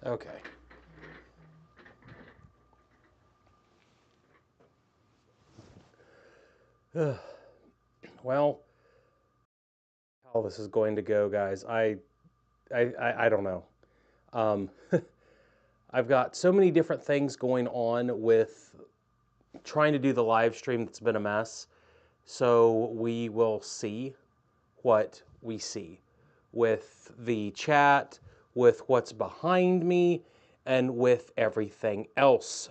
Okay. Well, how this is going to go, guys, I don't know. Um, I've got so many different things going on with trying to do the live stream that's been a mess. So we will see what we see with the chat, with what's behind me, and with everything else.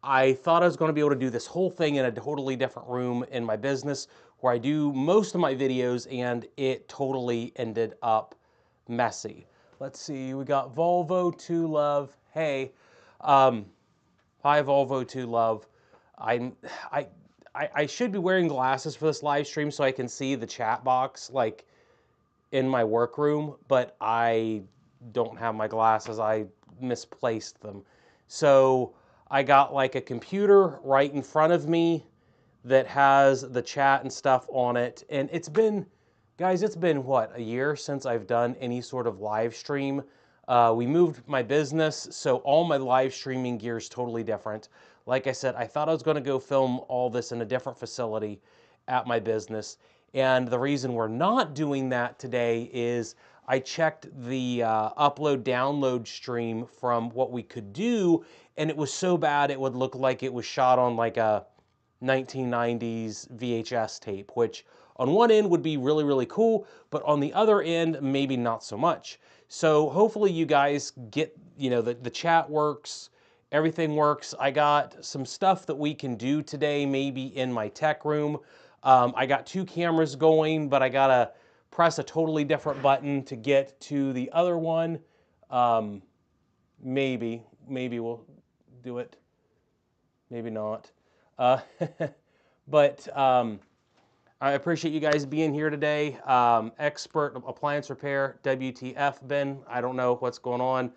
I thought I was going to be able to do this whole thing in a totally different room in my business where I do most of my videos, and it totally ended up messy. Let's see, we got Volvo to Love. Hey, hi Volvo to Love. I, I, I should be wearing glasses for this live stream so I can see the chat box like in my workroom, but I don't have my glasses. I misplaced them. So I got like a computer right in front of me that has the chat and stuff on it. And it's been, guys, it's been what, a year since I've done any sort of live stream. We moved my business, so all my live streaming gear is totally different. Like I said, I thought I was going to go film all this in a different facility at my business. And the reason we're not doing that today is I checked the upload download stream from what we could do, and it was so bad it would look like it was shot on like a 1990s VHS tape, which on one end would be really, really cool, but on the other end, maybe not so much. So hopefully you guys get, you know, the chat works, everything works. I got some stuff that we can do today, maybe in my tech room. I got 2 cameras going, but I gotta press a totally different button to get to the other one. Maybe we'll do it. Maybe not. Uh, but I appreciate you guys being here today. Expert Appliance Repair, WTF, Ben. I don't know what's going on.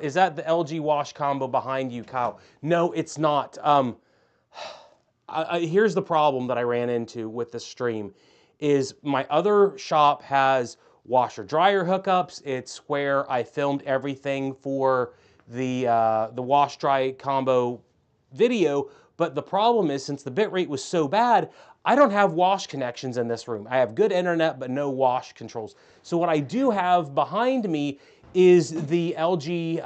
Is that the LG wash combo behind you, Kyle? No, it's not. Here's the problem that I ran into with the stream is my other shop has washer dryer hookups. It's where I filmed everything for the wash dry combo video. But the problem is, since the bitrate was so bad, I don't have wash connections in this room. I have good internet, but no wash controls. So what I do have behind me is the LG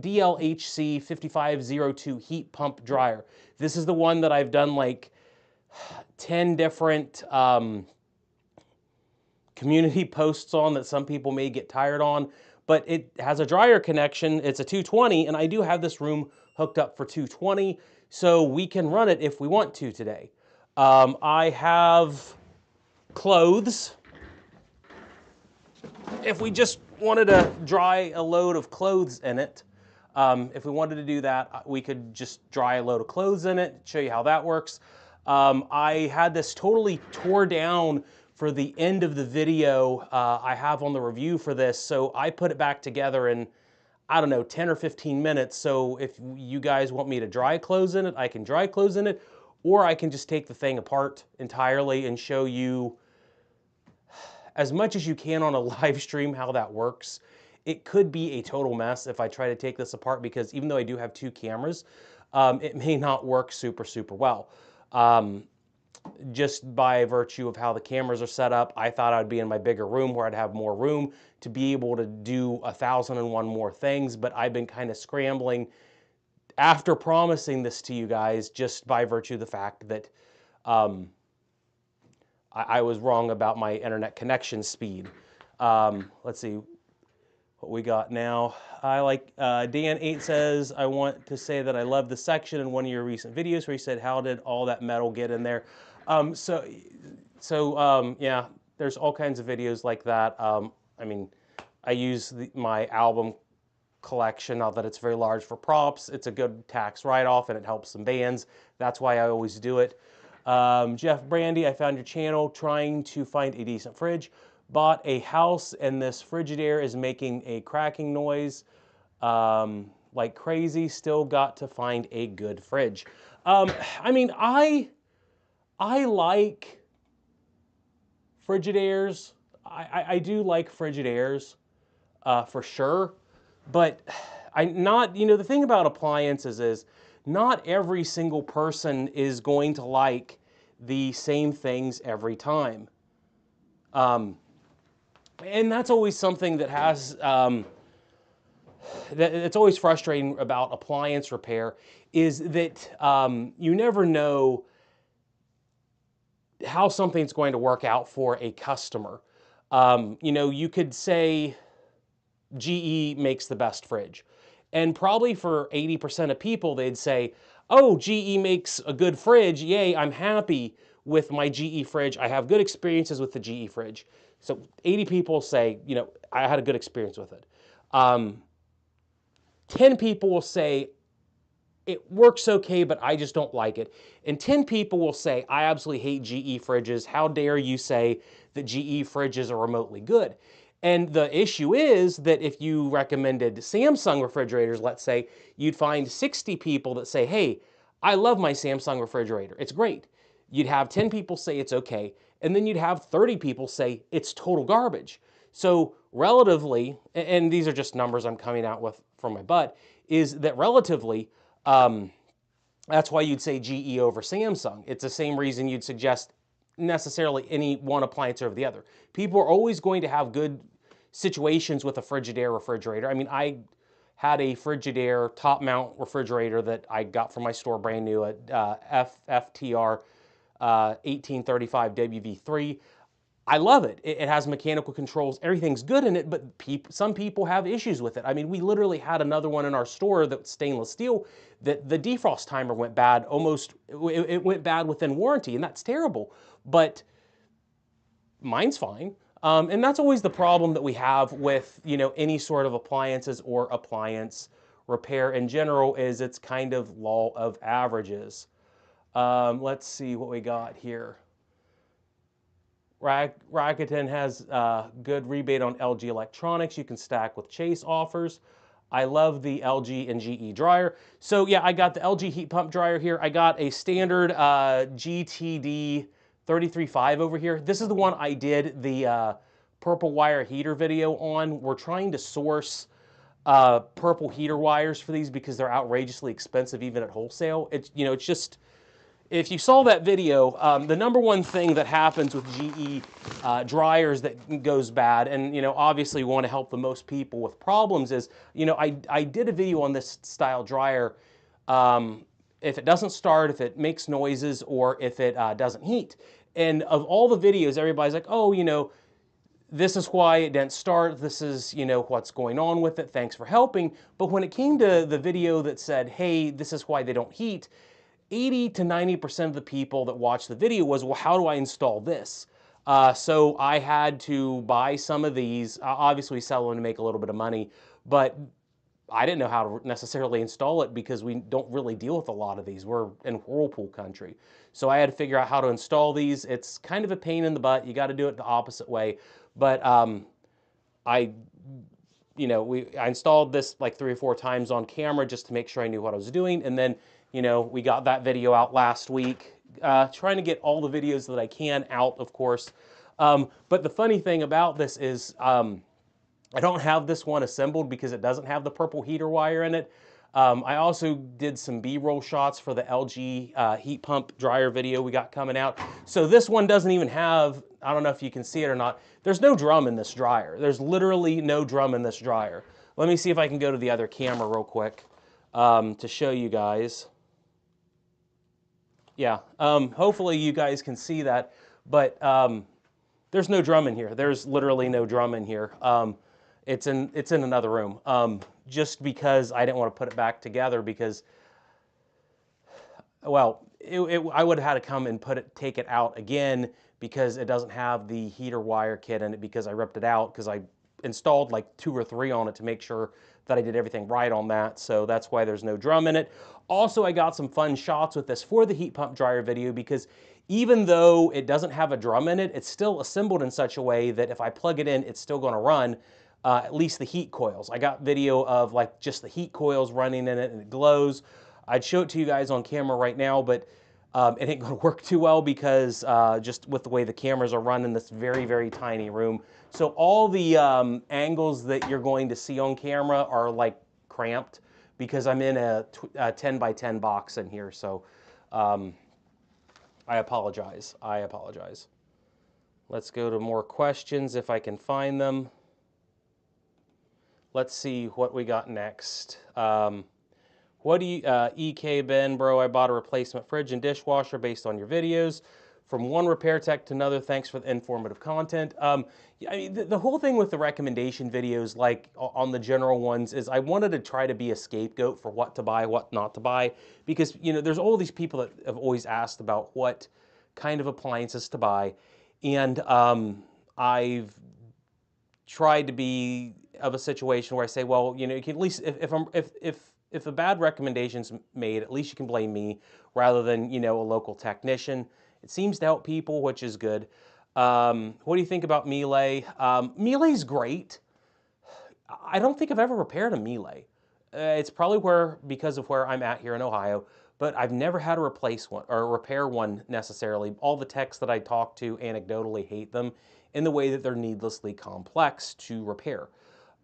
DLHC 5502 heat pump dryer. This is the one that I've done like 10 different community posts on that some people may get tired on, but it has a dryer connection. It's a 220, and I do have this room hooked up for 220, so we can run it if we want to today. I have clothes. If we just wanted to dry a load of clothes in it, if we wanted to do that, we could just dry a load of clothes in it, show you how that works. I had this totally tore down for the end of the video I have on the review for this, so I put it back together in, I don't know, 10 or 15 minutes. So if you guys want me to dry clothes in it, I can dry clothes in it, or I can just take the thing apart entirely and show you as much as you can on a live stream how that works. It could be a total mess if I try to take this apart, because even though I do have 2 cameras, it may not work super, super well. Just by virtue of how the cameras are set up, I thought I'd be in my bigger room where I'd have more room to be able to do 1,001 more things, but I've been kind of scrambling after promising this to you guys, just by virtue of the fact that I was wrong about my internet connection speed. Let's see what we got now. I like, Dan8 says, I want to say that I love the section in one of your recent videos where you said, how did all that metal get in there? Yeah, there's all kinds of videos like that. I mean, I use my album collection, not that it's very large, for props. It's a good tax write-off, and it helps some bands. That's why I always do it. Jeff Brandy, I found your channel trying to find a decent fridge. Bought a house, and this Frigidaire is making a cracking noise like crazy. Still got to find a good fridge. I mean, I like Frigidaires. I do like Frigidairs for sure, but the thing about appliances is not every single person is going to like the same things every time. And that's always something that has, it's always frustrating about appliance repair, is that you never know how something's going to work out for a customer. You could say GE makes the best fridge. And probably for 80% of people, they'd say, oh, GE makes a good fridge. Yay, I'm happy with my GE fridge. I have good experiences with the GE fridge. So 80 people say, I had a good experience with it. 10 people will say, it works okay, but I just don't like it. And 10 people will say, I absolutely hate GE fridges. How dare you say that GE fridges are remotely good? And the issue is that if you recommended Samsung refrigerators, let's say, you'd find 60 people that say, hey, I love my Samsung refrigerator. It's great. You'd have 10 people say it's okay. And then you'd have 30 people say it's total garbage. So relatively, and these are just numbers I'm coming out with from my butt, is that relatively, that's why you'd say GE over Samsung. It's the same reason you'd suggest necessarily any one appliance over the other. People are always going to have good situations with a Frigidaire refrigerator. I mean, I had a Frigidaire top mount refrigerator that I got from my store brand new at FTR 1835 WV3. I love it. It has mechanical controls. Everything's good in it, but some people have issues with it. I mean, we literally had another one in our store that's stainless steel that the defrost timer went bad it went bad within warranty, and that's terrible. But mine's fine. And that's always the problem that we have with, any sort of appliances or appliance repair in general, is it's kind of law of averages. Let's see what we got here. Rakuten has good rebate on LG electronics. You can stack with Chase offers. I love the LG and GE dryer. So yeah, I got the LG heat pump dryer here. I got a standard GTD 33.5 over here. This is the one I did the purple wire heater video on. We're trying to source purple heater wires for these because they're outrageously expensive even at wholesale. It's just, if you saw that video, the number one thing that happens with GE dryers that goes bad, and obviously we want to help the most people with problems, is I did a video on this style dryer. If it doesn't start, if it makes noises, or if it doesn't heat, and of all the videos, everybody's like, oh, this is why it didn't start. This is what's going on with it. Thanks for helping. But when it came to the video that said, hey, this is why they don't heat, 80 to 90% of the people that watched the video was, well, how do I install this? So I had to buy some of these, obviously sell them to make a little bit of money, but I didn't know how to necessarily install it because we don't really deal with a lot of these. We're in Whirlpool country. So I had to figure out how to install these. It's kind of a pain in the butt. You got to do it the opposite way. But I installed this like 3 or 4 times on camera just to make sure I knew what I was doing. And then we got that video out last week, trying to get all the videos that I can out, of course. But the funny thing about this is I don't have this one assembled because it doesn't have the purple heater wire in it. I also did some B-roll shots for the LG heat pump dryer video we got coming out. So this one doesn't even have, I don't know if you can see it or not, there's no drum in this dryer. There's literally no drum in this dryer. Let me see if I can go to the other camera real quick to show you guys. Yeah, hopefully you guys can see that, but there's no drum in here. There's literally no drum in here. It's in another room, just because I didn't want to put it back together because, well, I would have had to come and take it out again because it doesn't have the heater wire kit in it because I ripped it out because I installed like 2 or 3 on it to make sure that I did everything right on that. So that's why there's no drum in it. Also, I got some fun shots with this for the heat pump dryer video because even though it doesn't have a drum in it, it's still assembled in such a way that if I plug it in, it's still going to run. At least the heat coils. I got video of like just the heat coils running in it and it glows. I'd show it to you guys on camera right now, but It ain't gonna work too well because just with the way the cameras are run in this very, very tiny room. So all the angles that you're going to see on camera are like cramped because I'm in a 10 by 10 box in here. So I apologize. I apologize. Let's go to more questions if I can find them. Let's see what we got next. What do you, EK Ben, bro, I bought a replacement fridge and dishwasher based on your videos. From one repair tech to another, thanks for the informative content. Yeah, I mean, the whole thing with the recommendation videos, like on the general ones, is I wanted to try to be a scapegoat for what to buy, what not to buy. Because, you know, there's all these people that have always asked about what kind of appliances to buy. And I've tried to be of a situation where I say, well, you know, you can at least, if a bad recommendation's made, at least you can blame me rather than, you know, a local technician. It seems to help people, which is good. What do you think about Miele? Miele's great. I don't think I've ever repaired a Miele. It's probably because of where I'm at here in Ohio, but I've never had to replace one or repair one necessarily. All the techs that I talk to anecdotally hate them in the way that they're needlessly complex to repair.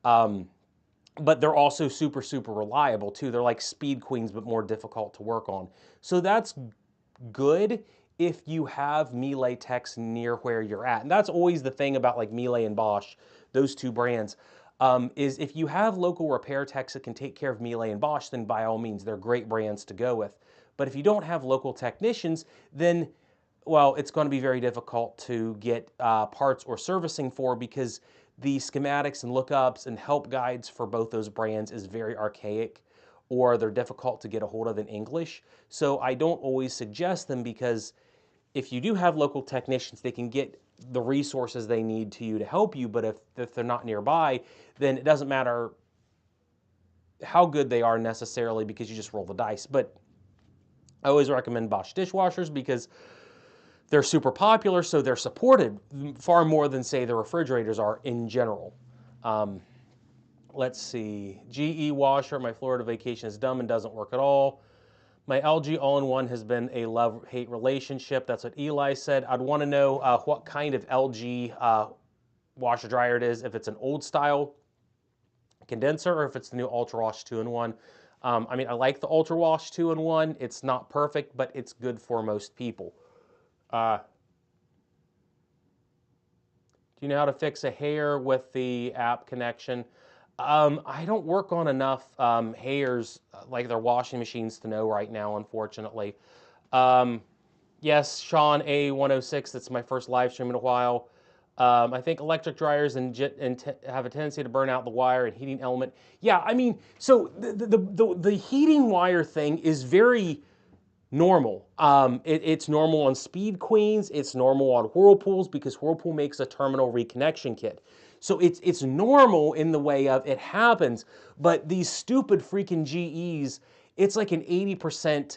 But they're also super, super reliable too. They're like speed queens, but more difficult to work on. So that's good if you have Miele techs near where you're at. And that's always the thing about like Miele and Bosch, those two brands, is if you have local repair techs that can take care of Miele and Bosch, then by all means, they're great brands to go with. But if you don't have local technicians, then, well, it's going to be very difficult to get parts or servicing for because the schematics and lookups and help guides for both those brands is very archaic, or they're difficult to get a hold of in English. So I don't always suggest them because if you do have local technicians, they can get the resources they need to you to help you, but if they're not nearby, then it doesn't matter how good they are necessarily because you just roll the dice. But I always recommend Bosch dishwashers because they're super popular, so they're supported far more than, say, the refrigerators are in general. Let's see. GE washer, my Florida vacation is dumb and doesn't work at all. My LG all-in-one has been a love-hate relationship. That's what Eli said. I'd want to know what kind of LG washer dryer it is, if it's an old style condenser or if it's the new Ultra Wash 2-in-1. I mean, I like the Ultra Wash 2-in-1. It's not perfect, but it's good for most people. Do you know how to fix a hair with the app connection? I don't work on enough hairs like their washing machines to know right now, unfortunately. Yes, Sean A106, that's my first live stream in a while. I think electric dryers and have a tendency to burn out the wire and heating element. Yeah, I mean, so the heating wire thing is very normal. It's normal on speed queens. It's normal on Whirlpools because Whirlpool makes a terminal reconnection kit. So it's normal in the way of it happens, but these stupid freaking GEs, it's like an 80%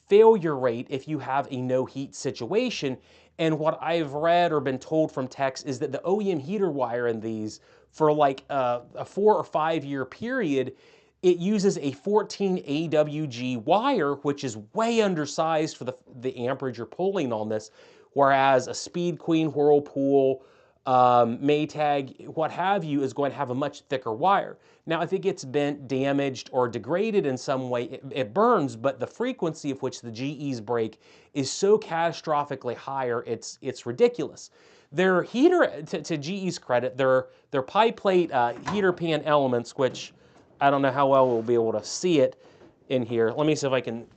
failure rate if you have a no heat situation. And what I've read or been told from techs is that the OEM heater wire in these for like a 4 or 5 year period, it uses a 14 AWG wire, which is way undersized for the amperage you're pulling on this, whereas a Speed Queen, Whirlpool, Maytag, what have you, is going to have a much thicker wire. Now, if it gets bent, damaged, or degraded in some way, it burns, but the frequency of which the GEs break is so catastrophically higher, it's ridiculous. Their heater, to GE's credit, their pie plate heater pan elements, which I don't know how well we'll be able to see it in here. Let me see if I can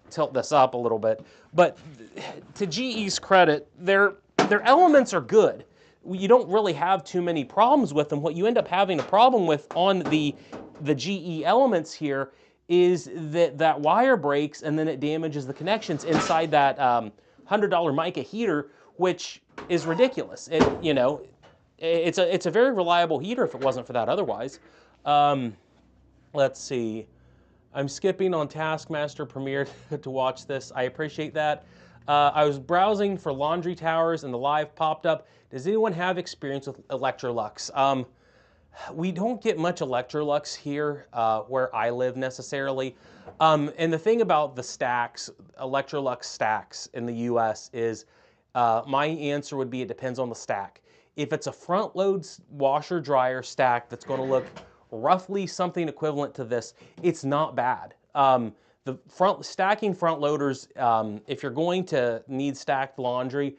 tilt this up a little bit. But to GE's credit, their elements are good. You don't really have too many problems with them. What you end up having a problem with on the GE elements here is that wire breaks and then it damages the connections inside that $100 mica heater, which is ridiculous. It's a very reliable heater if it wasn't for that otherwise. Let's see. I'm skipping on Taskmaster Premiere to watch this. I appreciate that. I was browsing for laundry towers and the live popped up. Does anyone have experience with Electrolux? We don't get much Electrolux here where I live necessarily. And the thing about the stacks, Electrolux stacks in the US is my answer would be it depends on the stack. If it's a front load washer dryer stack that's going to look roughly something equivalent to this, it's not bad. The stacking front loaders, if you're going to need stacked laundry,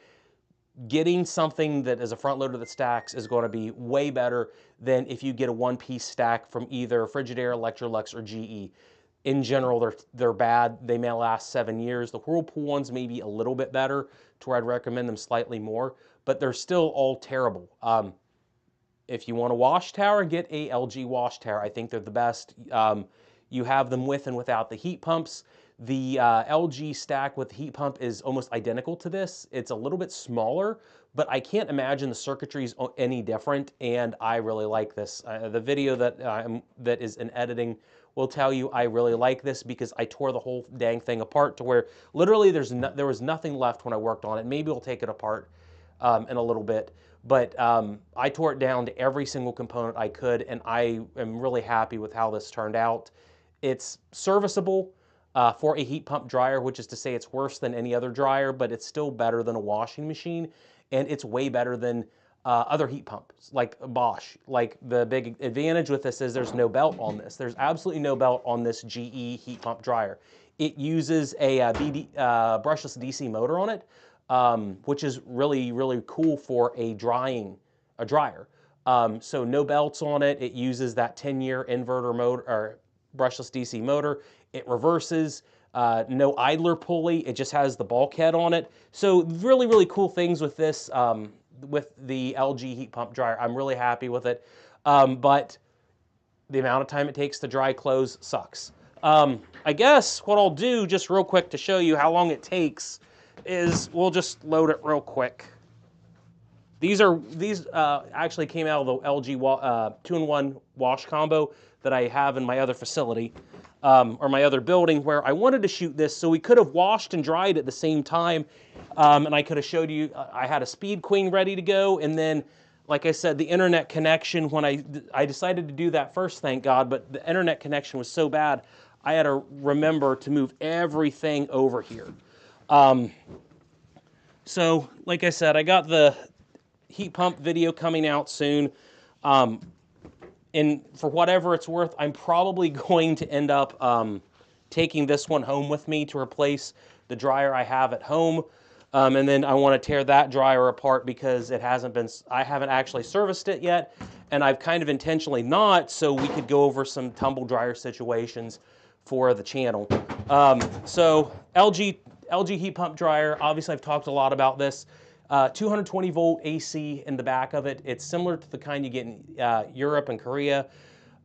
getting something that is a front loader that stacks is going to be way better than if you get a one-piece stack from either Frigidaire, Electrolux, or GE. In general, they're bad. They may last 7 years. The Whirlpool ones may be a little bit better, to where I'd recommend them slightly more, but they're still all terrible. If you want a wash tower, get a LG wash tower. I think they're the best. You have them with and without the heat pumps. The LG stack with the heat pump is almost identical to this. It's a little bit smaller, but I can't imagine the circuitry is any different, and I really like this. The video that is in editing will tell you I really like this because I tore the whole dang thing apart to where literally there was nothing left when I worked on it. Maybe we'll take it apart in a little bit. But I tore it down to every single component I could, and I am really happy with how this turned out. It's serviceable for a heat pump dryer, which is to say it's worse than any other dryer, but it's still better than a washing machine, and it's way better than other heat pumps, like Bosch. Like, the big advantage with this is there's no belt on this. There's absolutely no belt on this GE heat pump dryer. It uses a brushless DC motor on it, which is really, really cool for a dryer. So no belts on it. It uses that 10-year inverter motor, or brushless DC motor. It reverses, no idler pulley. It just has the bulkhead on it. So really, really cool things with this, with the LG heat pump dryer. I'm really happy with it, but the amount of time it takes to dry clothes sucks. I guess what I'll do just real quick to show you how long it takes is we'll just load it real quick. These actually came out of the LG 2-in-1 wash combo that I have in my other facility, or my other building, where I wanted to shoot this so we could have washed and dried at the same time, and I could have showed you I had a Speed Queen ready to go, and then, like I said, the internet connection, when I decided to do that first, thank God, but the internet connection was so bad, I had to remember to move everything over here. So, like I said, I got the heat pump video coming out soon. And for whatever it's worth, I'm probably going to end up taking this one home with me to replace the dryer I have at home. And then I want to tear that dryer apart because I haven't actually serviced it yet. And I've kind of intentionally not, so we could go over some tumble dryer situations for the channel. So LG heat pump dryer, obviously I've talked a lot about this. 220 volt AC in the back of it. It's similar to the kind you get in Europe and Korea,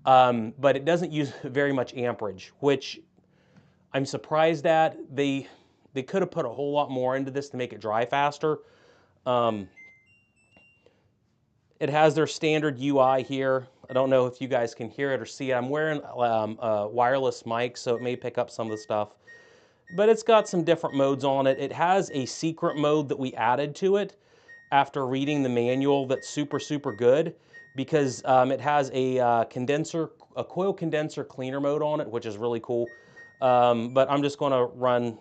but it doesn't use very much amperage, which I'm surprised at. They could have put a whole lot more into this to make it dry faster. It has their standard UI here. I don't know if you guys can hear it or see it. I'm wearing a wireless mic, so it may pick up some of the stuff. But it's got some different modes on it. It has a secret mode that we added to it after reading the manual that's super, super good, because it has a coil condenser cleaner mode on it, which is really cool. But I'm just going to run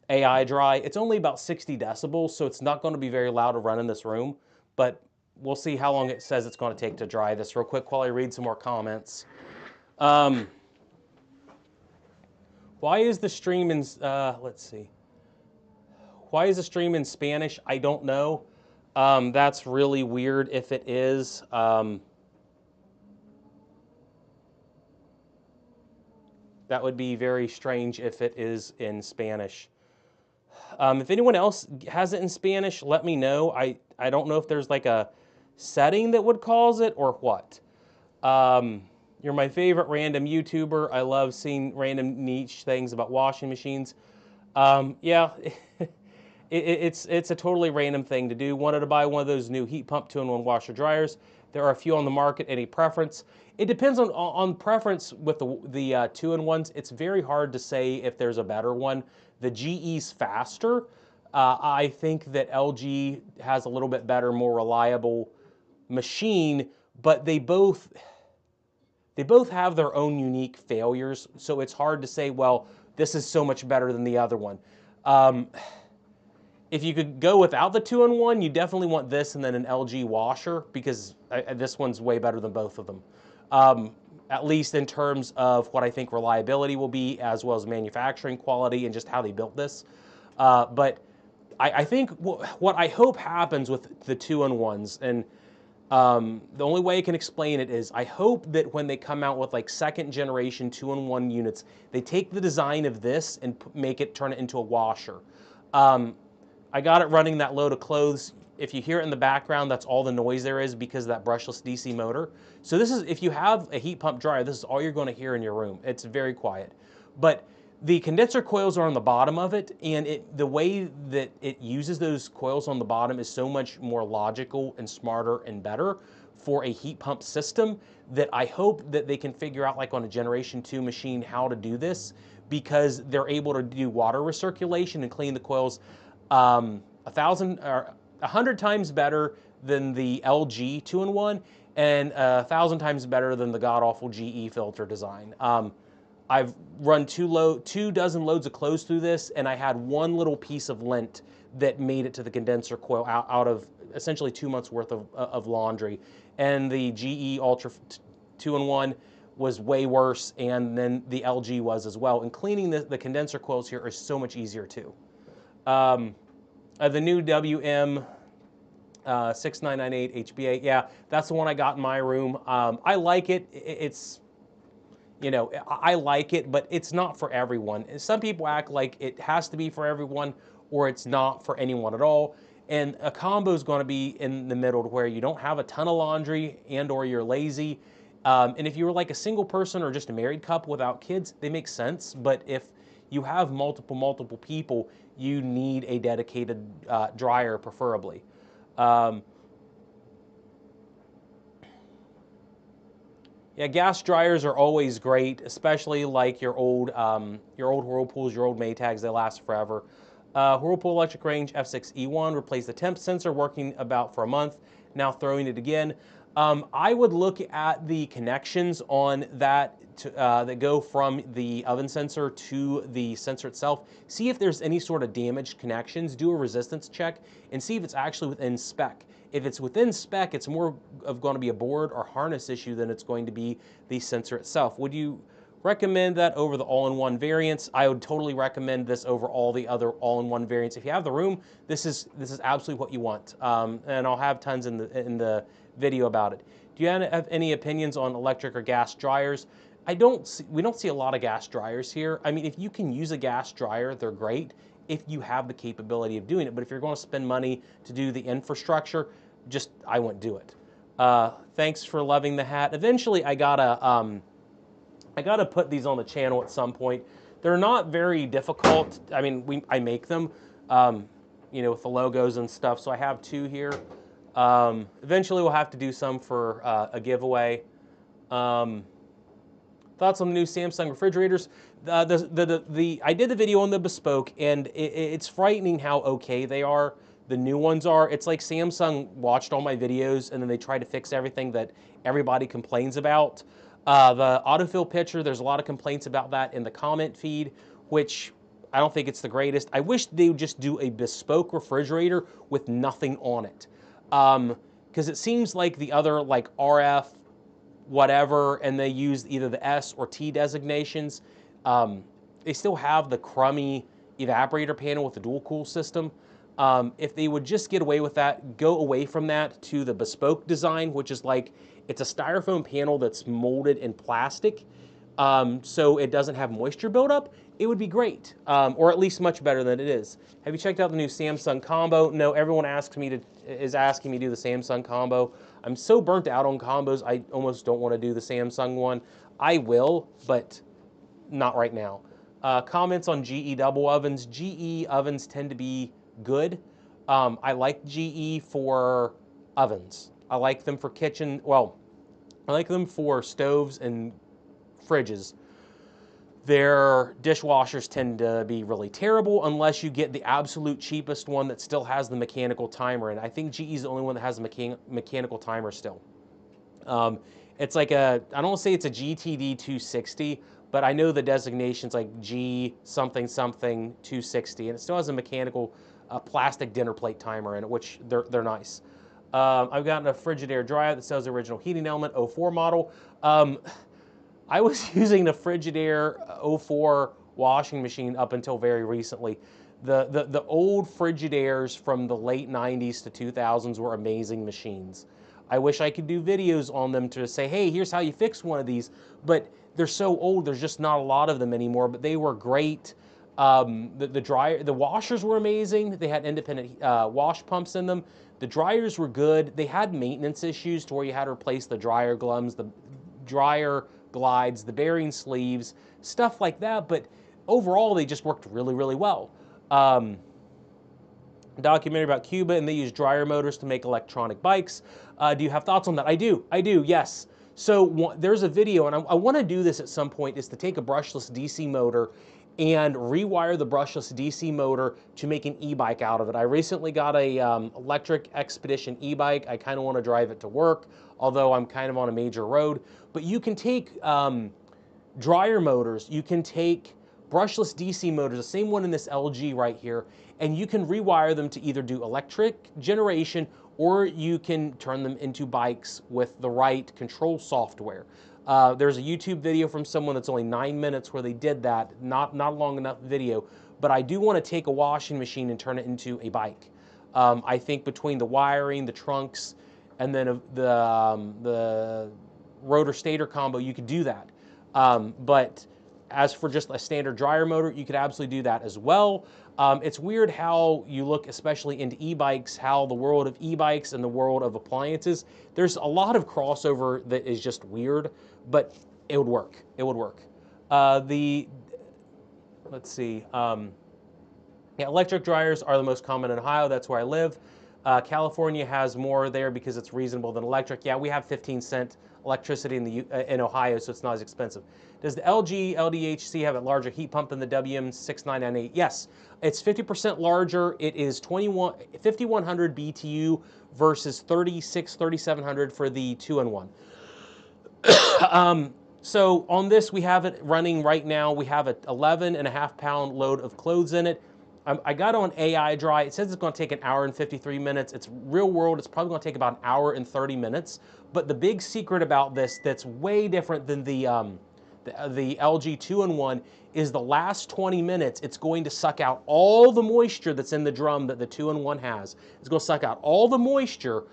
AI dry. It's only about 60 decibels, so it's not going to be very loud to run in this room, but we'll see how long it says it's going to take to dry this real quick while I read some more comments. Why is the stream in, let's see. Why is the stream in Spanish? I don't know. That's really weird if it is. That would be very strange if it is in Spanish. If anyone else has it in Spanish, let me know. I don't know if there's like a setting that would cause it or what. You're my favorite random YouTuber. I love seeing random niche things about washing machines. Yeah, it's a totally random thing to do. Wanted to buy one of those new heat pump 2-in-1 washer dryers. There are a few on the market. Any preference? It depends on preference with the 2-in-1s. It's very hard to say if there's a better one. The GE's faster. I think that LG has a little bit better, more reliable machine, but they both have their own unique failures, so it's hard to say, well, this is so much better than the other one. If you could go without the 2-in-1, you definitely want this and then an LG washer, because this one's way better than both of them. At least in terms of what I think reliability will be, as well as manufacturing quality and just how they built this. But I think what I hope happens with the 2-in-1s, and the only way I can explain it is I hope that when they come out with like second generation 2-in-1 units, they take the design of this and turn it into a washer. I got it running that load of clothes. If you hear it in the background, that's all the noise there is because of that brushless DC motor. So this is, if you have a heat pump dryer, this is all you're going to hear in your room. It's very quiet. But the condenser coils are on the bottom of it, and the way that it uses those coils on the bottom is so much more logical and smarter and better for a heat pump system that I hope that they can figure out, like on a Generation 2 machine, how to do this, because they're able to do water recirculation and clean the coils 1,000 or 100 times better than the LG 2-in-1, and 1,000 times better than the god-awful GE filter design. I've run 2 dozen loads of clothes through this, and I had one little piece of lint that made it to the condenser coil out of essentially 2 months worth of laundry. And the GE Ultra 2-in-1 was way worse, and then the LG was as well. And cleaning the condenser coils here is so much easier too. The new WM 6998 HBA, yeah, that's the one I got in my room. I like it. I like it, but it's not for everyone. Some people act like it has to be for everyone, or it's not for anyone at all. And a combo is going to be in the middle, to where you don't have a ton of laundry or you're lazy. And if you were like a single person or just a married couple without kids, they make sense. But if you have multiple people, you need a dedicated dryer, preferably. Yeah, gas dryers are always great, especially like your old Whirlpools, your old Maytags. They last forever. Whirlpool Electric Range F6E1 replaced the temp sensor, working about for a month. Now throwing it again. I would look at the connections on that that go from the oven sensor to the sensor itself. See if there's any sort of damaged connections. Do a resistance check and see if it's actually within spec. If it's within spec, it's more of going to be a board or harness issue than it's going to be the sensor itself. Would you recommend that over the all-in-one variants? I would totally recommend this over all the other all-in-one variants. If you have the room, this is absolutely what you want. And I'll have tons in the video about it. Do you have any opinions on electric or gas dryers? We don't see a lot of gas dryers here. I mean, if you can use a gas dryer, they're great if you have the capability of doing it. But if you're going to spend money to do the infrastructure, I wouldn't do it. Thanks for loving the hat. Eventually, I gotta put these on the channel at some point. They're not very difficult. I mean, I make them, with the logos and stuff. So I have 2 here. Eventually, we'll have to do some for a giveaway. Thoughts on the new Samsung refrigerators? I did the video on the bespoke, and it's frightening how okay they are. The new ones are. It's like Samsung watched all my videos and then they tried to fix everything that everybody complains about. The autofill pitcher, there's a lot of complaints about that in the comment feed, which I don't think it's the greatest. I wish they would just do a bespoke refrigerator with nothing on it. Because it seems like the other, like RF, whatever, and they use either the S or T designations. They still have the crummy evaporator panel with the dual cool system. If they would just get away with that, go away from that to the bespoke design, which is like, it's a styrofoam panel that's molded in plastic, so it doesn't have moisture buildup, it would be great, or at least much better than it is. Have you checked out the new Samsung combo? No, everyone is asking me to do the Samsung combo. I'm so burnt out on combos, I almost don't want to do the Samsung one. I will, but not right now. Comments on GE double ovens. GE ovens tend to be good. I like GE for ovens. I like them for kitchen, well, I like them for stoves and fridges. Their dishwashers tend to be really terrible unless you get the absolute cheapest one that still has the mechanical timer, and I think GE is the only one that has the mechanical timer still. It's like a, I don't want to say it's a GTD 260, but I know the designation's like G something something 260, and it still has a mechanical plastic dinner plate timer in it, which they're nice. I've gotten a Frigidaire dryer that says original heating element 04 model. I was using the Frigidaire 04 washing machine up until very recently. The old Frigidaires from the late 90s to 2000s were amazing machines. I wish I could do videos on them to say, hey, here's how you fix one of these, but they're so old, there's just not a lot of them anymore, but they were great. The washers were amazing. They had independent wash pumps in them. The dryers were good. They had maintenance issues to where you had to replace the dryer glums, the dryer glides, the bearing sleeves, stuff like that, but overall they just worked really, really well. Documentary about Cuba, and they use dryer motors to make electronic bikes. Do you have thoughts on that? I do, yes. So there's a video, and I want to do this at some point, is to take a brushless DC motor and rewire the brushless DC motor to make an e-bike out of it. I recently got a electric Expedition e-bike. I kind of want to drive it to work, although I'm kind of on a major road. But you can take dryer motors, you can take brushless DC motors, the same one in this LG right here, and you can rewire them to either do electric generation or you can turn them into bikes with the right control software. There's a YouTube video from someone that's only 9 minutes where they did that, not long enough video, but I do want to take a washing machine and turn it into a bike. I think between the wiring, the trunks, and then the rotor stator combo, you could do that. But as for just a standard dryer motor, you could absolutely do that as well. It's weird how you look, especially into e-bikes, how the world of e-bikes and the world of appliances, there's a lot of crossover that is just weird, but it would work. It would work. Let's see. Yeah, electric dryers are the most common in Ohio. That's where I live. California has more there because it's reasonable than electric. Yeah, we have 15-cent electricity in Ohio, so it's not as expensive. Does the LG LDHC have a larger heat pump than the WM6998? Yes, it's 50% larger. It is 5,100 BTU versus 3,700 for the 2-in-1. So on this, we have it running right now. We have an 11.5-pound load of clothes in it. I got on AI Dry. It says it's going to take 1 hour and 53 minutes. It's real world. It's probably going to take about 1 hour and 30 minutes. But the big secret about this that's way different than the LG 2-in-1 is the last 20 minutes, it's going to suck out all the moisture that's in the drum that the 2-in-1 has. It's going to suck out all the moisture,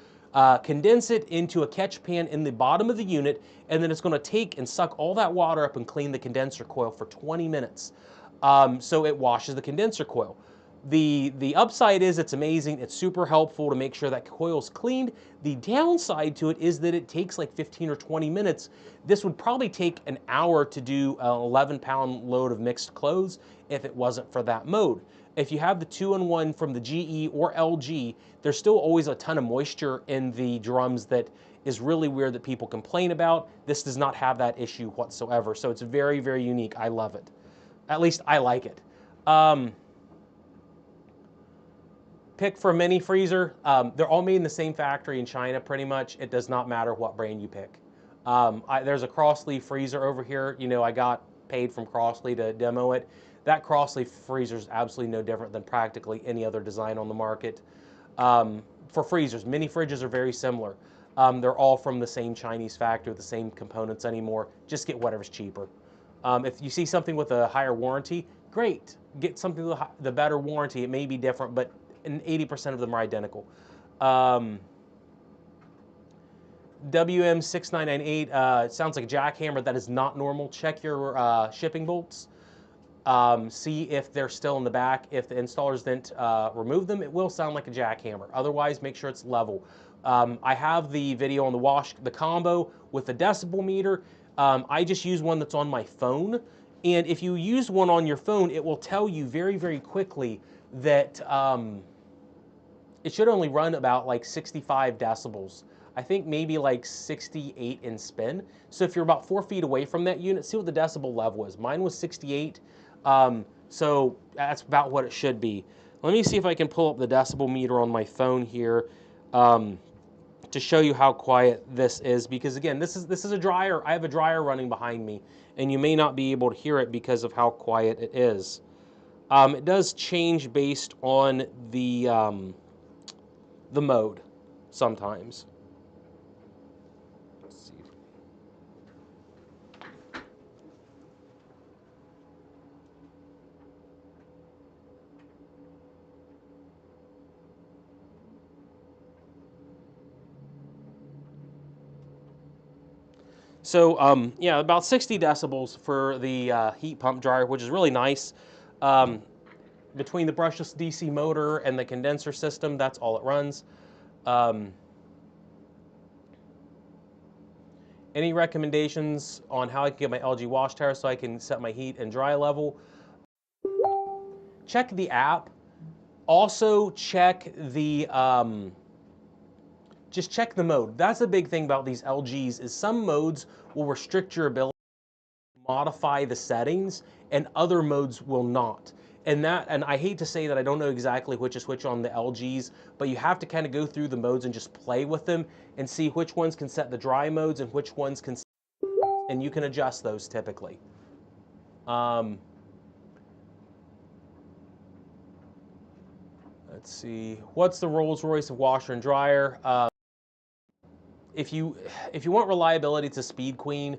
condense it into a catch pan in the bottom of the unit, and then it's going to take and suck all that water up and clean the condenser coil for 20 minutes. So it washes the condenser coil. The upside is it's amazing. It's super helpful to make sure that coil's cleaned. The downside to it is that it takes like 15 or 20 minutes. This would probably take 1 hour to do an 11-pound load of mixed clothes if it wasn't for that mode. If you have the 2-in-1 from the GE or LG, there's still always a ton of moisture in the drums that is really weird that people complain about. This does not have that issue whatsoever. So it's very, very unique. I love it. At least I like it. Pick for a mini freezer. They're all made in the same factory in China, pretty much. It does not matter what brand you pick. There's a Crossley freezer over here. You know, I got paid from Crossley to demo it. That Crossley freezer is absolutely no different than practically any other design on the market. For freezers, mini fridges are very similar. They're all from the same Chinese factory with the same components anymore. Just get whatever's cheaper. If you see something with a higher warranty, great. Get something with the better warranty. It may be different, but 80% of them are identical. WM6998 sounds like a jackhammer. That is not normal. Check your shipping bolts. See if they're still in the back. If the installers didn't remove them, it will sound like a jackhammer. Otherwise, make sure it's level. I have the video on the combo with the decibel meter. I just use one that's on my phone. And if you use one on your phone, it will tell you very, very quickly that it should only run about like 65 decibels. I think maybe like 68 in spin. So if you're about 4 feet away from that unit, see what the decibel level is. Mine was 68, so that's about what it should be. Let me see if I can pull up the decibel meter on my phone here. to show you how quiet this is, because again, this is a dryer. I have a dryer running behind me, and you may not be able to hear it because of how quiet it is. It does change based on the mode sometimes. Let's see. So yeah, about 60 decibels for the heat pump dryer, which is really nice. Between the brushless DC motor and the condenser system, that's all it runs. Any recommendations on how I can get my LG wash tower so I can set my heat and dry level? Check the app. Also check the just check the mode. That's the big thing about these LGs is some modes will restrict your ability to modify the settings and other modes will not. And I hate to say that I don't know exactly which is which on the LGs, but you have to kind of go through the modes and just play with them and see which ones can set the dry modes and which ones can, and you can adjust those typically. Let's see, what's the Rolls-Royce of washer and dryer? If you want reliability, it's a Speed Queen.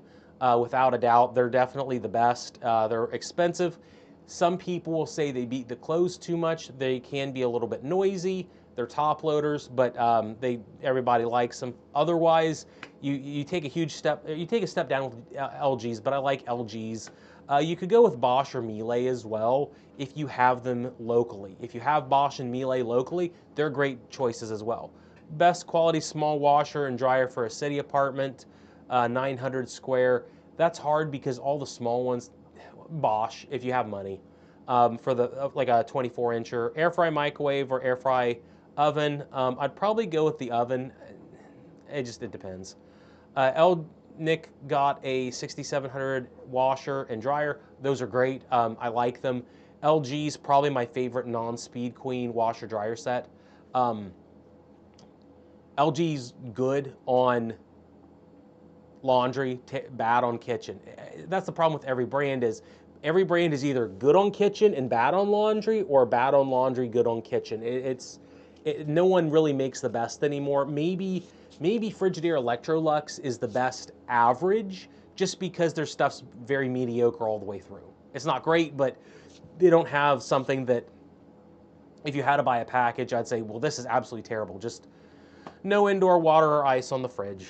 Without a doubt, they're definitely the best. They're expensive. Some people will say they beat the clothes too much. They can be a little bit noisy. They're top loaders, but everybody likes them. Otherwise, you take a huge step. You take a step down with LGs, but I like LGs. You could go with Bosch or Miele as well if you have them locally. If you have Bosch and Miele locally, they're great choices as well. Best quality small washer and dryer for a city apartment, 900 square. That's hard because all the small ones, Bosch, if you have money, for the like a 24-incher air fry microwave or air fry oven. I'd probably go with the oven. It depends. Nick got a 6700 washer and dryer. Those are great. I like them. LG's probably my favorite non-Speed Queen washer dryer set. LG's good on laundry, bad on kitchen. That's the problem with every brand is either good on kitchen and bad on laundry, or bad on laundry, good on kitchen. No one really makes the best anymore. Maybe Frigidaire Electrolux is the best average, just because their stuff's very mediocre all the way through. It's not great, but they don't have something that if you had to buy a package, I'd say, well, this is absolutely terrible. Just no indoor water or ice on the fridge.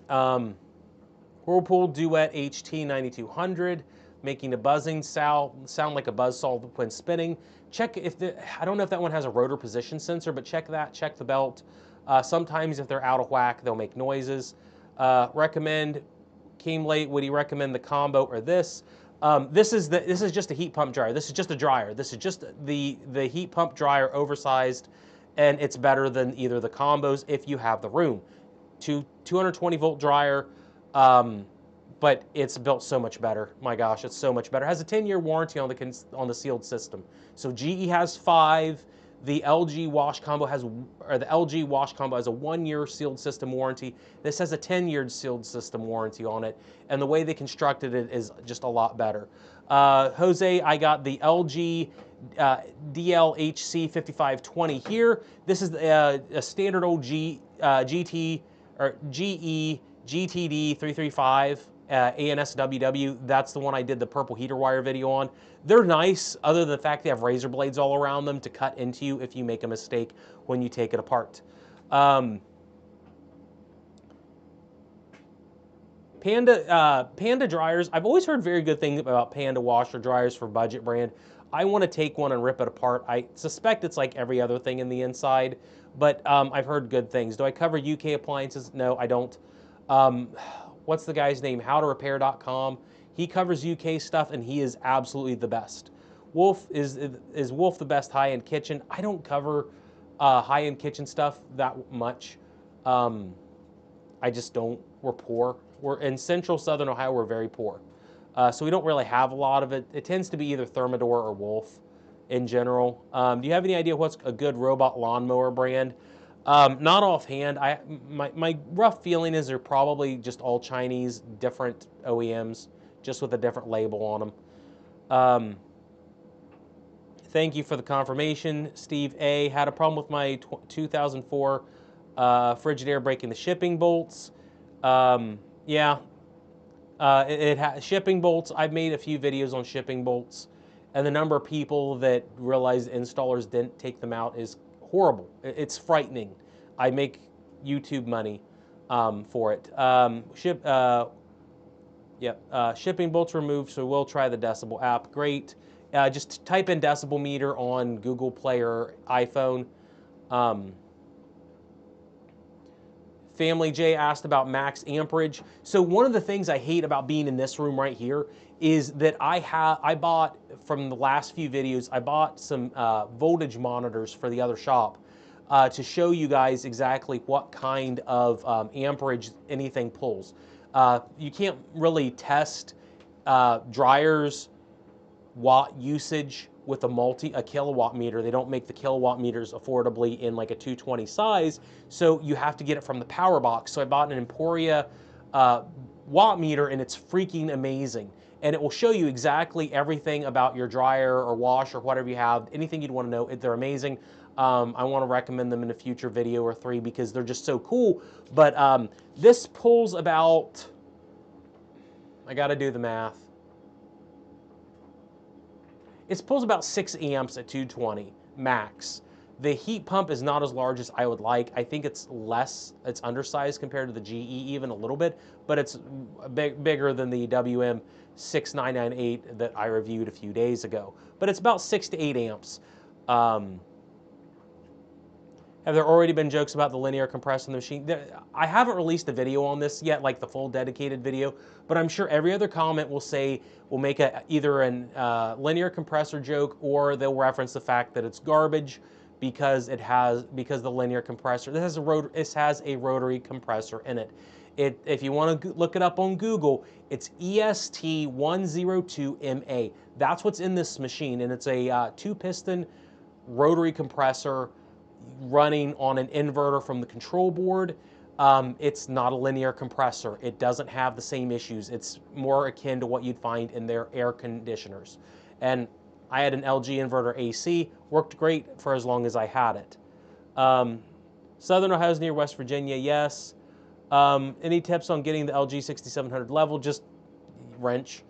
Whirlpool Duet HT 9200, making a buzzing sound like a buzzsaw when spinning. Check if I don't know if that one has a rotor position sensor, but check that. Check the belt. Sometimes if they're out of whack, they'll make noises. Recommend. Came late. Would he recommend the combo or this? This is just a heat pump dryer. This is just a dryer. This is just the heat pump dryer oversized, and it's better than either the combos if you have the room. 220 volt dryer, but it's built so much better. My gosh, it's so much better. It has a 10-year warranty on the sealed system. So GE has 5. The LG wash combo has a 1-year sealed system warranty. This has a 10-year sealed system warranty on it, and the way they constructed it is just a lot better. Jose, I got the LG DLHC 5520 here. This is a standard old GT or GE GTD 335 ANSWW. That's the one I did the purple heater wire video on. They're nice, other than the fact they have razor blades all around them to cut into you if you make a mistake when you take it apart. Panda dryers. I've always heard very good things about Panda washer dryers for budget brand. I want to take one and rip it apart. I suspect it's like every other thing in the inside, but I've heard good things. Do I cover UK appliances? No, I don't. What's the guy's name? HowToRepair.com. He covers UK stuff, and he is absolutely the best. Wolf is Wolf the best high-end kitchen? I don't cover high-end kitchen stuff that much. I just don't. We're poor. We're in central southern Ohio. We're very poor, so we don't really have a lot of it. It tends to be either Thermador or Wolf in general. Do you have any idea what's a good robot lawnmower brand? Not offhand. My rough feeling is they're probably just all Chinese, different OEMs, just with a different label on them. Thank you for the confirmation. Steve A. had a problem with my 2004 Frigidaire breaking the shipping bolts. Yeah, shipping bolts. I've made a few videos on shipping bolts, and the number of people that realize installers didn't take them out is horrible. It's frightening. I make YouTube money for it. Shipping bolts removed, so we'll try the Decibel app. Great. Just type in decibel meter on Google Play or iPhone. Family J asked about max amperage. So one of the things I hate about being in this room right here is that I bought, from the last few videos, I bought some voltage monitors for the other shop to show you guys exactly what kind of amperage anything pulls. You can't really test dryers watt usage with a kilowatt meter. They don't make the kilowatt meters affordably in like a 220 size, so you have to get it from the power box. So I bought an Emporia watt meter, and it's freaking amazing. And it will show you exactly everything about your dryer or wash or whatever you have, anything you'd want to know. They're amazing. I want to recommend them in a future video or 3 because they're just so cool. But this pulls about, I got to do the math. It pulls about 6 amps at 220 max. The heat pump is not as large as I would like. I think it's it's undersized compared to the GE even a little bit, but it's bigger than the WM6998 that I reviewed a few days ago. But it's about 6 to 8 amps. Have there already been jokes about the linear compressor in the machine? I haven't released a video on this yet, like the full dedicated video, but I'm sure every other comment will make either a linear compressor joke, or they'll reference the fact that it's garbage because the linear compressor, this has a rotary compressor in it. If you want to look it up on Google, it's EST102MA. That's what's in this machine, and it's a 2-piston rotary compressor running on an inverter from the control board. It's not a linear compressor. It doesn't have the same issues. It's more akin to what you'd find in their air conditioners. And I had an LG inverter AC, worked great for as long as I had it. Southern Ohio's near West Virginia, yes. Any tips on getting the LG 6700 level? Just wrench.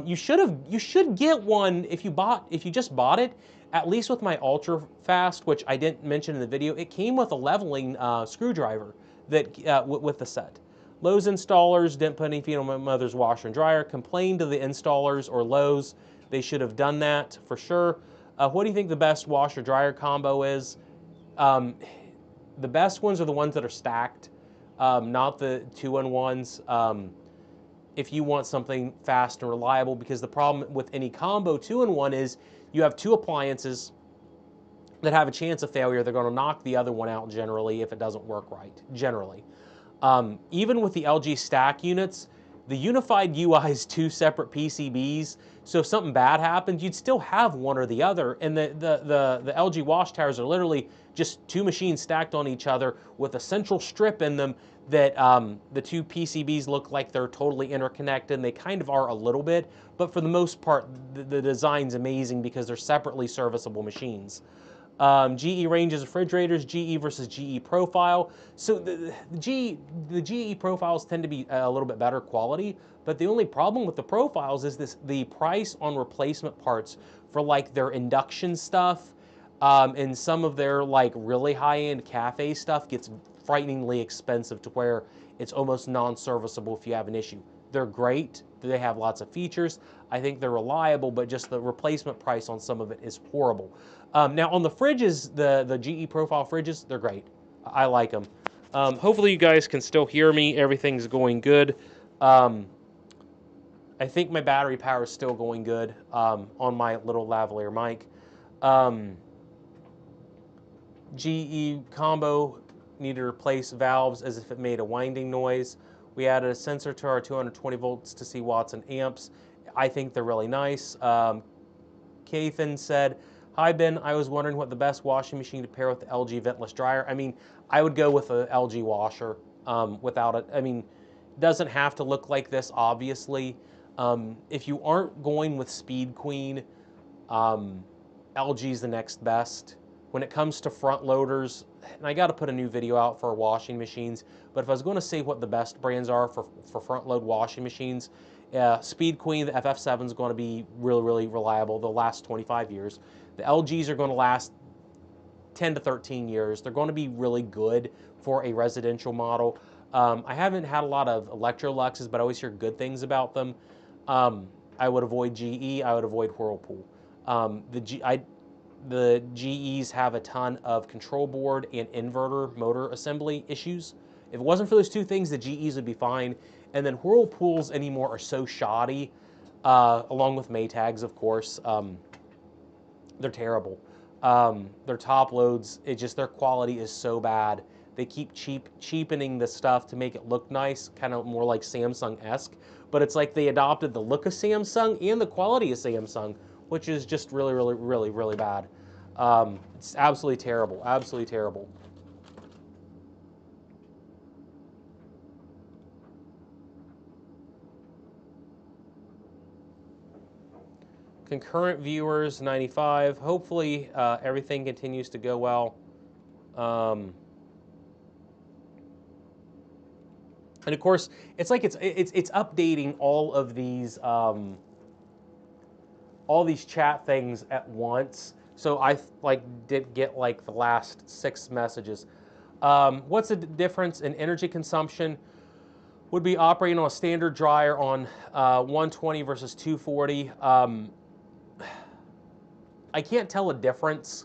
You should get one if you just bought it. At least with my Ultra Fast, which I didn't mention in the video, it came with a leveling screwdriver that with the set. Lowe's installers didn't put any feet on my mother's washer and dryer. Complained to the installers or Lowe's. They should have done that for sure. What do you think the best washer dryer combo is? The best ones are the ones that are stacked, not the 2-in-1s. If you want something fast and reliable, because the problem with any combo 2-in-1 is you have 2 appliances that have a chance of failure. They're going to knock the other one out generally if it doesn't work right, generally. Even with the LG stack units, the unified UI is 2 separate PCBs, so if something bad happens, you'd still have one or the other. And the LG wash towers are literally just 2 machines stacked on each other with a central strip in them that the 2 PCBs look like they're totally interconnected, and they kind of are a little bit, but for the most part, the design's amazing because they're separately serviceable machines. GE ranges refrigerators, GE versus GE profile. So the GE profiles tend to be a little bit better quality, but the only problem with the profiles is the price on replacement parts for like their induction stuff and some of their like really high-end cafe stuff gets frighteningly expensive to where it's almost non-serviceable if you have an issue. They're great. They have lots of features. I think they're reliable, but just the replacement price on some of it is horrible. Now on the fridges, the GE profile fridges, they're great. I like them. Hopefully you guys can still hear me. Everything's going good. I think my battery power is still going good on my little lavalier mic. GE combo needed to replace valves as if it made a winding noise. We added a sensor to our 220 volts to see watts and amps. I think they're really nice. Kathan said Hi Ben, I was wondering what the best washing machine to pair with the LG ventless dryer. I mean, I would go with a LG washer without it. I mean, it doesn't have to look like this, obviously. If you aren't going with Speed Queen, LG's the next best. When it comes to front loaders, and I got to put a new video out for washing machines, but if I was going to say what the best brands are for front load washing machines, Speed Queen, the FF7 is going to be really, really reliable. They'll last 25 years. The LGs are going to last 10 to 13 years. They're going to be really good for a residential model. I haven't had a lot of Electroluxes, but I always hear good things about them. I would avoid GE. I would avoid Whirlpool. The GEs have a ton of control board and inverter motor assembly issues. If it wasn't for those two things, the GEs would be fine. And then Whirlpools anymore are so shoddy, along with Maytags, of course. They're terrible. Their top loads, their quality is so bad. They keep cheapening the stuff to make it look nice, kind of more like Samsung-esque. But it's like they adopted the look of Samsung and the quality of Samsung, which is just really, really, really, really bad. It's absolutely terrible, absolutely terrible. Concurrent viewers, 95. Hopefully everything continues to go well. And of course, it's like it's updating all these chat things at once. So I did get like the last 6 messages. What's the difference in energy consumption? Would be operating on a standard dryer on 120 versus 240. I can't tell a difference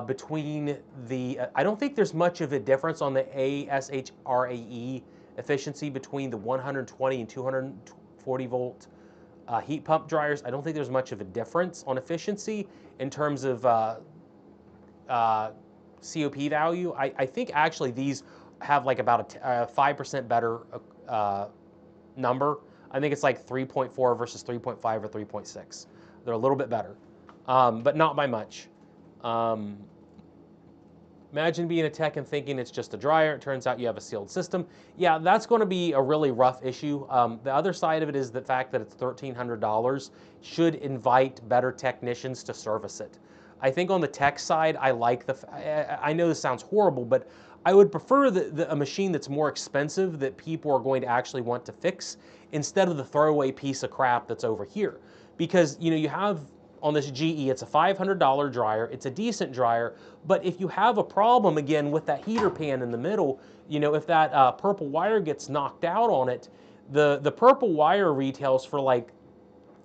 between the. I don't think there's much of a difference on the ASHRAE efficiency between the 120 and 240 volt heat pump dryers. I don't think there's much of a difference on efficiency in terms of COP value. I think actually these have like about a 5% better number. I think it's like 3.4 versus 3.5 or 3.6. They're a little bit better, but not by much. Imagine being a tech and thinking it's just a dryer. It turns out you have a sealed system. Yeah, that's going to be a really rough issue. The other side of it is the fact that it's $1,300 should invite better technicians to service it. I think on the tech side, I like I know this sounds horrible, but I would prefer a machine that's more expensive that people are going to actually want to fix instead of the throwaway piece of crap that's over here. Because, you know, you have on this GE, it's a $500 dryer. It's a decent dryer, but if you have a problem again with that heater pan in the middle, you know, if that purple wire gets knocked out on it, the purple wire retails for like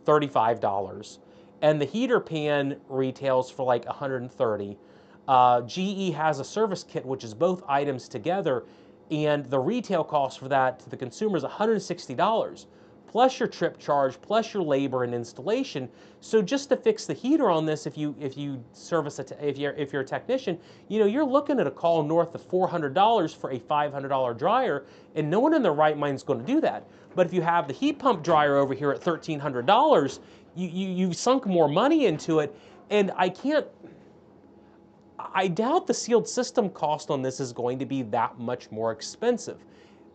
$35, and the heater pan retails for like $130. GE has a service kit, which is both items together, and the retail cost for that to the consumer is $160. Plus your trip charge, plus your labor and installation. So just to fix the heater on this, if you service it, if you're a technician, you know, you're looking at a call north of $400 for a $500 dryer, and no one in their right mind is going to do that. But if you have the heat pump dryer over here at $1,300, you've sunk more money into it, and I doubt the sealed system cost on this is going to be that much more expensive.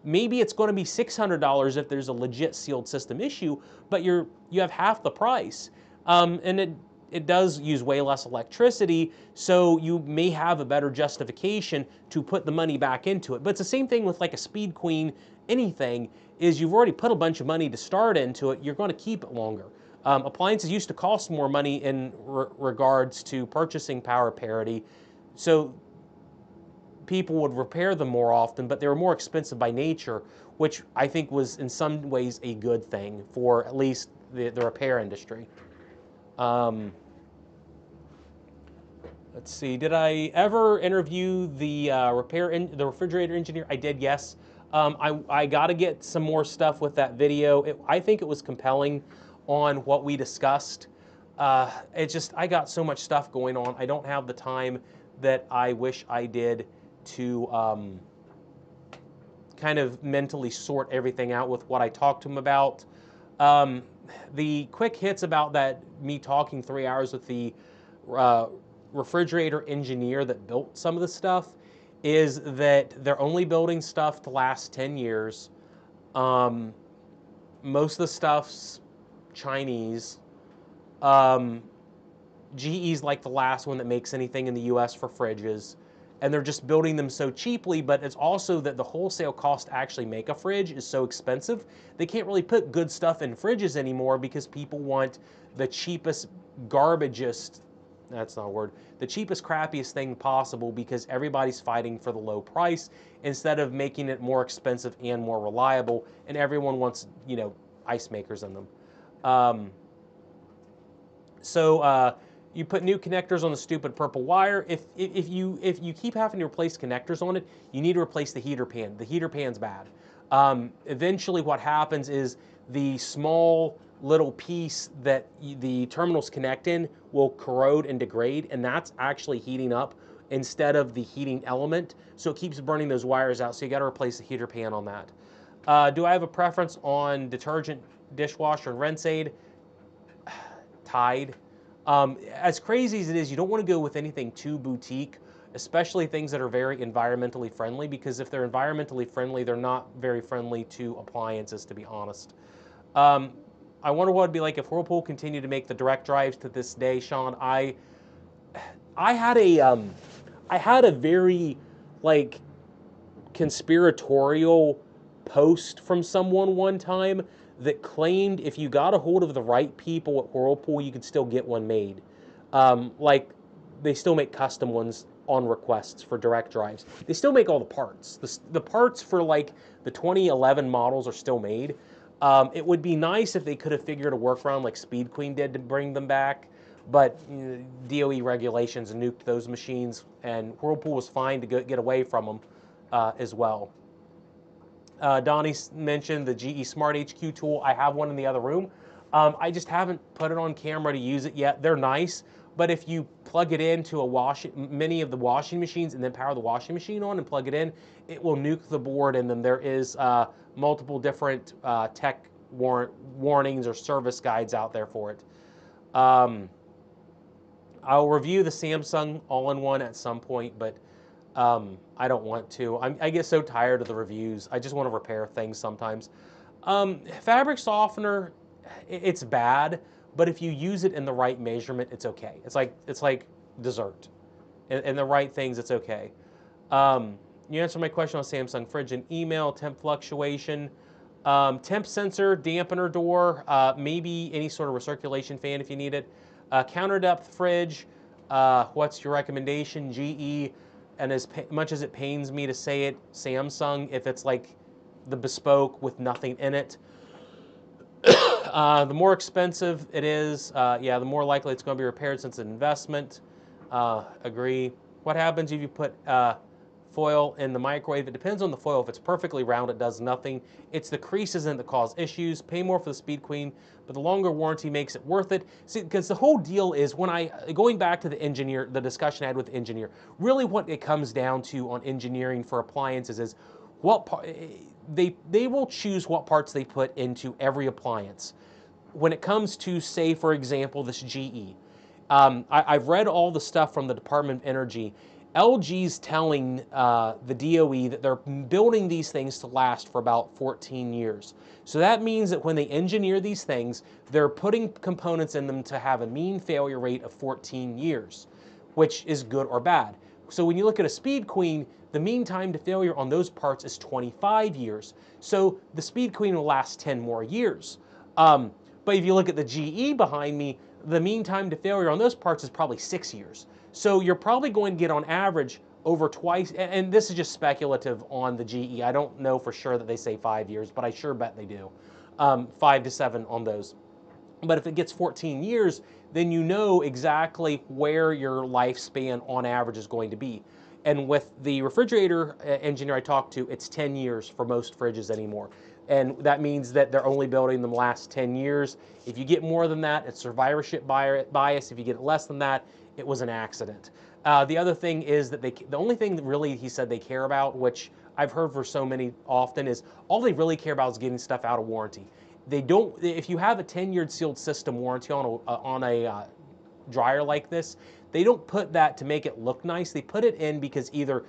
Maybe it's going to be $600 if there's a legit sealed system issue, but you have half the price. And it does use way less electricity, so you may have a better justification to put the money back into it. But it's the same thing with like a Speed Queen, anything, is you've already put a bunch of money to start into it, you're going to keep it longer. Appliances used to cost more money in regards to purchasing power parity, so people would repair them more often, but they were more expensive by nature, which I think was in some ways a good thing for at least the repair industry. Let's see, did I ever interview the the refrigerator engineer? I did, yes. I got to get some more stuff with that video. I think it was compelling on what we discussed. I got so much stuff going on. I don't have the time that I wish I did to kind of mentally sort everything out with what I talked to him about. The quick hits about that, me talking 3 hours with the refrigerator engineer that built some of the stuff is that they're only building stuff to last 10 years. Most of the stuff's Chinese. GE's like the last one that makes anything in the US for fridges. And they're just building them so cheaply, but it's also that the wholesale cost to actually make a fridge is so expensive. They can't really put good stuff in fridges anymore because people want the cheapest, garbagest, that's not a word, the cheapest, crappiest thing possible because everybody's fighting for the low price instead of making it more expensive and more reliable. And everyone wants, you know, ice makers in them. You put new connectors on the stupid purple wire. If you keep having to replace connectors on it, you need to replace the heater pan. The heater pan's bad. Eventually what happens is the small little piece that the terminals connect in will corrode and degrade, and that's actually heating up instead of the heating element. So it keeps burning those wires out, so you got to replace the heater pan on that. Do I have a preference on detergent, dishwasher, and rinse aid? Tide. As crazy as it is, you don't want to go with anything too boutique, especially things that are very environmentally friendly, because if they're environmentally friendly, they're not very friendly to appliances, to be honest. I wonder what it'd be like if Whirlpool continued to make the direct drives to this day, Sean. I had a very, like, conspiratorial post from someone one time that claimed if you got a hold of the right people at Whirlpool, you could still get one made. Like, they still make custom ones on requests for direct drives. They still make all the parts. The parts for, like, the 2011 models are still made. It would be nice if they could have figured a workaround like Speed Queen did to bring them back, but DOE regulations nuked those machines, and Whirlpool was fine to get away from them as well. Donnie mentioned the GE Smart HQ tool. I have one in the other room. I just haven't put it on camera to use it yet. They're nice, but if you plug it into many of the washing machines and then power the washing machine on and plug it in, it will nuke the board, and then there is multiple different tech warnings or service guides out there for it. I'll review the Samsung all-in-one at some point, but I don't want to. I get so tired of the reviews. I just want to repair things sometimes. Fabric softener, it's bad, but if you use it in the right measurement, it's okay. It's like dessert. In the right things, it's okay. You answered my question on Samsung fridge and email, temp fluctuation, temp sensor, dampener door, maybe any sort of recirculation fan if you need it. Counter depth fridge, what's your recommendation? GE. And as much as it pains me to say it, Samsung, if it's like the bespoke with nothing in it. The more expensive it is, yeah, the more likely it's going to be repaired since it's an investment. Agree. What happens if you put foil in the microwave? It depends on the foil. If it's perfectly round, it does nothing. It's the creases in it that cause issues. Pay more for the Speed Queen, but the longer warranty makes it worth it. See, because the whole deal is going back to the discussion I had with the engineer, really what it comes down to on engineering for appliances is they will choose what parts they put into every appliance. When it comes to, say, for example, this GE, I've read all the stuff from the Department of Energy. LG's telling the DOE that they're building these things to last for about 14 years. So that means that when they engineer these things, they're putting components in them to have a mean failure rate of 14 years, which is good or bad. So when you look at a Speed Queen, the mean time to failure on those parts is 25 years. So the Speed Queen will last 10 more years. But if you look at the GE behind me, the mean time to failure on those parts is probably 6 years. So you're probably going to get on average over twice, and this is just speculative on the GE. I don't know for sure that they say 5 years, but I sure bet they do. 5 to 7 on those. But if it gets 14 years, then you know exactly where your lifespan on average is going to be. And with the refrigerator engineer I talked to, it's 10 years for most fridges anymore. And that means that they're only building them last 10 years. If you get more than that, it's survivorship bias. If you get less than that, it was an accident. The other thing is that the only thing that really he said they care about, which I've heard for so many often, is all they really care about is getting stuff out of warranty. They don't. If you have a 10-year sealed system warranty on a dryer like this, they don't put that to make it look nice. They put it in because either,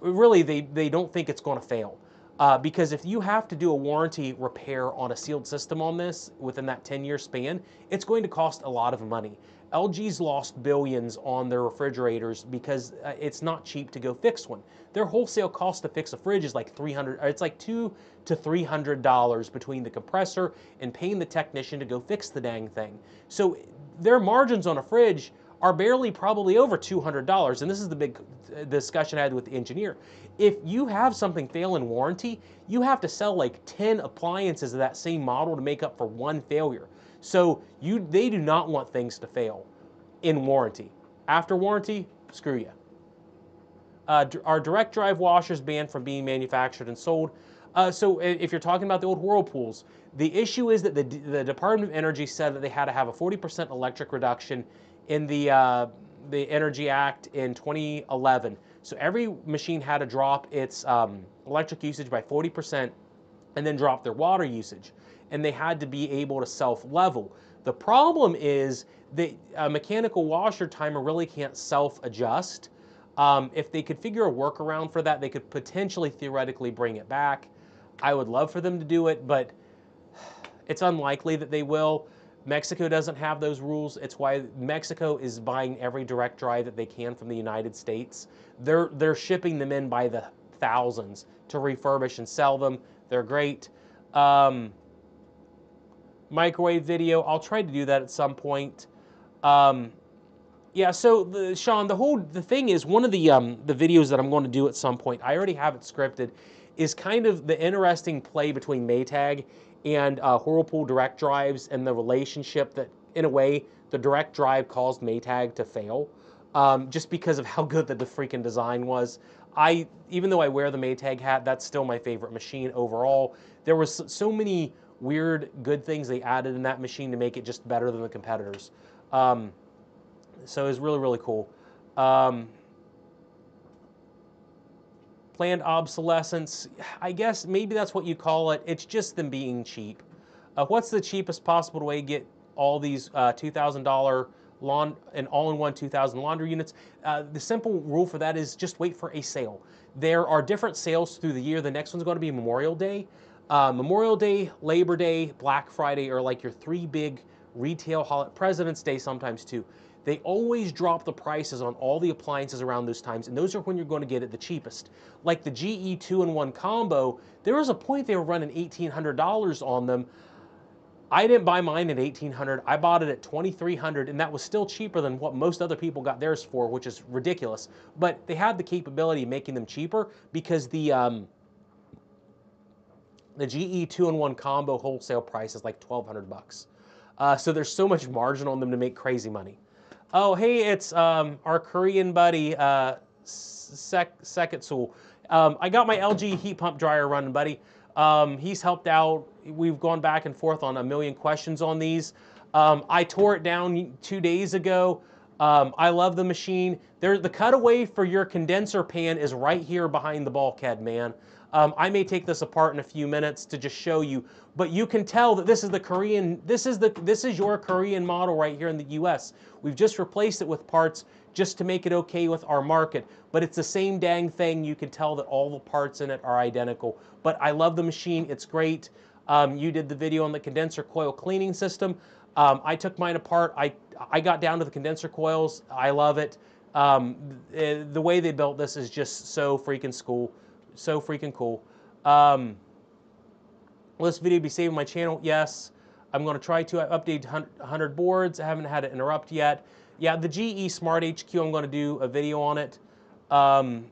really, they don't think it's going to fail. Because if you have to do a warranty repair on a sealed system on this within that 10-year span, it's going to cost a lot of money. LG's lost billions on their refrigerators because it's not cheap to go fix one. Their wholesale cost to fix a fridge is like it's like $200 to $300 between the compressor and paying the technician to go fix the dang thing. So their margins on a fridge are barely probably over $200. And this is the big discussion I had with the engineer. If you have something fail in warranty, you have to sell like 10 appliances of that same model to make up for one failure. So they do not want things to fail in warranty. After warranty, screw you. Are direct drive washers banned from being manufactured and sold? So if you're talking about the old Whirlpools, the issue is that the Department of Energy said that they had to have a 40% electric reduction in the Energy Act in 2011. So every machine had to drop its electric usage by 40% and then drop their water usage. And they had to be able to self-level. The problem is that a mechanical washer timer really can't self-adjust. If they could figure a workaround for that, they could potentially theoretically bring it back. I would love for them to do it, but it's unlikely that they will. Mexico doesn't have those rules. It's why Mexico is buying every direct drive that they can from the United States. They're shipping them in by the thousands to refurbish and sell them. They're great. Microwave video, I'll try to do that at some point. Yeah, so Sean, the thing is, one of the videos that I'm going to do at some point, I already have it scripted, is kind of the interesting play between Maytag and Whirlpool direct drives and the relationship that, in a way, the direct drive caused Maytag to fail, just because of how good the freaking design was. Even though I wear the Maytag hat, that's still my favorite machine overall. There was so many weird good things they added in that machine to make it just better than the competitors. So it was really, really cool. Planned obsolescence, I guess maybe that's what you call it. It's just them being cheap. What's the cheapest possible way to get all these $2,000 and all-in-one 2,000 laundry units? The simple rule for that is just wait for a sale. There are different sales through the year. The next one's going to be Memorial Day. Memorial Day, Labor Day, Black Friday are like your three big retail holidays. President's Day sometimes too. They always drop the prices on all the appliances around those times, and those are when you're going to get it the cheapest. Like the GE 2-in-1 combo, there was a point they were running $1,800 on them. I didn't buy mine at $1,800. I bought it at $2,300, and that was still cheaper than what most other people got theirs for, which is ridiculous. But they had the capability of making them cheaper because the GE 2-in-1 combo wholesale price is like $1,200. So there's so much margin on them to make crazy money. Oh, hey, it's our Korean buddy, Seketsul. I got my LG heat pump dryer running, buddy. He's helped out. We've gone back and forth on a million questions on these. I tore it down 2 days ago. I love the machine. The cutaway for your condenser pan is right here behind the bulkhead, man. I may take this apart in a few minutes to just show you, but you can tell that this is the Korean. This is your Korean model right here in the U.S. We've just replaced it with parts just to make it okay with our market, but it's the same dang thing. You can tell that all the parts in it are identical. But I love the machine. It's great. You did the video on the condenser coil cleaning system. I took mine apart. I got down to the condenser coils. I love it. The way they built this is just so freaking cool. So freaking cool. Will this video be saving my channel? Yes. I'm going to try to update 100 boards. I haven't had it interrupt yet. Yeah, the GE Smart HQ, I'm going to do a video on it.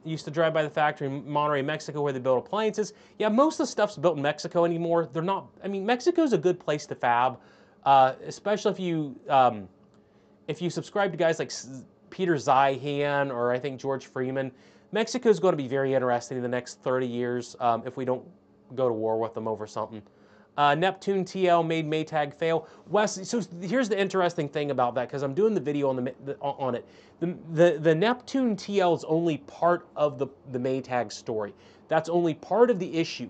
Used to drive by the factory in Monterrey, Mexico, where they build appliances. Yeah, most of the stuff's built in Mexico anymore. They're not. I mean, Mexico's a good place to fab, especially if you subscribe to guys like Peter Zeihan or I think George Freeman. Mexico's going to be very interesting in the next 30 years if we don't go to war with them over something. Neptune TL made Maytag fail. Wes, so here's the interesting thing about that, because I'm doing the video on it. The Neptune TL is only part of the Maytag story. That's only part of the issue.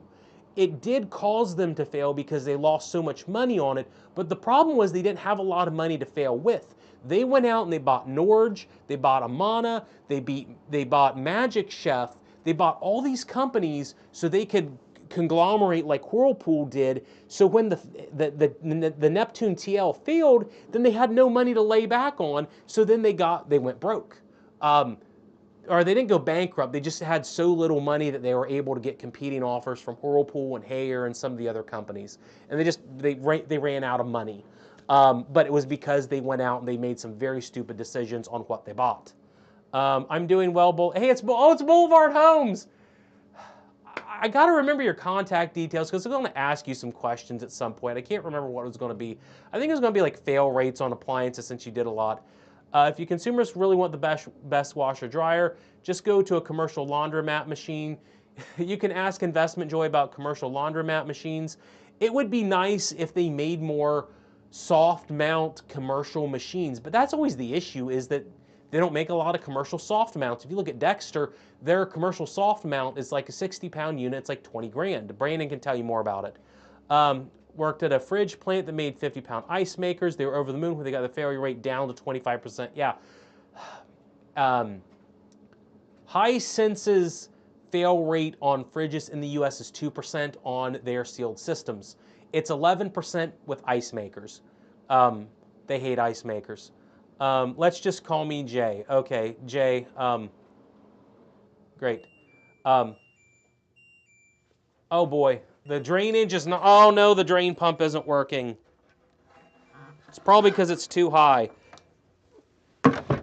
It did cause them to fail because they lost so much money on it, but the problem was they didn't have a lot of money to fail with. They went out and they bought Norge, they bought Amana, they bought Magic Chef, they bought all these companies so they could conglomerate like Whirlpool did. So when the Neptune TL failed, then they had no money to lay back on. So then they went broke. Or they didn't go bankrupt. They just had so little money that they were able to get competing offers from Whirlpool and Haier and some of the other companies, and they ran out of money. But it was because they went out and they made some very stupid decisions on what they bought. I'm doing well. Hey, it's Boulevard Homes. I got to remember your contact details because I'm going to ask you some questions at some point. I can't remember what it was going to be. I think it was going to be like fail rates on appliances since you did a lot. If you consumers really want the best washer dryer, just go to a commercial laundromat machine. You can ask Investment Joy about commercial laundromat machines. It would be nice if they made more soft mount commercial machines, but that's always the issue, is that they don't make a lot of commercial soft mounts. If you look at Dexter, their commercial soft mount is like a 60-pound unit. It's like 20 grand. Brandon can tell you more about it. Worked at a fridge plant that made 50-pound ice makers. They were over the moon when they got the failure rate down to 25%. Yeah. Hisense's fail rate on fridges in the US is 2% on their sealed systems. It's 11% with ice makers. They hate ice makers. Let's just call me Jay. Okay, Jay. Great. Oh boy, the drainage is not. Oh no, the drain pump isn't working. It's probably because it's too high. Of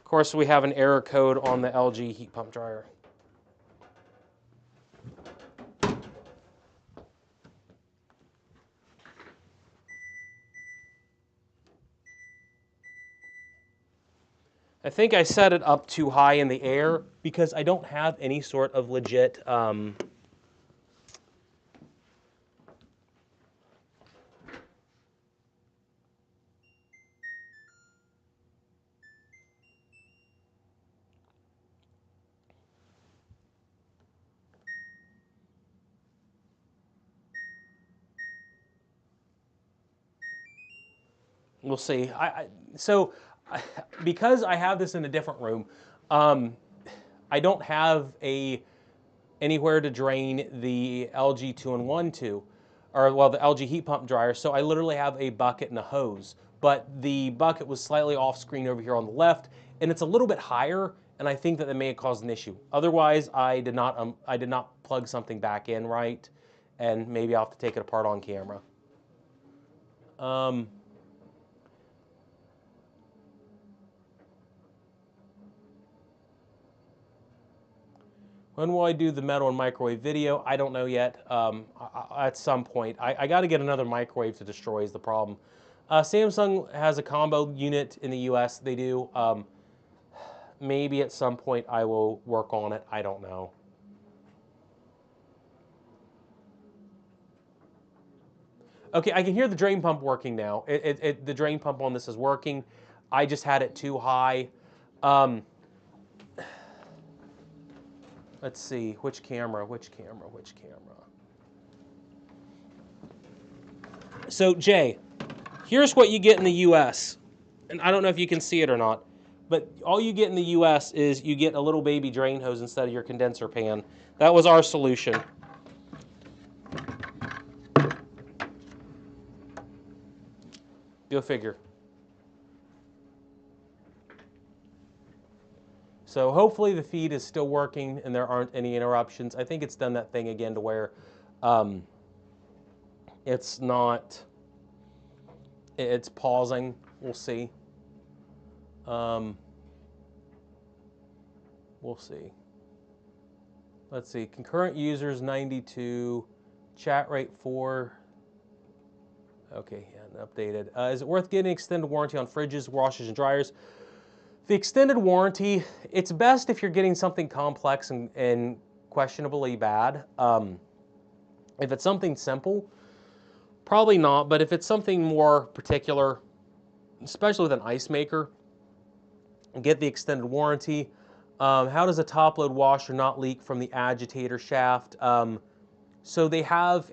course, we have an error code on the LG heat pump dryer. I think I set it up too high in the air because I don't have any sort of legit we'll see. Because I have this in a different room, I don't have anywhere to drain the LG 2-in-1 to, or well, the LG heat pump dryer. So I literally have a bucket and a hose. But the bucket was slightly off screen over here on the left, and it's a little bit higher, and I think that may have caused an issue. Otherwise, I did not plug something back in right, and maybe I'll have to take it apart on camera. When will I do the metal and microwave video? I don't know yet. At some point. I got to get another microwave to destroy is the problem. Samsung has a combo unit in the US. They do. Maybe at some point I will work on it. I don't know. Okay, I can hear the drain pump working now. The drain pump on this is working. I just had it too high. Let's see, which camera? So, Jay, here's what you get in the US. And I don't know if you can see it or not, but all you get in the US is you get a little baby drain hose instead of your condenser pan. That was our solution. Go figure. So hopefully the feed is still working and there aren't any interruptions. I think it's done that thing again to where it's pausing. We'll see. We'll see. Let's see. Concurrent users 92. Chat rate 4. Okay, yeah, updated. Is it worth getting extended warranty on fridges, washers, and dryers? The extended warranty, it's best if you're getting something complex and questionably bad. If it's something simple, probably not, but if it's something more particular, especially with an ice maker, get the extended warranty. How does a top-load washer not leak from the agitator shaft? So they have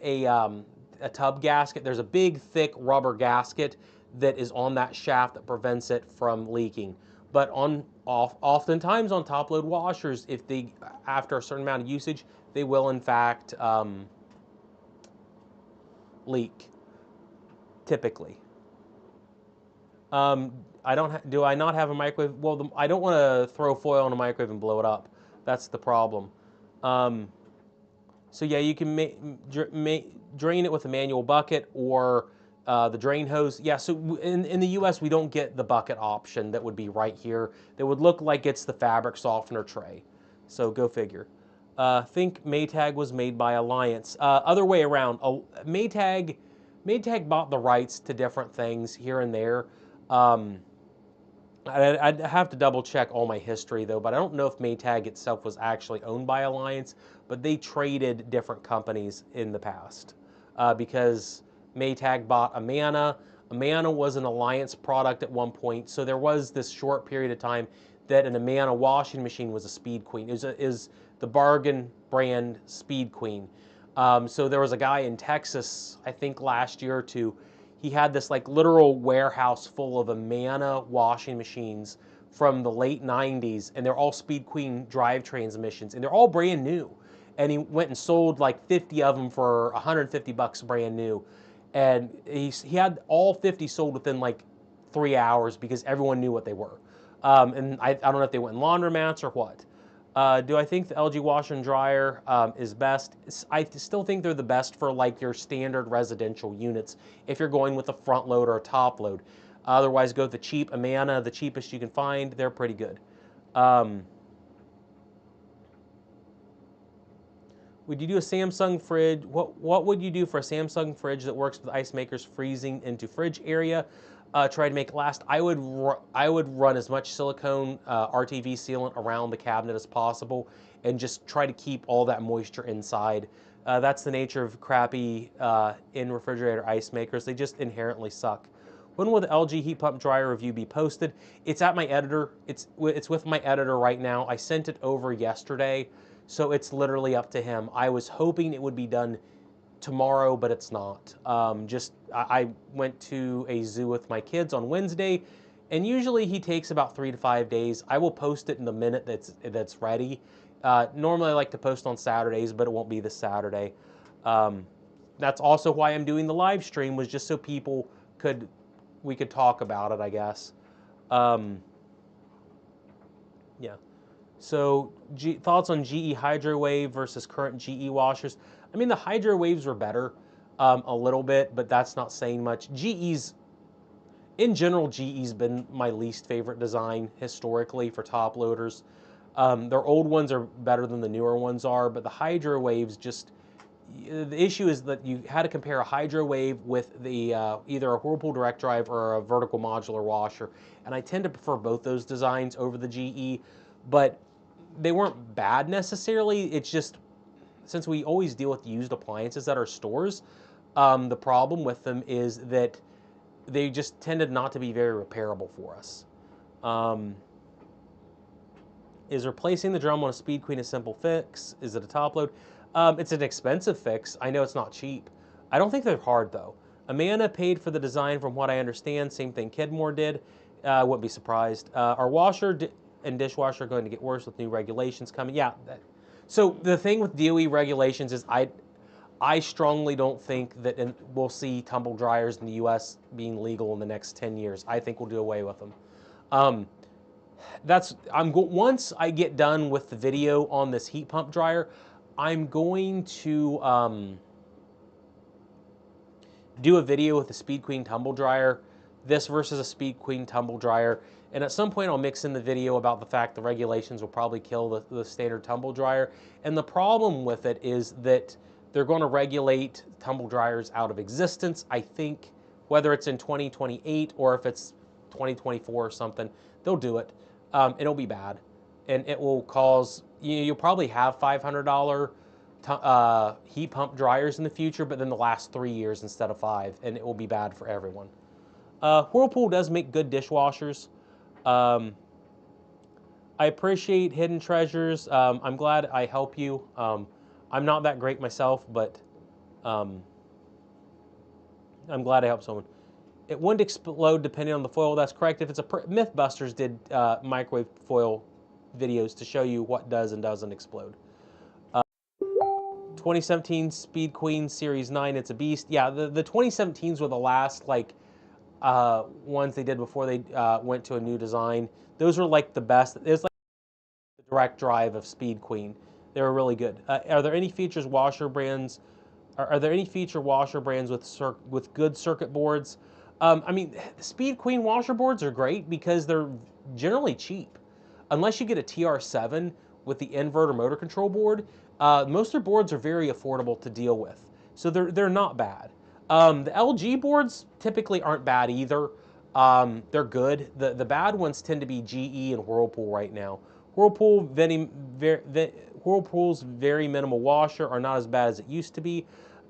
a tub gasket. There's a big, thick rubber gasket that is on that shaft that prevents it from leaking. But oftentimes on top load washers, if they, after a certain amount of usage, they will in fact leak, typically. Do I not have a microwave? Well, I don't want to throw foil in a microwave and blow it up. That's the problem. So yeah, you can drain it with a manual bucket or the drain hose. Yeah, so in the US, we don't get the bucket option that would be right here. That would look like it's the fabric softener tray. So go figure. Think Maytag was made by Alliance. Other way around. Maytag bought the rights to different things here and there. I'd have to double check all my history though, but I don't know if Maytag itself was actually owned by Alliance, but they traded different companies in the past because Maytag bought Amana. Amana was an Alliance product at one point, so there was this short period of time that an Amana washing machine was a Speed Queen. It was the bargain brand Speed Queen. So there was a guy in Texas, I think last year or two, he had this like literal warehouse full of Amana washing machines from the late 90s, and they're all Speed Queen drive transmissions, and they're all brand new. And he went and sold like 50 of them for 150 bucks brand new. And he had all 50 sold within like 3 hours because everyone knew what they were. And I don't know if they went in laundromats or what. Do I think the LG washer and dryer is best? I still think they're the best for like your standard residential units if you're going with a front load or a top load. Otherwise, go with the cheap Amana, the cheapest you can find. They're pretty good. Would you do a Samsung fridge? What would you do for a Samsung fridge that works with ice makers freezing into fridge area? Try to make it last. I would run as much silicone RTV sealant around the cabinet as possible, and just try to keep all that moisture inside. That's the nature of crappy in refrigerator ice makers. They just inherently suck. When will the LG heat pump dryer review be posted? It's at my editor. It's with my editor right now. I sent it over yesterday, so it's literally up to him. I was hoping it would be done tomorrow, but it's not. I went to a zoo with my kids on Wednesday, and usually he takes about 3 to 5 days. I will post it in the minute that's ready. Normally I like to post on Saturdays, but it won't be this Saturday. That's also why I'm doing the live stream, was just so we could talk about it, I guess. Yeah. So thoughts on GE Hydrowave versus current GE washers? I mean, the Hydrowaves were better a little bit, but that's not saying much. In general, GE's been my least favorite design historically for top loaders. Their old ones are better than the newer ones are, but the Hydrowaves just, the issue is that you had to compare a Hydrowave with the either a Whirlpool direct drive or a vertical modular washer, and I tend to prefer both those designs over the GE, but they weren't bad necessarily. It's just, since we always deal with used appliances at our stores, the problem with them is that they just tended not to be very repairable for us. Is replacing the drum on a Speed Queen a simple fix? Is it a top load? It's an expensive fix. I know it's not cheap. I don't think they're hard though. Amana paid for the design from what I understand. Same thing Kidmore did. I wouldn't be surprised. Our washer and dishwasher are going to get worse with new regulations coming. Yeah. So the thing with DOE regulations is I strongly don't think that we'll see tumble dryers in the U.S. being legal in the next 10 years. I think we'll do away with them. Once I get done with the video on this heat pump dryer, I'm going to do a video with the Speed Queen tumble dryer, this versus a Speed Queen tumble dryer, and at some point I'll mix in the video about the fact the regulations will probably kill the standard tumble dryer. And the problem with it is that they're going to regulate tumble dryers out of existence. I think whether it's in 2028 or if it's 2024 or something, they'll do it. It'll be bad, and it will cause, you'll probably have $500 heat pump dryers in the future, but then the last 3 years instead of 5, and it will be bad for everyone. Whirlpool does make good dishwashers. I appreciate Hidden Treasures. I'm glad I help you. I'm not that great myself, but I'm glad I helped someone. It wouldn't explode depending on the foil. That's correct. If it's a Mythbusters did microwave foil videos to show you what does and doesn't explode. 2017 Speed Queen Series 9, it's a beast. Yeah, the 2017s were the last like ones they did before they went to a new design. Those were like the best. It was like the direct drive of Speed Queen. They were really good. Are there any features washer brands? Are there any feature washer brands with good circuit boards? I mean, Speed Queen washer boards are great because they're generally cheap. Unless you get a TR7 with the inverter motor control board, most of their boards are very affordable to deal with. So they're not bad. The LG boards typically aren't bad either. They're good. The bad ones tend to be GE and Whirlpool right now. Whirlpool's very minimal washer are not as bad as it used to be.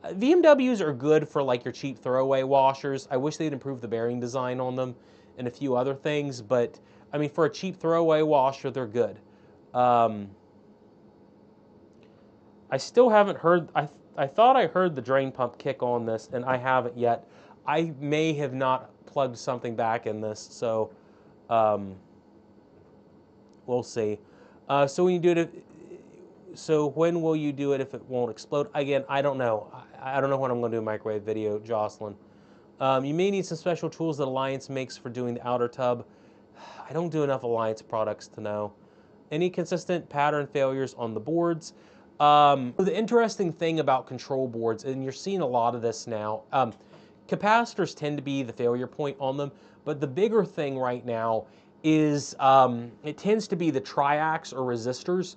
VMWs are good for like your cheap throwaway washers. I wish they'd improve the bearing design on them and a few other things, but I mean, for a cheap throwaway washer, they're good. I still haven't heard, I thought I heard the drain pump kick on this, and I haven't yet. I may have not plugged something back in this, so we'll see. So when you do it, so when will you do it if it won't explode? Again, I don't know. I don't know when I'm going to do a microwave video, Jocelyn. You may need some special tools that Alliance makes for doing the outer tub. I don't do enough Alliance products to know. Any consistent pattern failures on the boards? The interesting thing about control boards, and you're seeing a lot of this now, capacitors tend to be the failure point on them, but the bigger thing right now is it tends to be the triacs or resistors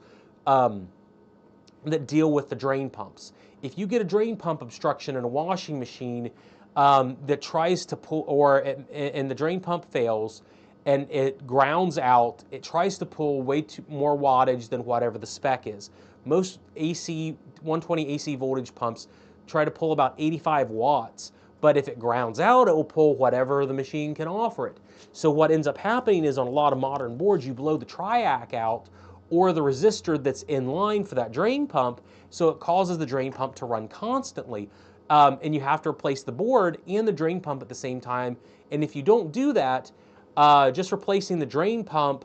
that deal with the drain pumps. If you get a drain pump obstruction in a washing machine that tries to pull, and the drain pump fails, and it grounds out, it tries to pull way more wattage than whatever the spec is. Most 120 AC voltage pumps try to pull about 85 watts, but if it grounds out, it will pull whatever the machine can offer it. So what ends up happening is on a lot of modern boards, you blow the triac out or the resistor that's in line for that drain pump, so it causes the drain pump to run constantly. And you have to replace the board and the drain pump at the same time. And if you don't do that, just replacing the drain pump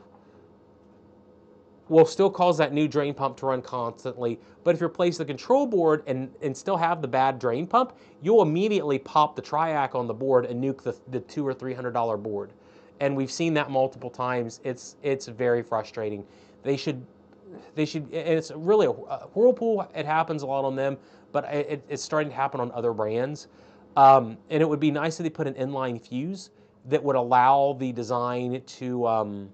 will still cause that new drain pump to run constantly. But if you replace the control board and still have the bad drain pump, you'll immediately pop the triac on the board and nuke the $200 or $300 board. And we've seen that multiple times. It's very frustrating. They should, and it's really, Whirlpool, it happens a lot on them, but it's starting to happen on other brands. And it would be nice if they put an inline fuse that would allow the design to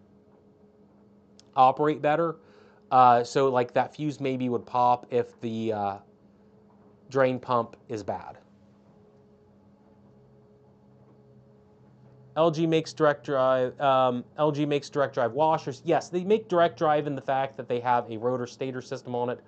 operate better. So like that fuse maybe would pop if the drain pump is bad. LG makes direct drive. LG makes direct drive washers. Yes, they make direct drive in the fact that they have a rotor stator system on it.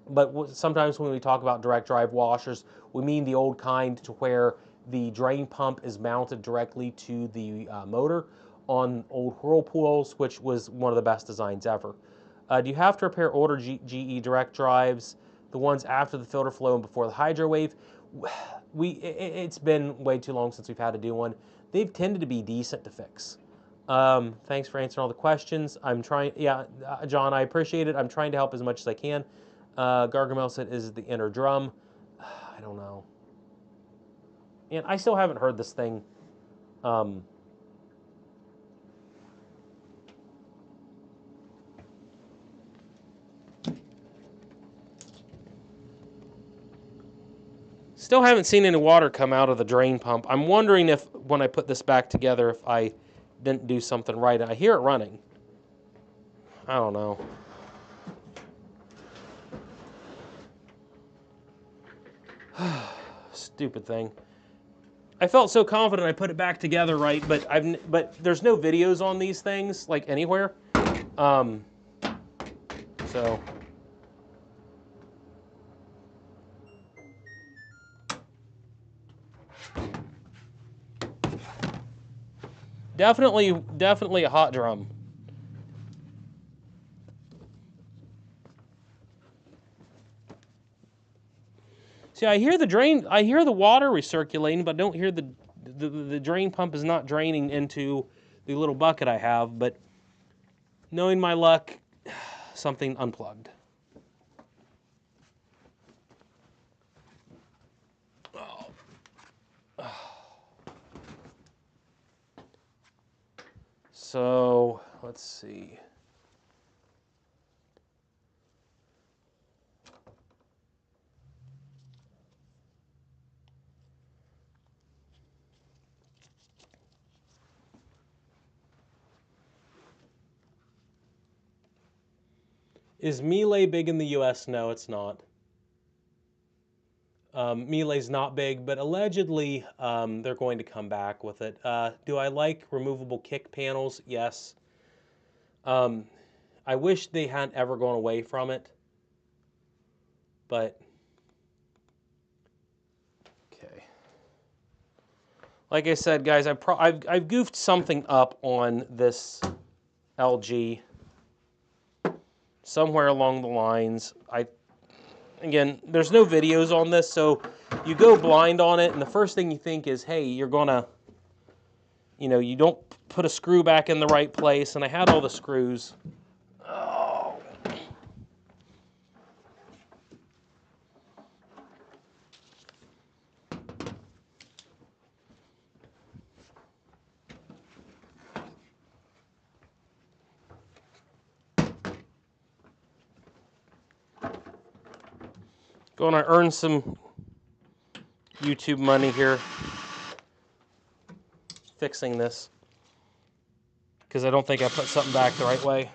But sometimes when we talk about direct drive washers, we mean the old kind to where the drain pump is mounted directly to the motor on old Whirlpools, which was one of the best designs ever. Do you have to repair older GE direct drives, the ones after the filter flow and before the hydro wave? It's been way too long since we've had to do one. They've tended to be decent to fix. Thanks for answering all the questions. I'm trying, John, I appreciate it. I'm trying to help as much as I can. Gargamel said, is it the inner drum? I don't know. And I still haven't heard this thing. Still haven't seen any water come out of the drain pump. I'm wondering if, when I put this back together, if I didn't do something right. I hear it running. I don't know. Stupid thing. I felt so confident I put it back together right, but there's no videos on these things like anywhere. So definitely a hot drum. See, I hear the water recirculating, but I don't hear the drain pump is not draining into the little bucket I have, but knowing my luck, something unplugged. So, let's see. Is Miele big in the US? No, it's not. Miele's not big, but allegedly they're going to come back with it. Do I like removable kick panels? Yes. I wish they hadn't ever gone away from it, but okay. Like I said, guys, I've goofed something up on this LG somewhere along the lines. Again, there's no videos on this, so you go blind on it, and the first thing you think is, hey, you're gonna, you don't put a screw back in the right place, and I had all the screws. Oh. Going to earn some YouTube money here fixing this, because I don't think I put something back the right way.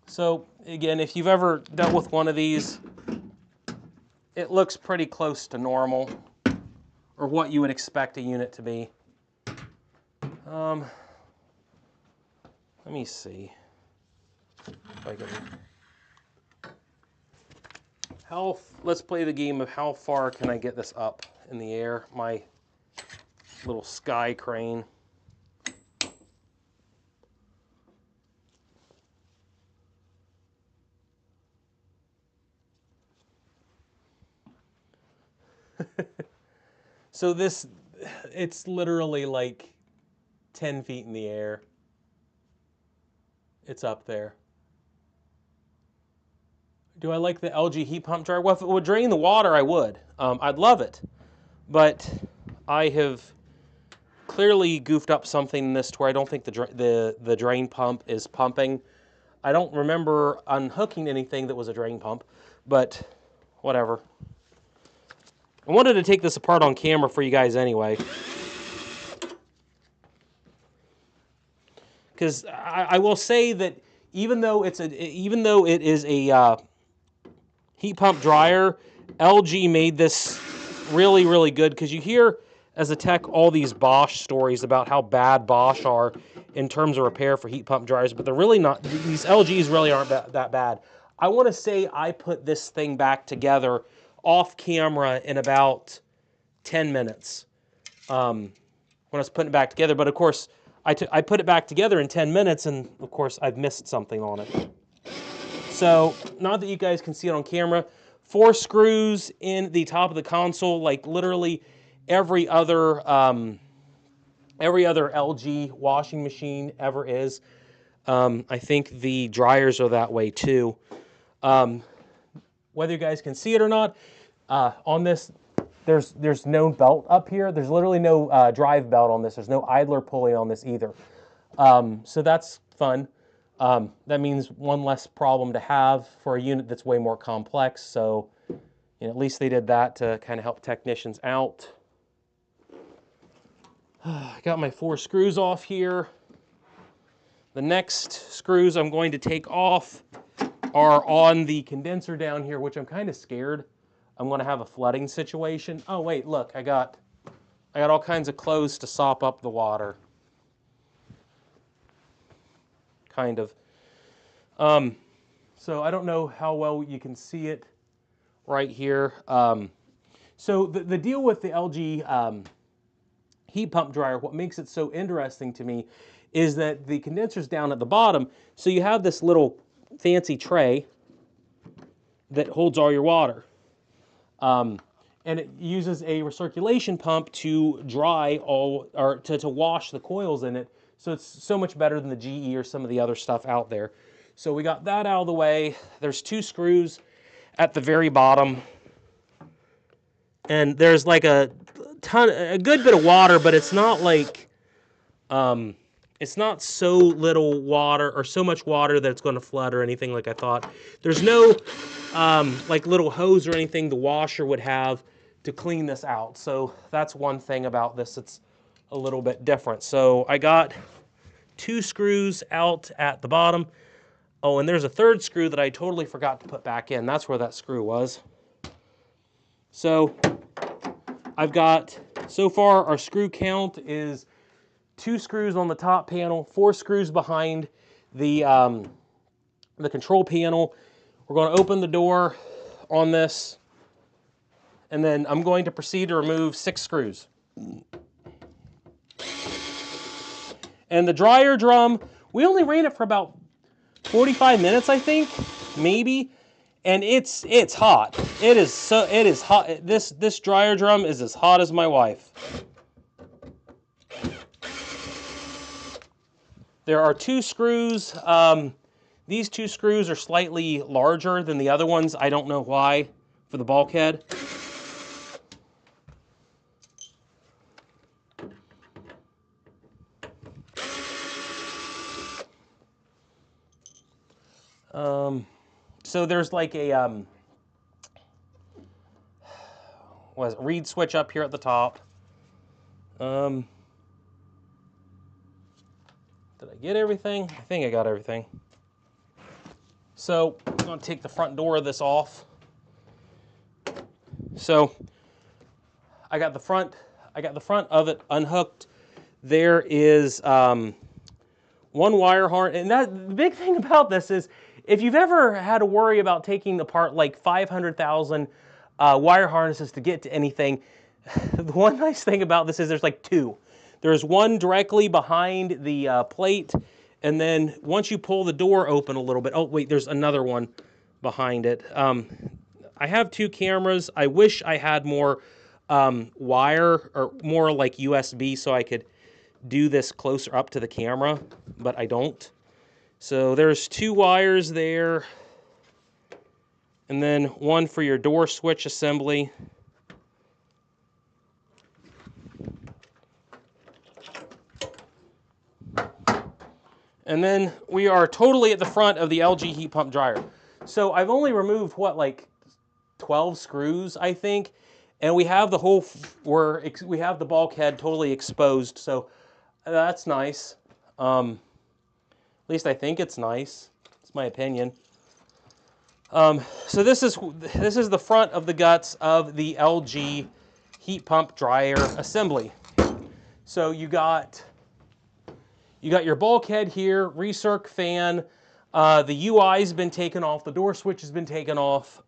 So again, if you've ever dealt with one of these, it looks pretty close to normal, or what you would expect a unit to be. Let me see if I can. Let's play the game of how far can I get this up in the air. My little sky crane. So it's literally like 10 feet in the air. It's up there. Do I like the LG heat pump dryer? Well, if it would drain the water, I would. I'd love it. But I have clearly goofed up something in this to where I don't think the drain pump is pumping. I don't remember unhooking anything that was a drain pump, but whatever. I wanted to take this apart on camera for you guys anyway, because I will say that even though it is a heat pump dryer, LG made this really, really good, because you hear as a tech all these Bosch stories about how bad Bosch are in terms of repair for heat pump dryers, but they're really not. These LGs really aren't that bad. I want to say I put this thing back together off camera in about 10 minutes when I was putting it back together. But of course, I put it back together in 10 minutes, and of course, I've missed something on it. So, not that you guys can see it on camera, 4 screws in the top of the console, like literally every other LG washing machine ever is. I think the dryers are that way too. Whether you guys can see it or not, on this, there's no belt up here. There's literally no drive belt on this. There's no idler pulley on this either. So that's fun. That means one less problem to have for a unit that's way more complex. So, at least they did that to kind of help technicians out. I got my 4 screws off here. The next screws I'm going to take off are on the condenser down here, which I'm kind of scared I'm going to have a flooding situation. Oh wait, look, I got all kinds of clothes to sop up the water. Kind of. So I don't know how well you can see it right here. So the deal with the LG heat pump dryer, what makes it so interesting to me is that the condenser's down at the bottom, so you have this little fancy tray that holds all your water. And it uses a recirculation pump to dry all, or to wash the coils in it. So it's so much better than the GE or some of the other stuff out there. So we got that out of the way. There's 2 screws at the very bottom. And there's like a good bit of water, but it's not like, it's not so little water or so much water that it's going to flood or anything like I thought. There's no like little hose or anything the washer would have to clean this out. So that's one thing about this. It's a little bit different. So I got 2 screws out at the bottom. Oh, and there's a 3rd screw that I totally forgot to put back in. That's where that screw was. So I've got, so far our screw count is 2 screws on the top panel, 4 screws behind the control panel. We're going to open the door on this, and then I'm going to proceed to remove 6 screws. And the dryer drum, we only ran it for about 45 minutes, I think, maybe. And it's hot. It is hot. This dryer drum is as hot as my wife. There are 2 screws. These 2 screws are slightly larger than the other ones. I don't know why, for the bulkhead. So there's like a reed switch up here at the top. Did I get everything? I think I got everything. So I'm going to take the front door of this off. So I got the front of it unhooked. There is one wire harness, and the big thing about this is, if you've ever had to worry about taking apart like 500,000 wire harnesses to get to anything, the one nice thing about this is there's like 2. There's one directly behind the plate, and then once you pull the door open a little bit, oh wait, there's another one behind it. I have 2 cameras. I wish I had more wire, or more like USB, so I could do this closer up to the camera, but I don't. So there's 2 wires there, and then one for your door switch assembly. And then we are totally at the front of the LG heat pump dryer. So I've only removed, what, like 12 screws, I think, and we have the whole, we have the bulkhead totally exposed, so that's nice. At least I think it's nice. It's my opinion. So this is the front of the guts of the LG heat pump dryer assembly. So you got your bulkhead here, recirc fan. The UI's been taken off. The door switch has been taken off.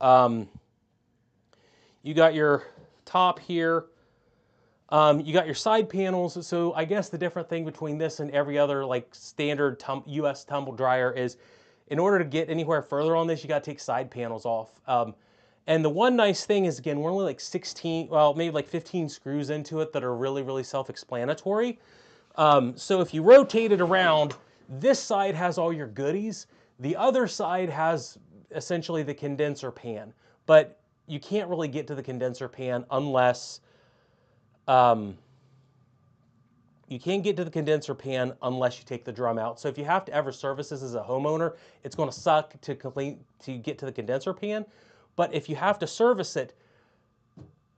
You got your top here. You got your side panels. So I guess the different thing between this and every other like standard US tumble dryer is, in order to get anywhere further on this, you got to take side panels off. And the one nice thing is, again, we're only like 16, well, maybe like 15 screws into it that are really, really self-explanatory. So if you rotate it around, this side has all your goodies. The other side has essentially the condenser pan, but you can't really get to the condenser pan unless, you can't get to the condenser pan unless you take the drum out. So if you have to ever service this as a homeowner, it's going to suck to get to the condenser pan. But if you have to service it,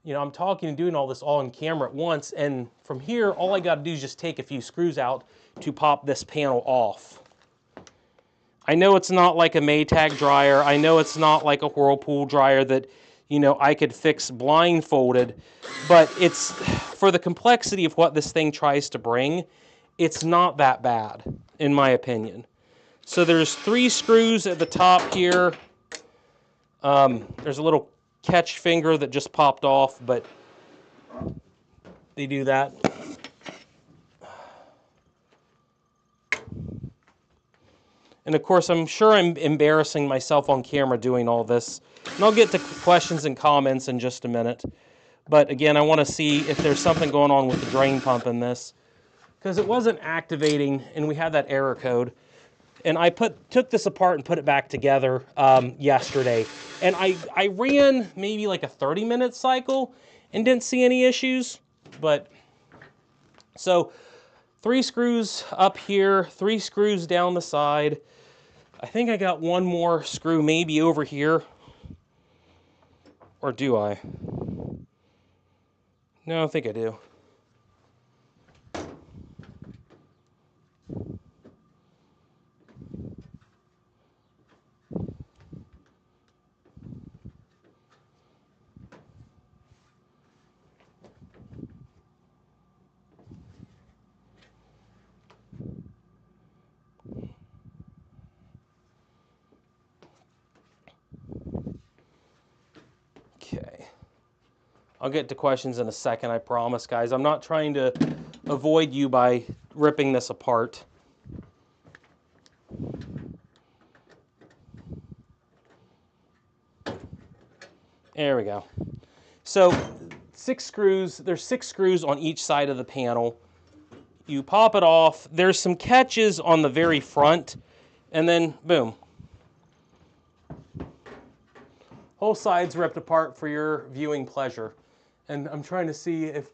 you know, I'm talking and doing all this all on camera at once, and from here, all I got to do is just take a few screws out to pop this panel off. I know it's not like a Maytag dryer. I know it's not like a Whirlpool dryer that, you know, I could fix blindfolded, but it's, for the complexity of what this thing tries to bring, it's not that bad, in my opinion. So there's 3 screws at the top here. There's a little catch finger that just popped off, but they do that. And of course, I'm sure I'm embarrassing myself on camera doing all this. And I'll get to questions and comments in just a minute. But again, I want to see if there's something going on with the drain pump in this, because it wasn't activating and we had that error code. And I took this apart and put it back together yesterday. And I ran maybe like a 30-minute cycle and didn't see any issues. But so 3 screws up here, 3 screws down the side. I think I got one more screw maybe over here. Or do I? No, I think I do. Okay. I'll get to questions in a second, I promise, guys. I'm not trying to avoid you by ripping this apart. There we go. So 6 screws, there's 6 screws on each side of the panel. You pop it off. There's some catches on the very front, and then boom. Whole side's ripped apart for your viewing pleasure. And I'm trying to see if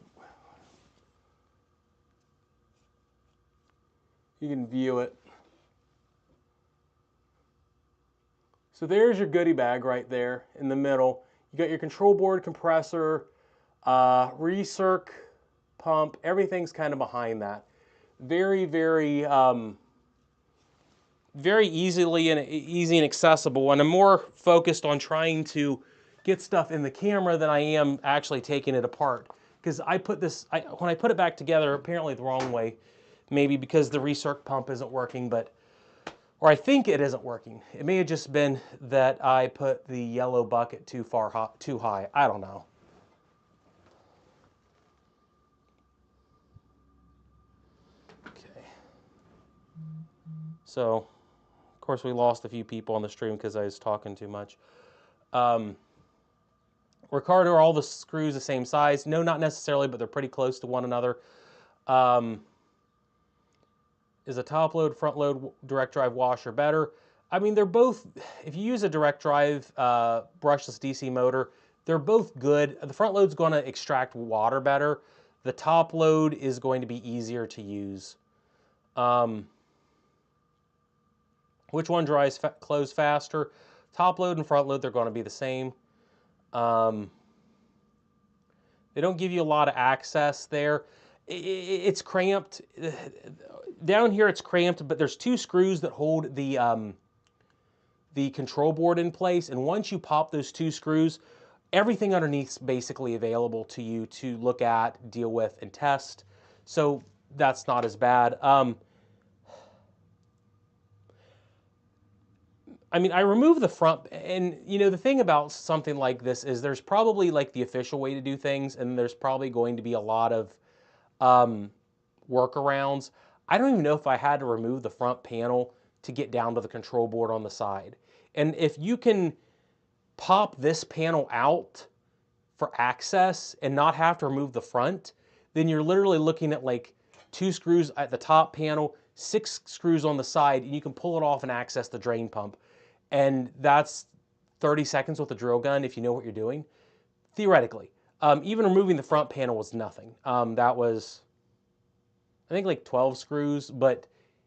you can view it. So there's your goodie bag right there in the middle. You got your control board, compressor, recirc pump, everything's kind of behind that. Very, very, very easy and accessible. And I'm more focused on trying to get stuff in the camera than I am actually taking it apart. Because I put this, when I put it back together, apparently the wrong way, maybe because the recirc pump isn't working, or I think it isn't working. It may have just been that I put the yellow bucket too high. I don't know. Okay. So, of course, we lost a few people on the stream because I was talking too much. Ricardo, are all the screws the same size? No, not necessarily, but they're pretty close to one another. Is a top load, front load direct drive washer better? I mean, they're both, if you use a direct drive brushless DC motor, they're both good. The front load's going to extract water better. The top load is going to be easier to use. Which one dries close faster? Top load and front load, they're going to be the same. They don't give you a lot of access there. It's cramped. Down here it's cramped, but there's 2 screws that hold the control board in place, and once you pop those 2 screws, everything underneath's basically available to you to look at, deal with, and test. So that's not as bad. I mean, I removed the front, and you know, the thing about something like this is there's probably like the official way to do things, and there's probably going to be a lot of workarounds. I don't even know if I had to remove the front panel to get down to the control board on the side. And if you can pop this panel out for access and not have to remove the front, then you're literally looking at like 2 screws at the top panel, 6 screws on the side, and you can pull it off and access the drain pump. And that's 30 seconds with a drill gun if you know what you're doing, theoretically. Even removing the front panel was nothing. That was, I think, like 12 screws, but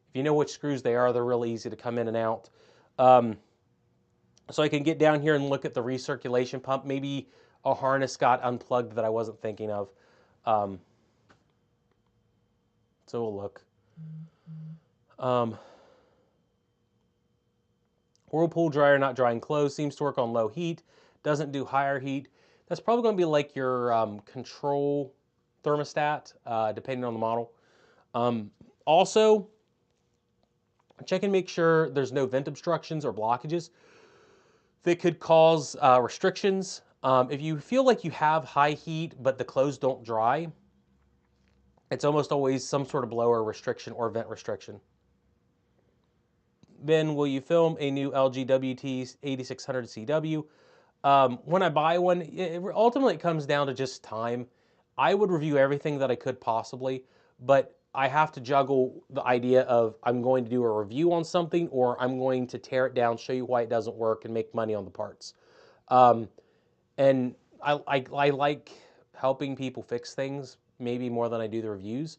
if you know which screws they are, they're really easy to come in and out. So I can get down here and look at the recirculation pump. Maybe a harness got unplugged that I wasn't thinking of. So we'll look. Whirlpool dryer not drying clothes, seems to work on low heat, doesn't do higher heat. That's probably going to be like your control thermostat, depending on the model. Also, check and make sure there's no vent obstructions or blockages that could cause restrictions. If you feel like you have high heat but the clothes don't dry, it's almost always some sort of blower restriction or vent restriction. Ben, will you film a new LG WT 8600 CW? When I buy one, ultimately it comes down to just time. I would review everything that I could possibly, but I have to juggle the idea of I'm going to do a review on something or I'm going to tear it down, show you why it doesn't work, and make money on the parts. And I like helping people fix things maybe more than I do the reviews.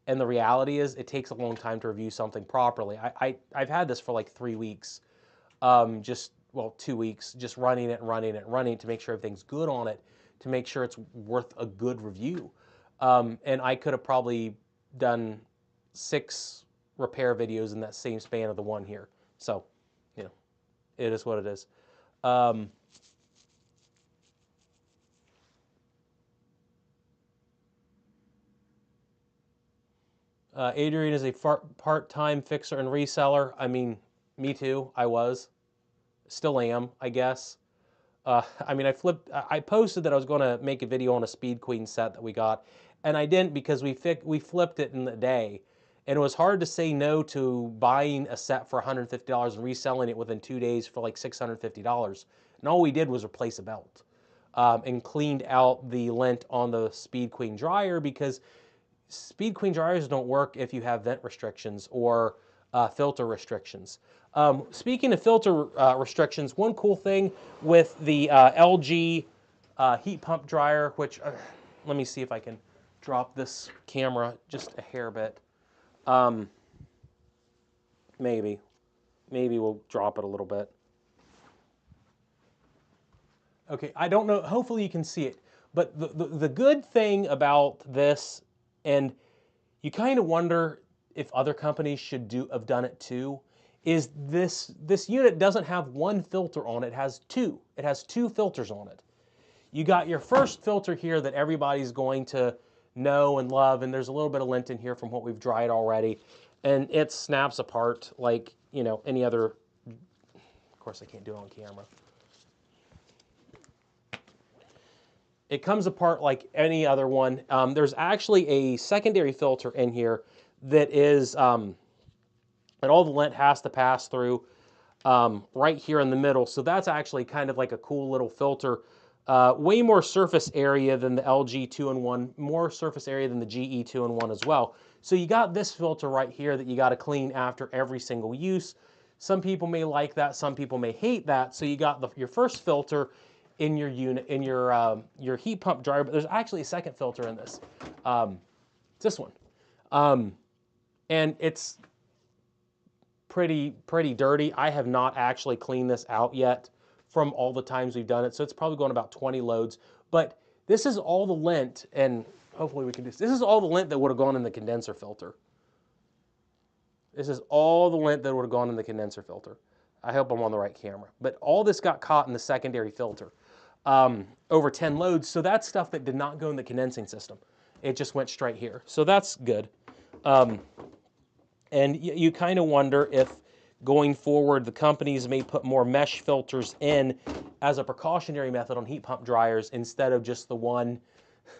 And the reality is it takes a long time to review something properly. I've had this for like 3 weeks, well, 2 weeks, just running it and running it and running it to make sure everything's good on it, to make sure it's worth a good review. And I could have probably done 6 repair videos in that same span of the one here. So, you know, it is what it is. Adrian is a part-time fixer and reseller. I mean, me too. I was. Still am, I guess. I mean, I posted that I was going to make a video on a Speed Queen set that we got, and I didn't because we flipped it in a day. And it was hard to say no to buying a set for $150 and reselling it within 2 days for like $650. And all we did was replace a belt and cleaned out the lint on the Speed Queen dryer, because Speed Queen dryers don't work if you have vent restrictions or filter restrictions. Speaking of filter restrictions, one cool thing with the LG heat pump dryer, which, let me see if I can drop this camera just a hair bit. Maybe we'll drop it a little bit. Okay, I don't know, hopefully you can see it, but the good thing about this, and you kind of wonder if other companies should have done it too, is this unit doesn't have one filter on it, it has 2. It has 2 filters on it. You got your first filter here that everybody's going to know and love, and there's a little bit of lint in here from what we've dried already, and it snaps apart like, you know, any other. Of course I can't do it on camera. It comes apart like any other one. There's actually a secondary filter in here that is that all the lint has to pass through right here in the middle. So that's actually kind of like a cool little filter. Way more surface area than the LG 2-in-1, more surface area than the GE 2-in-1 as well. So you got this filter right here that you got to clean after every single use. Some people may like that, some people may hate that. So you got your first filter in your unit, in your heat pump dryer, but there's actually a second filter in this. It's this one. And it's pretty dirty. I have not actually cleaned this out yet from all the times we've done it, so it's probably going about 20 loads. But this is all the lint, and hopefully we can do this. This is all the lint that would have gone in the condenser filter. This is all the lint that would have gone in the condenser filter. I hope I'm on the right camera. But all this got caught in the secondary filter over 10 loads, so that's stuff that did not go in the condensing system. It just went straight here. So that's good. And you kind of wonder if going forward the companies may put more mesh filters in as a precautionary method on heat pump dryers instead of just the one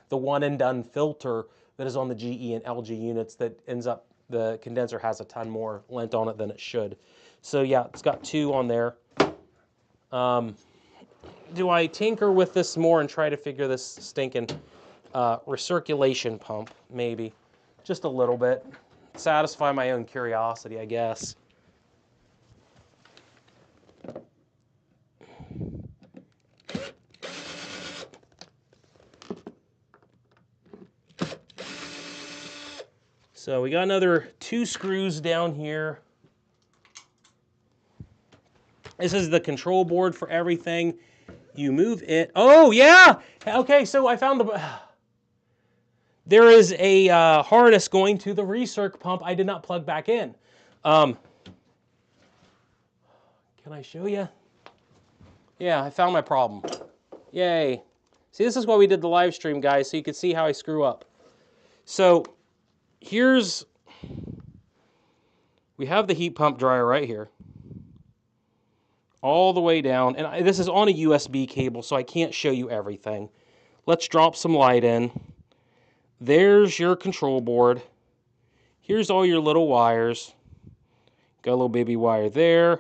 and done filter that is on the GE and LG units that ends up, the condenser has a ton more lint on it than it should. So yeah, it's got 2 on there. Do I tinker with this more and try to figure this stinking recirculation pump? Maybe. Just a little bit. Satisfy my own curiosity, I guess. So we got another 2 screws down here. This is the control board for everything. You move it. Oh, yeah! Okay, so I found the... There is a harness going to the recirc pump I did not plug back in. Can I show you? Yeah, I found my problem. Yay. See, this is why we did the live stream, guys, so you could see how I screw up. So, we have the heat pump dryer right here. All the way down, and this is on a USB cable, so I can't show you everything. Let's drop some light in. There's your control board. Here's all your little wires. Got a little baby wire there.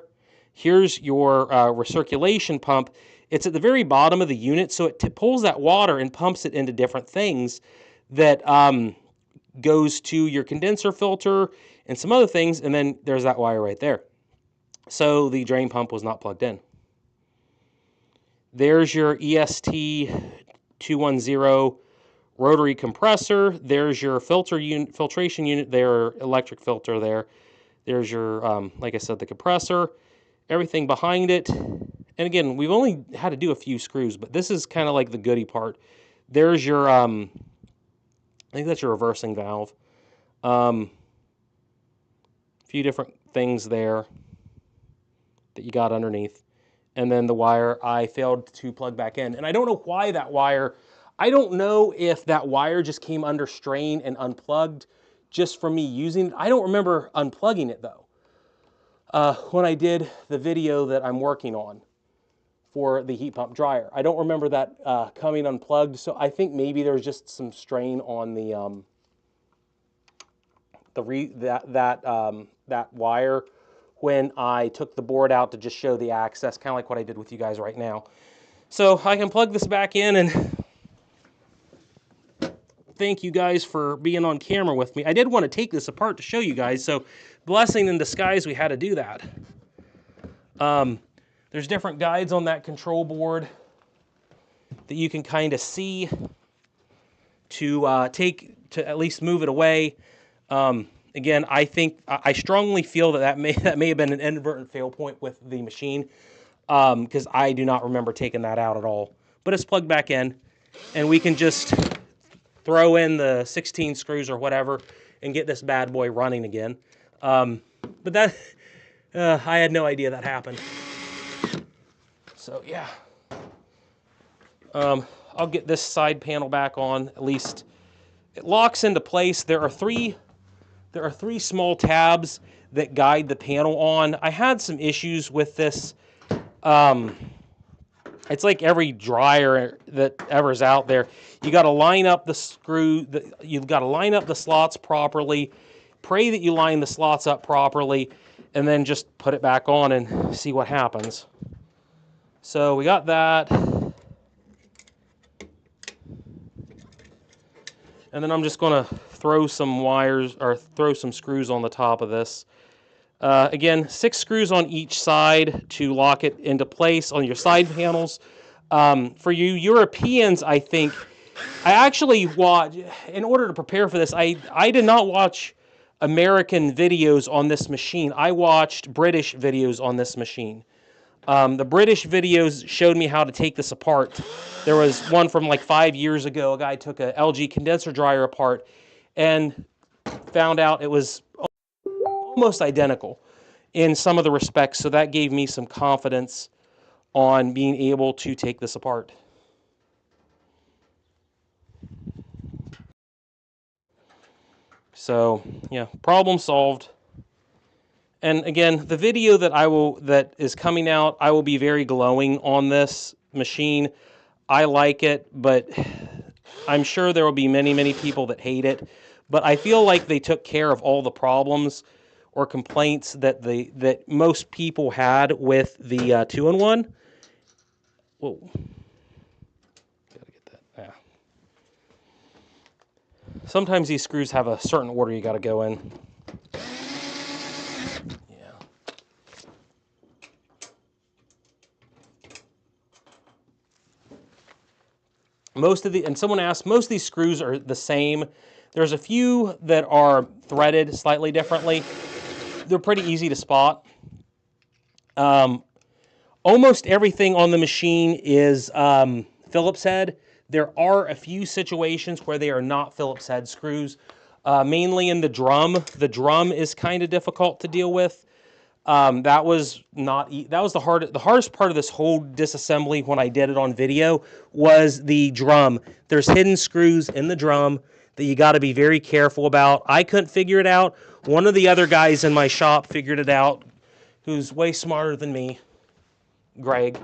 Here's your recirculation pump. It's at the very bottom of the unit, so it pulls that water and pumps it into different things that goes to your condenser filter and some other things, and then there's that wire right there. So the drain pump was not plugged in. There's your EST 210 rotary compressor. There's your filtration unit there, electric filter there. There's your, like I said, the compressor, everything behind it. And again, we've only had to do a few screws, but this is kind of like the goody part. There's your, I think that's your reversing valve. A few different things there that you got underneath. And then the wire I failed to plug back in. And I don't know why that wire, I don't know if that wire just came under strain and unplugged just from me using it. I don't remember unplugging it though. When I did the video that I'm working on for the heat pump dryer. I don't remember that coming unplugged, so I think maybe there's just some strain on the that wire when I took the board out to just show the access, kind of like what I did with you guys right now. So I can plug this back in, and thank you guys for being on camera with me. I did want to take this apart to show you guys, so blessing in disguise we had to do that. There's different guides on that control board that you can kind of see to at least move it away. Again, I strongly feel that may have been an inadvertent fail point with the machine, because I do not remember taking that out at all. But it's plugged back in, and we can just throw in the 16 screws or whatever and get this bad boy running again. But that I had no idea that happened. So yeah, I'll get this side panel back on. At least it locks into place. There are three small tabs that guide the panel on. I had some issues with this. It's like every dryer that ever's out there. You got to line up the you've got to line up the slots properly. Pray that you line the slots up properly, and then just put it back on and see what happens. So we got that. And then I'm just going to throw some wires, or throw some screws on the top of this. Again, 6 screws on each side to lock it into place on your side panels. For you Europeans, I think, I actually watched, in order to prepare for this, I did not watch American videos on this machine. I watched British videos on this machine. The British videos showed me how to take this apart. There was one from like 5 years ago. A guy took a LG condenser dryer apart and found out it was almost identical in some of the respects. So that gave me some confidence on being able to take this apart. So yeah, problem solved. And again, the video that is coming out, I will be very glowing on this machine. I like it, but I'm sure there will be many, many people that hate it. But I feel like they took care of all the problems or complaints that most people had with the 2-in-1. Whoa. Gotta get that. Yeah. Sometimes these screws have a certain order you gotta go in. And someone asked, most of these screws are the same. There's a few that are threaded slightly differently. They're pretty easy to spot. Almost everything on the machine is Phillips head. There are a few situations where they are not Phillips head screws, mainly in the drum. The drum is kind of difficult to deal with. That was the hardest part of this whole disassembly when I did it on video was the drum. There's hidden screws in the drum that you got to be very careful about. I couldn't figure it out. One of the other guys in my shop figured it out, who's way smarter than me, Greg.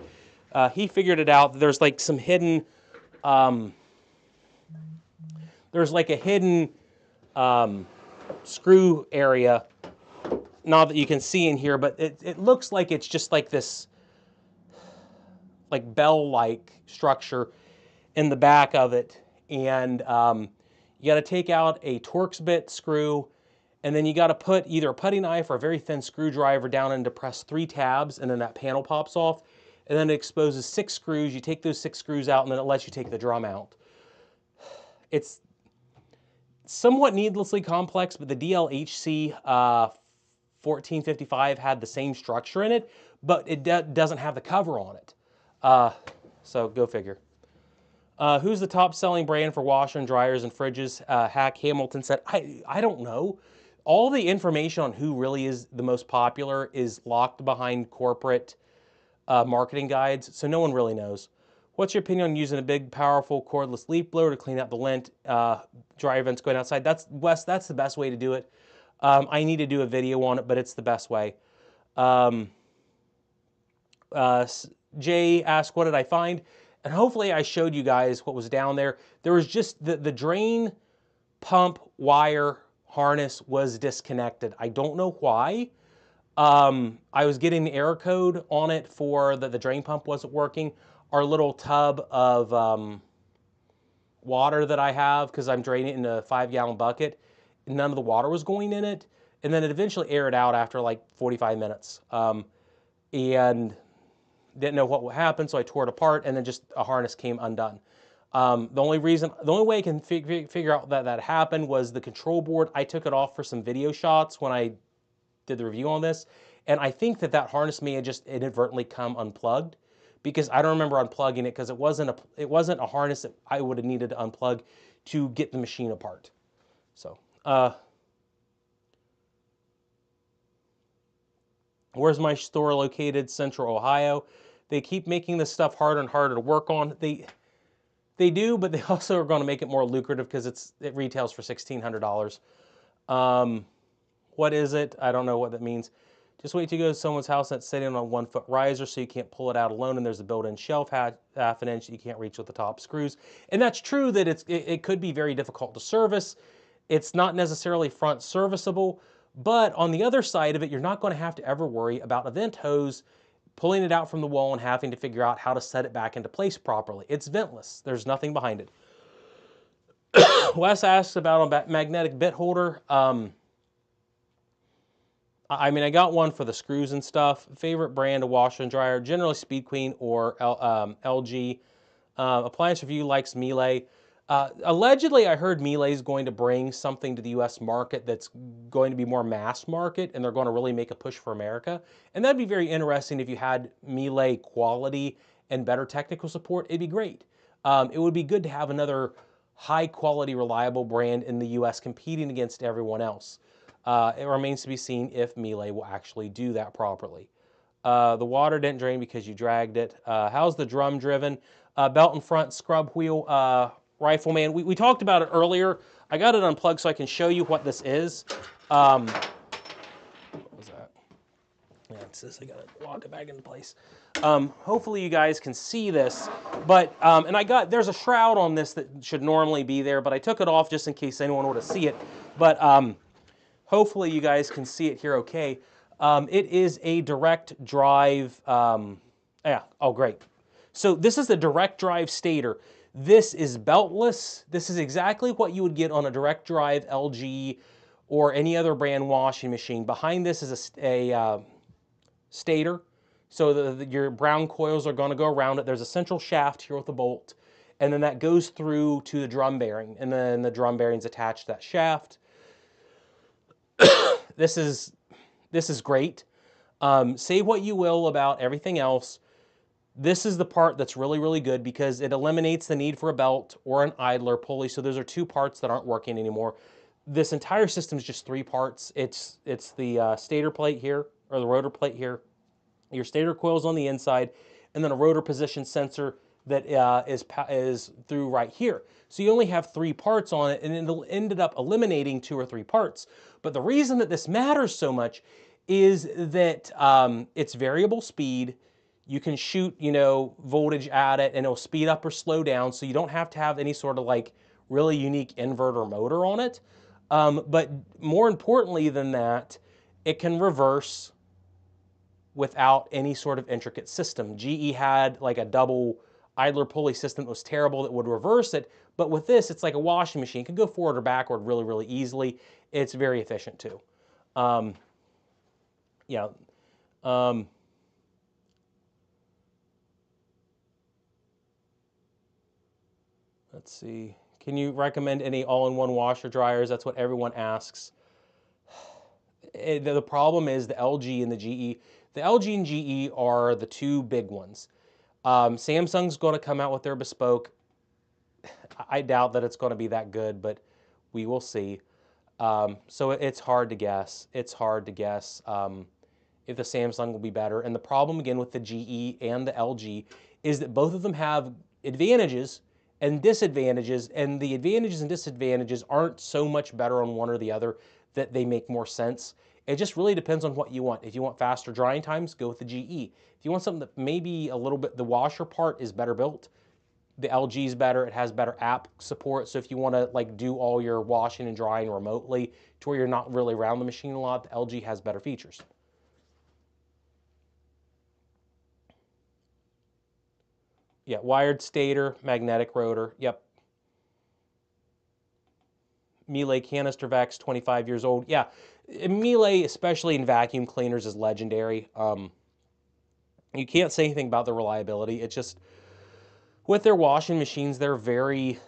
He figured it out. There's like some hidden, there's like a hidden screw area not that you can see in here, but it looks like it's just like this, like bell-like structure in the back of it. And you got to take out a Torx bit screw, and then you got to put either a putty knife or a very thin screwdriver down and depress 3 tabs, and then that panel pops off. And then it exposes 6 screws. You take those 6 screws out, and then it lets you take the drum out. It's somewhat needlessly complex, but the DLHC 1455 had the same structure in it, but it doesn't have the cover on it. So go figure. Who's the top selling brand for washer and dryers and fridges? Hack Hamilton said, I don't know. All the information on who really is the most popular is locked behind corporate marketing guides, so no one really knows. What's your opinion on using a big, powerful, cordless leaf blower to clean out the lint, dryer vents going outside? Wes, that's the best way to do it. I need to do a video on it, but it's the best way. Jay asked, what did I find? And hopefully I showed you guys what was down there. There was just the drain pump wire harness was disconnected. I don't know why. I was getting the error code on it for the drain pump wasn't working. Our little tub of water that I have, because I'm draining it in a 5-gallon bucket, none of the water was going in it. And then it eventually aired out after like 45 minutes. And didn't know what would happen, so I tore it apart, and then just a harness came undone. The only way I can figure out that happened was the control board. I took it off for some video shots when I did the review on this, and I think that harness may have just inadvertently come unplugged, because I don't remember unplugging it, because it wasn't a harness that I would have needed to unplug to get the machine apart. So, where's my store located? Central Ohio. They keep making this stuff harder and harder to work on. They do, but they also are going to make it more lucrative because it retails for $1,600. What is it? I don't know what that means. Just wait till you go to someone's house that's sitting on a 1-foot riser, so you can't pull it out alone, and there's a built-in shelf half an inch that you can't reach with the top screws. And that's true that it could be very difficult to service. It's not necessarily front serviceable, but on the other side of it, you're not going to have to ever worry about a vent hose pulling it out from the wall and having to figure out how to set it back into place properly. It's ventless. There's nothing behind it. Wes asks about a magnetic bit holder. I mean, I got one for the screws and stuff. Favorite brand of washer and dryer, generally Speed Queen or LG. Appliance Review likes Miele. Allegedly, I heard Miele is going to bring something to the U.S. market that's going to be more mass market, and they're going to really make a push for America. And that'd be very interesting if you had Miele quality and better technical support. It'd be great. It would be good to have another high-quality, reliable brand in the U.S. competing against everyone else. It remains to be seen if Miele will actually do that properly. The water didn't drain because you dragged it. How's the drum driven? Belt and front scrub wheel. Rifleman. We talked about it earlier. I got it unplugged so I can show you what this is. What was that? Yeah, it's this. I gotta lock it back into place. Hopefully you guys can see this. But and there's a shroud on this that should normally be there, but I took it off just in case anyone would see it. But hopefully you guys can see it here okay. It is a direct drive. Oh great. So this is the direct drive stator. This is beltless. This is exactly what you would get on a direct drive LG or any other brand washing machine. Behind this is a stator. So your brown coils are going to go around it. There's a central shaft here with a bolt. And then that goes through to the drum bearing. And then the drum bearing's attached to that shaft. This is great. Say what you will about everything else. This is the part that's really, really good because it eliminates the need for a belt or an idler pulley. So those are 2 parts that aren't working anymore. This entire system is just 3 parts. It's the stator plate here, or the rotor plate here, your stator coils on the inside, and then a rotor position sensor that is through right here. So you only have 3 parts on it, and it ended up eliminating 2 or 3 parts. But the reason that this matters so much is that it's variable speed. You can shoot, voltage at it, and it'll speed up or slow down, so you don't have to have any sort of like really unique inverter motor on it. But more importantly than that, it can reverse without any sort of intricate system. GE had like a double idler pulley system that was terrible that would reverse it, but with this, it's like a washing machine. It can go forward or backward really, really easily. It's very efficient too. Yeah. Let's see. Can you recommend any all-in-one washer dryers? That's what everyone asks. The problem is the LG and the GE. The LG and GE are the two big ones. Samsung's going to come out with their bespoke. I doubt that it's going to be that good, but we will see. So it's hard to guess. It's hard to guess if the Samsung will be better. And the problem, again, with the GE and the LG is that both of them have advantages and disadvantages, and the advantages and disadvantages aren't so much better on one or the other that they make more sense. It just really depends on what you want. If you want faster drying times, go with the GE. If you want something that maybe a little bit, the washer part is better built, the LG is better. It has better app support. So if you want to like do all your washing and drying remotely to where you're not really around the machine a lot, the LG has better features. Yeah, wired stator, magnetic rotor. Yep. Miele canister vacs, 25 years old. Yeah, Miele, especially in vacuum cleaners, is legendary. You can't say anything about the reliability. It's just with their washing machines, they're very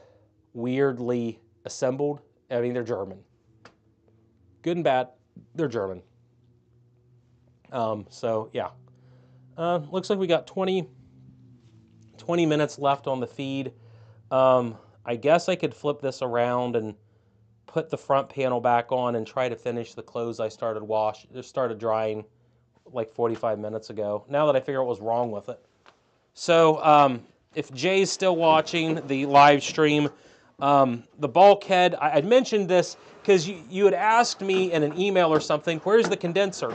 weirdly assembled. I mean, they're German. Good and bad, they're German. So yeah, looks like we got 20 minutes left on the feed. I guess I could flip this around and put the front panel back on and try to finish the clothes I started drying like 45 minutes ago, now that I figure out what was wrong with it. So if Jay's still watching the live stream, the bulkhead, I'd mentioned this because you had asked me in an email or something, where's the condenser?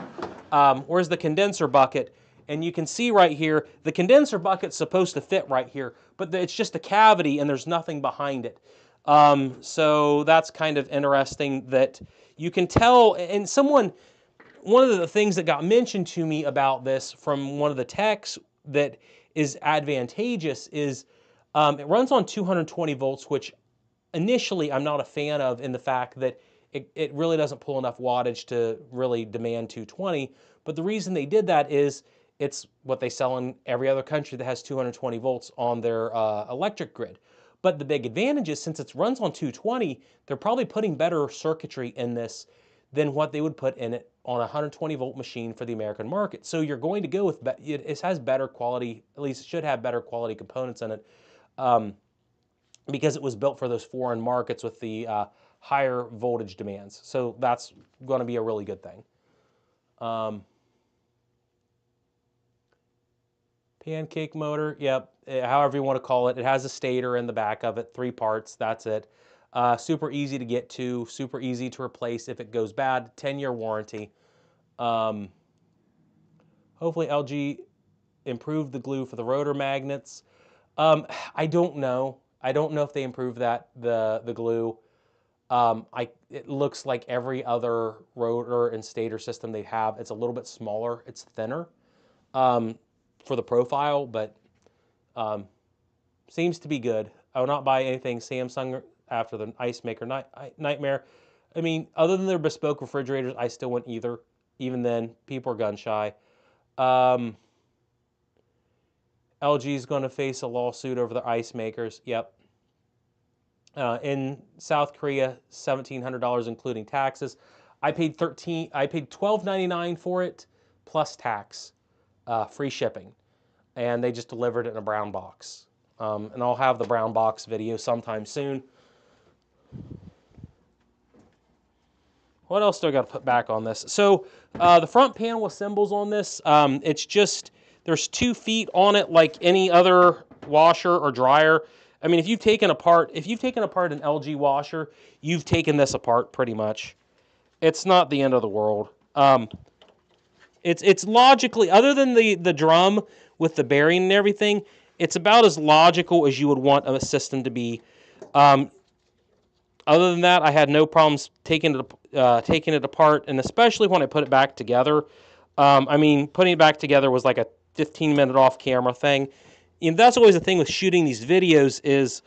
Where's the condenser bucket? And you can see right here, the condenser bucket's supposed to fit right here, but it's just a cavity and there's nothing behind it. So that's kind of interesting that you can tell, and one of the things that got mentioned to me about this from one of the techs that is advantageous is it runs on 220 volts, which initially I'm not a fan of in the fact that it really doesn't pull enough wattage to really demand 220. But the reason they did that is it's what they sell in every other country that has 220 volts on their electric grid. But the big advantage is since it runs on 220, they're probably putting better circuitry in this than what they would put in it on a 120 volt machine for the American market. So you're going to go with, it has better quality, at least it should have better quality components in it, because it was built for those foreign markets with the higher voltage demands. So that's going to be a really good thing. Pancake motor, yep, however you want to call it. It has a stator in the back of it, 3 parts, that's it. Super easy to get to, super easy to replace if it goes bad, 10-year warranty. Hopefully LG improved the glue for the rotor magnets. I don't know. I don't know if they improved the glue. It looks like every other rotor and stator system they have. It's a little bit smaller. It's thinner for the profile, but seems to be good. I will not buy anything Samsung after the ice maker nightmare. I mean, other than their bespoke refrigerators, I still want either. Even then, people are gun shy. LG is going to face a lawsuit over their ice makers. Yep. In South Korea, $1,700 including taxes. I paid $12.99 for it plus tax, free shipping, and they just delivered it in a brown box. And I'll have the brown box video sometime soon. What else do I got to put back on this? So the front panel assembles on this. It's just there's 2 feet on it like any other washer or dryer. I mean, if you've taken apart an LG washer, you've taken this apart pretty much. It's not the end of the world. It's logically, other than the drum with the bearing and everything, it's about as logical as you would want a system to be. Other than that, I had no problems taking it apart, and especially when I put it back together. I mean, putting it back together was like a 15-minute off-camera thing. And that's always the thing with shooting these videos is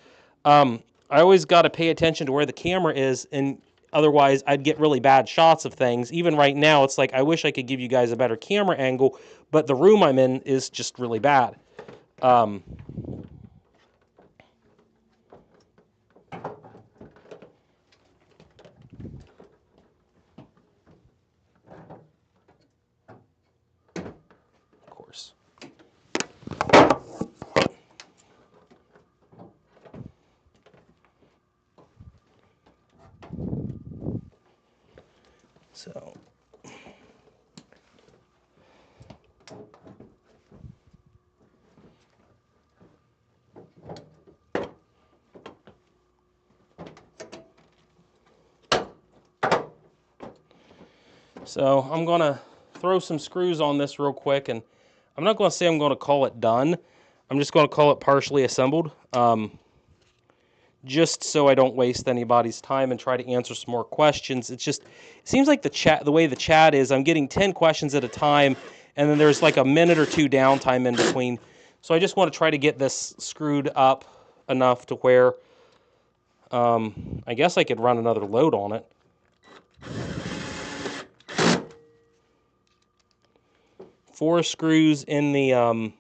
I always got to pay attention to where the camera is, and otherwise I'd get really bad shots of things. Even right now, it's like I wish I could give you guys a better camera angle, but the room I'm in is just really bad. Of course. So I'm going to throw some screws on this real quick, and I'm not going to say I'm going to call it done. I'm just going to call it partially assembled, just so I don't waste anybody's time and try to answer some more questions. It seems like the way the chat is, I'm getting 10 questions at a time, and then there's like a minute or two downtime in between. So I just want to try to get this screwed up enough to where I guess I could run another load on it. Four screws in the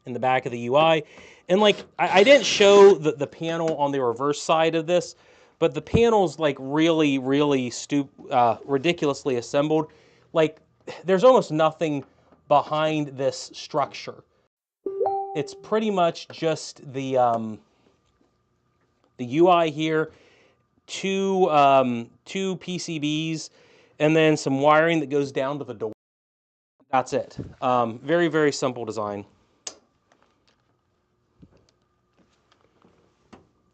back of the UI, and like I didn't show the panel on the reverse side of this, but the panel's like really ridiculously assembled. Like there's almost nothing behind this structure. It's pretty much just the UI here, two PCBs, and then some wiring that goes down to the door. That's it. Very simple design.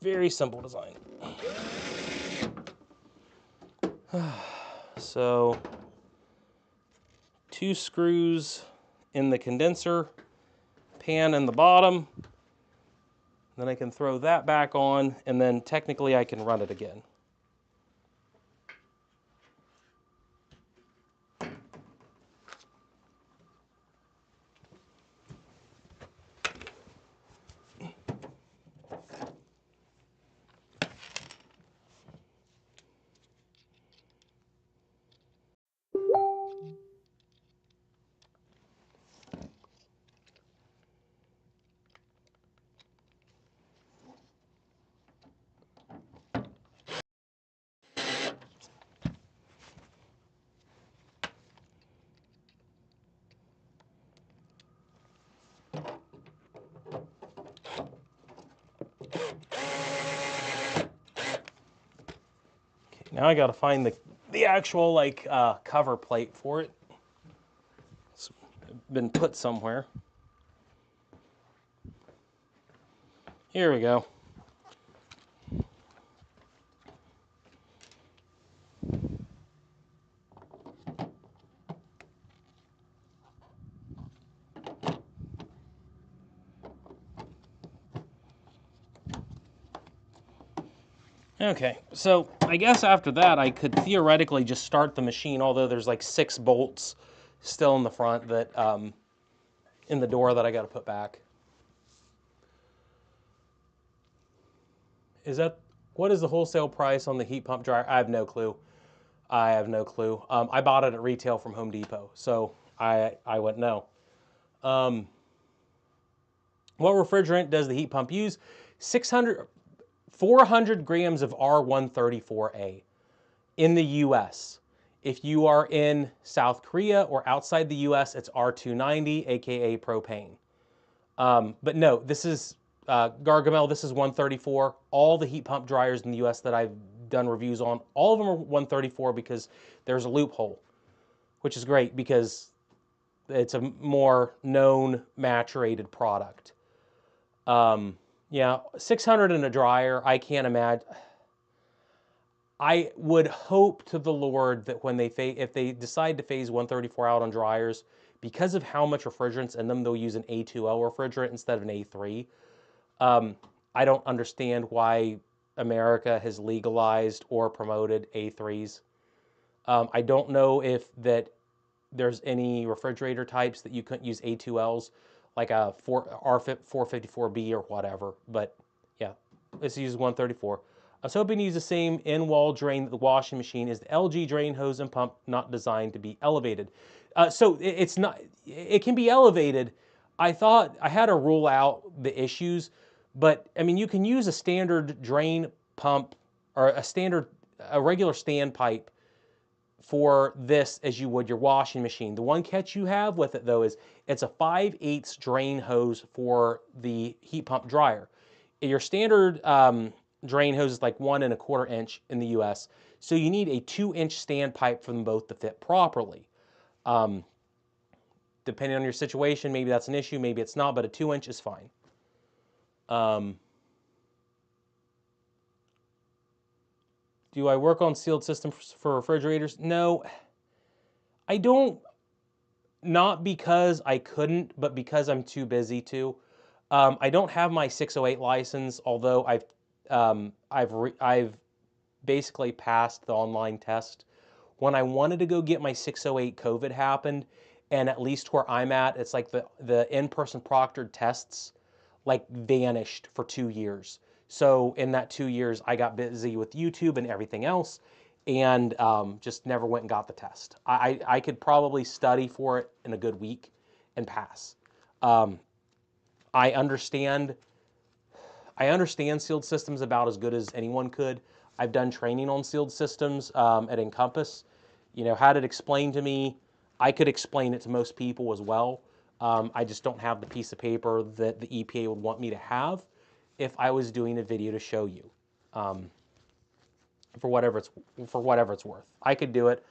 Very simple design. So, 2 screws in the condenser pan in the bottom. Then I can throw that back on, and then technically I can run it again. Now I got to find the actual like cover plate for it. It's been put somewhere. Here we go. Okay, so I guess after that I could theoretically just start the machine, although there's like 6 bolts still in the front that in the door that I got to put back. What is the wholesale price on the heat pump dryer? I have no clue. I have no clue. I bought it at retail from Home Depot, so I wouldn't know. What refrigerant does the heat pump use? 400 grams of R134A in the US. If you are in South Korea or outside the US, it's R290, aka propane. But no, this is Gargamel, this is 134. All the heat pump dryers in the US that I've done reviews on, all of them are 134 because there's a loophole, which is great because it's a more known match-rated product. Yeah, 600 in a dryer, I can't imagine. I would hope to the Lord that when if they decide to phase 134 out on dryers, because of how much refrigerants in them, they'll use an A2L refrigerant instead of an A3. I don't understand why America has legalized or promoted A3s. I don't know if there's any refrigerator types that you couldn't use A2Ls, like a R454B or whatever. But yeah, this uses 134. I was hoping to use the same in-wall drain that the washing machine is. The LG drain hose and pump not designed to be elevated. So it's not. It can be elevated. I thought I had to rule out the issues, but I mean you can use a standard drain pump or a regular standpipe for this as you would your washing machine. The one catch you have with it though is it's a 5/8 drain hose for the heat pump dryer. Your standard drain hose is like 1¼ inch in the US, so you need a 2-inch standpipe for them both to fit properly. Depending on your situation, maybe that's an issue, maybe it's not, but a 2-inch is fine. Do I work on sealed systems for refrigerators? No, I don't. Not because I couldn't, but because I'm too busy to. I don't have my 608 license, although I've basically passed the online test. When I wanted to go get my 608, COVID happened, and at least where I'm at, it's like the in-person proctored tests like vanished for 2 years. So in that 2 years, I got busy with YouTube and everything else, and just never went and got the test. I could probably study for it in a good week and pass. I understand sealed systems about as good as anyone could. I've done training on sealed systems at Encompass. You know, had it explained to me, I could explain it to most people as well. I just don't have the piece of paper that the EPA would want me to have if I was doing a video to show you. For whatever it's worth. I could do it.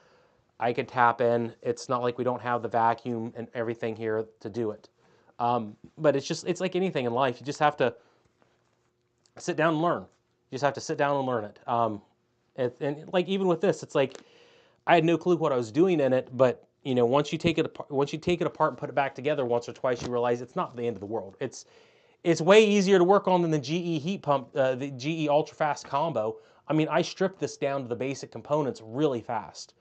I could tap in. It's not like we don't have the vacuum and everything here to do it. But it's like anything in life. You just have to sit down and learn. You just have to sit down and learn it. And like even with this, it's like I had no clue what I was doing in it, but you know, once you take it apart and put it back together once or twice, you realize it's not the end of the world. It's way easier to work on than the GE heat pump, the GE Ultra Fast Combo. I mean, I stripped this down to the basic components really fast.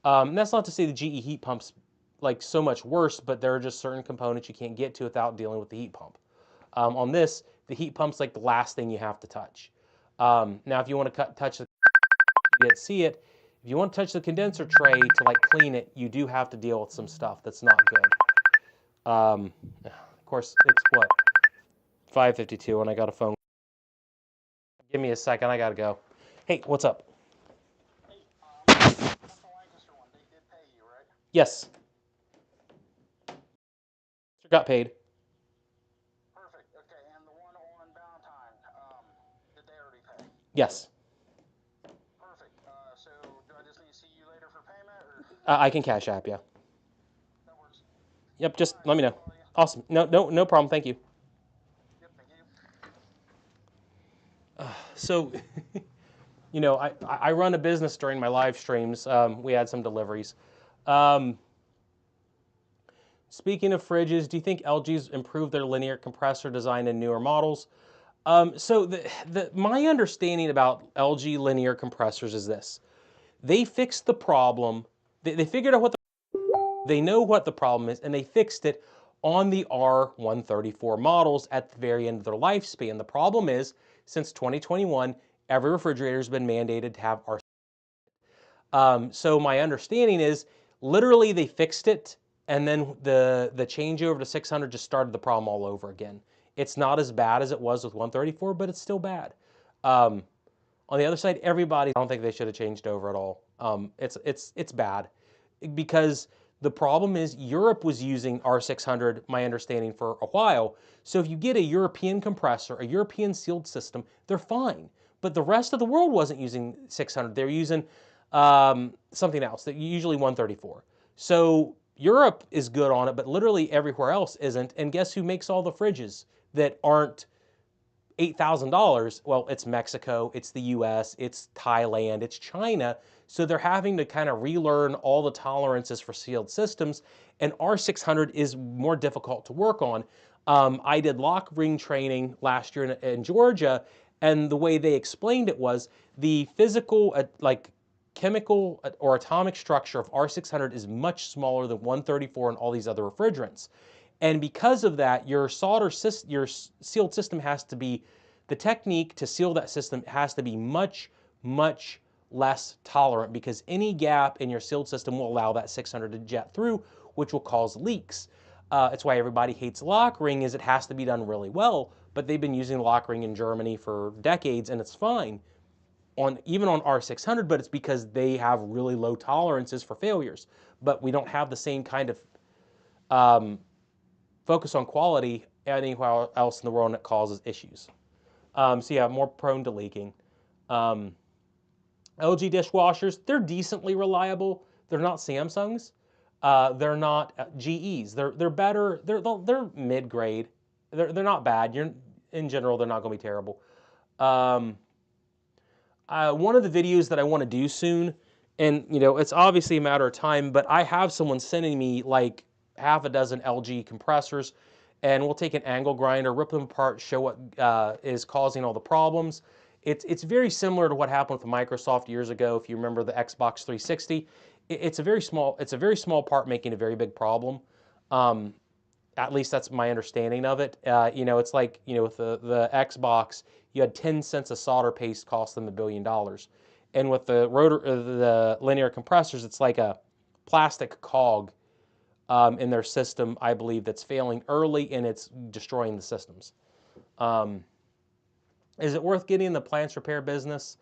That's not to say the GE heat pump's like so much worse, but there are just certain components you can't get to without dealing with the heat pump. On this, the heat pump's like the last thing you have to touch. Now, if you want to touch the, you can't see it. If you want to touch the condenser tray to like clean it, you do have to deal with some stuff that's not good. Of course, it's what? 5:52 and I got a phone. Give me a second, I gotta go. Hey, what's up? Hey, the Lancaster one, they did pay you, right? Yes. Got paid. Perfect. Okay, and the one on Valentine, did they already pay? Yes. Perfect. So do I just need to see you later for payment, or? I can cash app, yeah. That works. Yep, just All right, let me know. call you. Awesome. No problem. Thank you. Yep, thank you. So, you know, I run a business during my live streams. We had some deliveries. Speaking of fridges, do you think LG's improved their linear compressor design in newer models? So my understanding about LG linear compressors is this. They fixed the problem. They figured out they know what the problem is, and they fixed it on the R134 models at the very end of their lifespan. The problem is, since 2021, every refrigerator has been mandated to have R. So my understanding is, literally they fixed it, and then the changeover to 600 just started the problem all over again. It's not as bad as it was with 134, but it's still bad. On the other side, I don't think they should have changed over at all. It's bad because the problem is Europe was using R600, my understanding, for a while. So if you get a European compressor, a European sealed system, they're fine. But the rest of the world wasn't using 600. They're using something else, usually 134. So Europe is good on it, but literally everywhere else isn't. And guess who makes all the fridges that aren't $8,000? Well, it's Mexico, it's the US, it's Thailand, it's China. So they're having to kind of relearn all the tolerances for sealed systems, and R600 is more difficult to work on. I did lock ring training last year in Georgia, And the way they explained it was the physical, like chemical or atomic structure of R600 is much smaller than 134 and all these other refrigerants. And because of that, your your sealed system has to be, the technique to seal that system has to be much, much less tolerant, because any gap in your sealed system will allow that 600 to jet through, which will cause leaks. It's why everybody hates lock ring, is it has to be done really well, but they've been using lock ring in Germany for decades and it's fine even on R600, but it's because they have really low tolerances for failures. But we don't have the same kind of focus on quality anywhere else in the world, and it causes issues. So yeah, more prone to leaking. LG dishwashers, they're decently reliable. They're not Samsungs. They're not GEs. They're better. They're mid grade. They're not bad. In general, they're not going to be terrible. One of the videos that I want to do soon, and it's obviously a matter of time, but I have someone sending me like half a dozen LG compressors, and we'll take an angle grinder, rip them apart, show what is causing all the problems. It's very similar to what happened with Microsoft years ago. If you remember the Xbox 360, it's a very small part making a very big problem. At least that's my understanding of it. It's like, with the Xbox, you had 10 cents of solder paste cost them $1 billion. And with the linear compressors, it's like a plastic cog in their system, I believe, that's failing early and it's destroying the systems. Is it worth getting in the appliance repair business?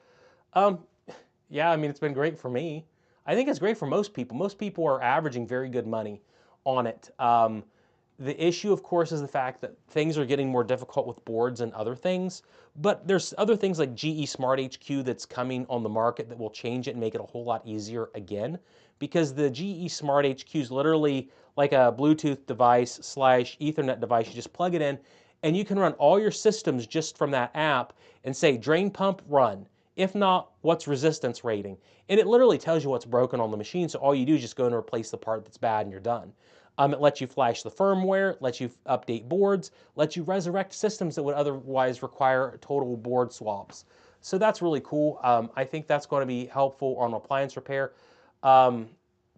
Yeah, I mean, it's been great for me. I think it's great for most people. Most people are averaging very good money on it. The issue, of course, is the fact that things are getting more difficult with boards and other things. But there's other things like GE Smart HQ that's coming on the market that will change it and make it a whole lot easier again. Because the GE Smart HQ is literally like a Bluetooth device / Ethernet device. You just plug it in, and you can run all your systems just from that app and say, drain pump, run. If not, what's resistance rating? And it literally tells you what's broken on the machine, so all you do is just go and replace the part that's bad and you're done. It lets you flash the firmware, lets you update boards, lets you resurrect systems that would otherwise require total board swaps. So that's really cool. I think that's going to be helpful on appliance repair. But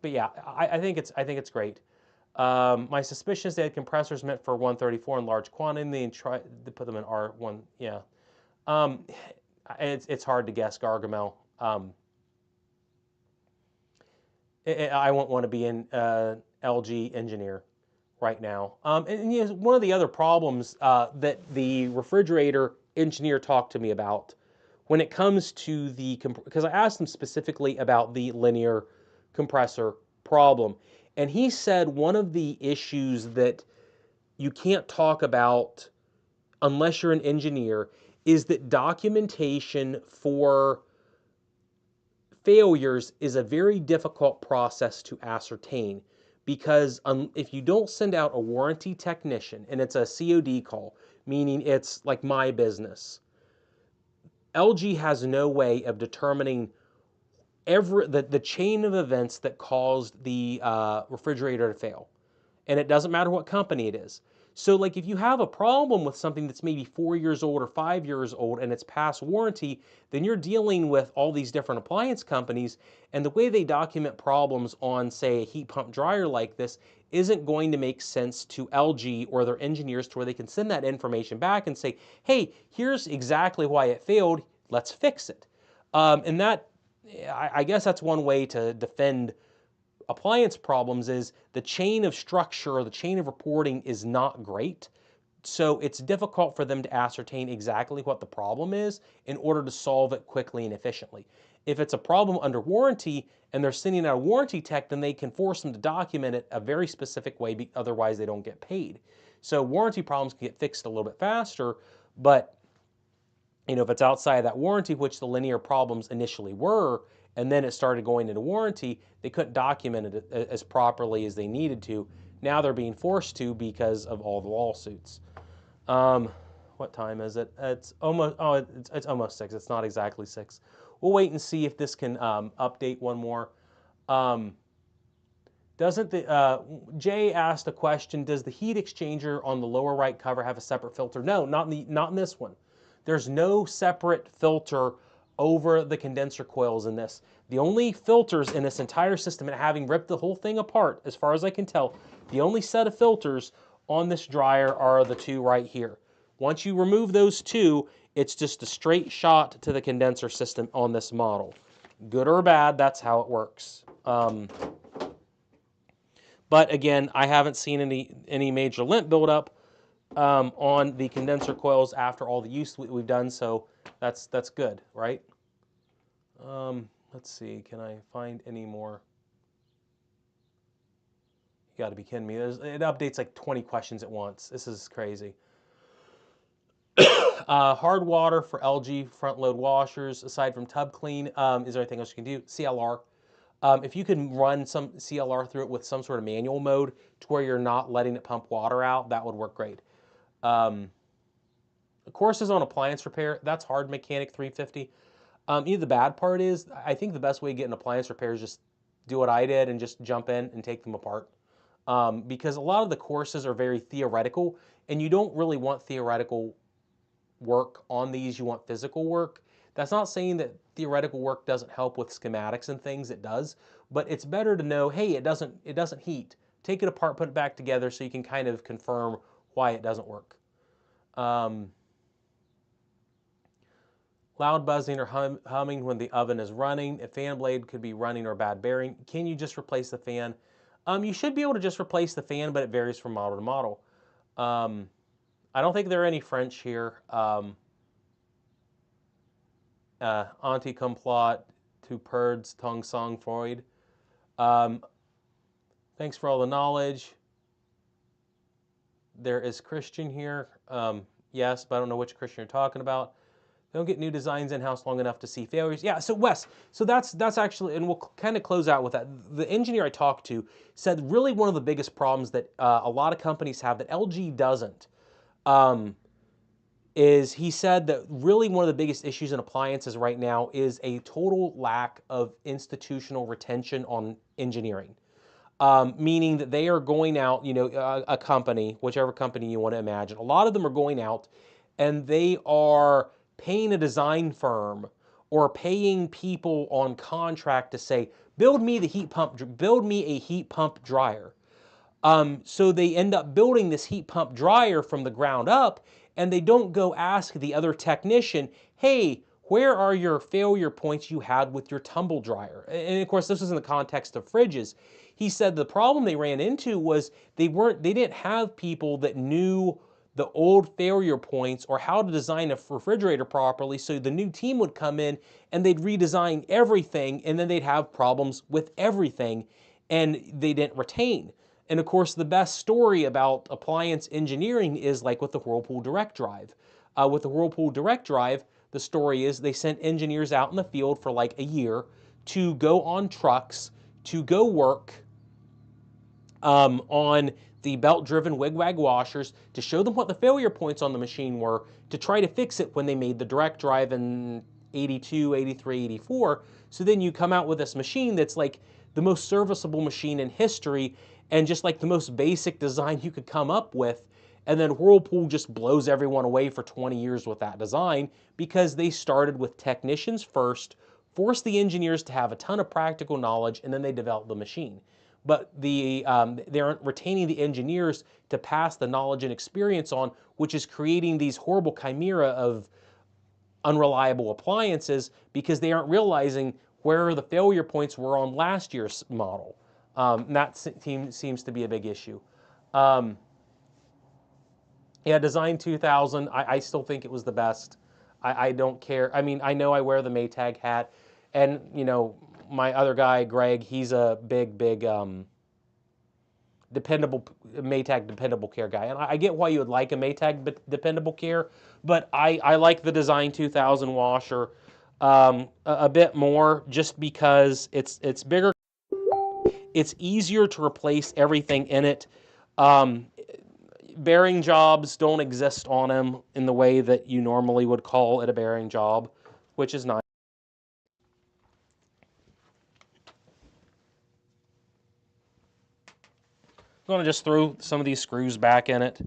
yeah, I think it's great. My suspicion is they had compressors meant for 134 in large quantity and try to put them in R1. Yeah, it's hard to guess, Gargamel. I won't want to be an LG engineer right now. And one of the other problems that the refrigerator engineer talked to me about when it comes to because I asked him specifically about the linear compressor problem, and he said one of the issues that you can't talk about unless you're an engineer is that documentation for failures is a very difficult process to ascertain, because if you don't send out a warranty technician, and it's a COD call, meaning it's like my business, LG has no way of determining the chain of events that caused the refrigerator to fail. And it doesn't matter what company it is. So like if you have a problem with something that's maybe 4 years old or 5 years old and it's past warranty, then you're dealing with all these different appliance companies, and the way they document problems on, say, a heat pump dryer like this isn't going to make sense to LG or their engineers to where they can send that information back and say, hey, here's exactly why it failed, let's fix it. And that, I guess that's one way to defend appliance problems, is the chain of structure or the chain of reporting is not great. So it's difficult for them to ascertain exactly what the problem is in order to solve it quickly and efficiently. If it's a problem under warranty and they're sending out a warranty tech, then they can force them to document it a very specific way, otherwise they don't get paid. So warranty problems can get fixed a little bit faster, but if it's outside of that warranty, which the linear problems initially were, and then it started going into warranty, they couldn't document it as properly as they needed to. Now they're being forced to because of all the lawsuits. What time is it? It's almost, it's almost 6. It's not exactly 6. We'll wait and see if this can update one more. Jay asked a question, does the heat exchanger on the lower right cover have a separate filter? No, not in this one. There's no separate filter over the condenser coils in this. The only filters in this entire system, and having ripped the whole thing apart, as far as I can tell, the only set of filters on this dryer are the two right here. Once you remove those two, it's just a straight shot to the condenser system on this model. Good or bad, that's how it works. But again, I haven't seen any major lint buildup on the condenser coils after all the use we've done, so that's good, right? Let's see, can I find any more? You got to be kidding me. It updates like 20 questions at once. This is crazy. Hard water for LG front load washers. Aside from tub clean, is there anything else you can do? CLR. If you can run some CLR through it with some sort of manual mode to where you're not letting it pump water out, that would work great. The courses on appliance repair, that's hard mechanic 350. The bad part is, I think the best way to get an appliance repair is just do what I did and just jump in and take them apart. Because a lot of the courses are very theoretical, and you don't really want theoretical work on these, you want physical work. That's not saying that theoretical work doesn't help with schematics and things, it does, but it's better to know, hey, it doesn't heat. Take it apart, put it back together so you can kind of confirm why it doesn't work. Loud buzzing or humming when the oven is running. A fan blade could be running or bad bearing. Can you just replace the fan? You should be able to just replace the fan, but it varies from model to model. I don't think there are any French here. Anti-complot to Purds, Tong Song Freud. Thanks for all the knowledge. There is Christian here. Yes, but I don't know which Christian you're talking about. Don't get new designs in-house long enough to see failures. Yeah, so Wes, so that's actually, and we'll kind of close out with that. The engineer I talked to said really one of the biggest problems that a lot of companies have that LG doesn't, is he said that really one of the biggest issues in appliances right now is a total lack of institutional retention on engineering. Meaning that they are going out, a company, whichever company you want to imagine, a lot of them are going out and they are paying a design firm or paying people on contract to say, build me a heat pump dryer. So they end up building this heat pump dryer from the ground up, and they don't go ask the other technician, hey, where are your failure points you had with your tumble dryer? And of course, this was in the context of fridges. He said the problem they ran into was they didn't have people that knew the old failure points or how to design a refrigerator properly, so the new team would come in and they'd redesign everything, and then they'd have problems with everything, and they didn't retain. And of course, the best story about appliance engineering is like with the Whirlpool Direct Drive. With the Whirlpool Direct Drive, the story is they sent engineers out in the field for like a year to go on trucks, to go work on the belt-driven wig-wag washers, to show them what the failure points on the machine were, to try to fix it when they made the direct drive in 82, 83, 84. So then you come out with this machine that's like the most serviceable machine in history, and just like the most basic design you could come up with. And then Whirlpool just blows everyone away for 20 years with that design because they started with technicians first, forced the engineers to have a ton of practical knowledge, and then they developed the machine. But they aren't retaining the engineers to pass the knowledge and experience on, which is creating these horrible chimera of unreliable appliances because they aren't realizing where the failure points were on last year's model. That seems to be a big issue. Yeah, Design 2000, I still think it was the best. I don't care. I mean, I know I wear the Maytag hat, and, my other guy, Greg, he's a big dependable Maytag dependable care guy. And I get why you would like a Maytag dependable care, but I like the Design 2000 washer a bit more just because it's bigger. It's easier to replace everything in it. Bearing jobs don't exist on them in the way that you normally would call it a bearing job, which is nice. I'm going to just throw some of these screws back in it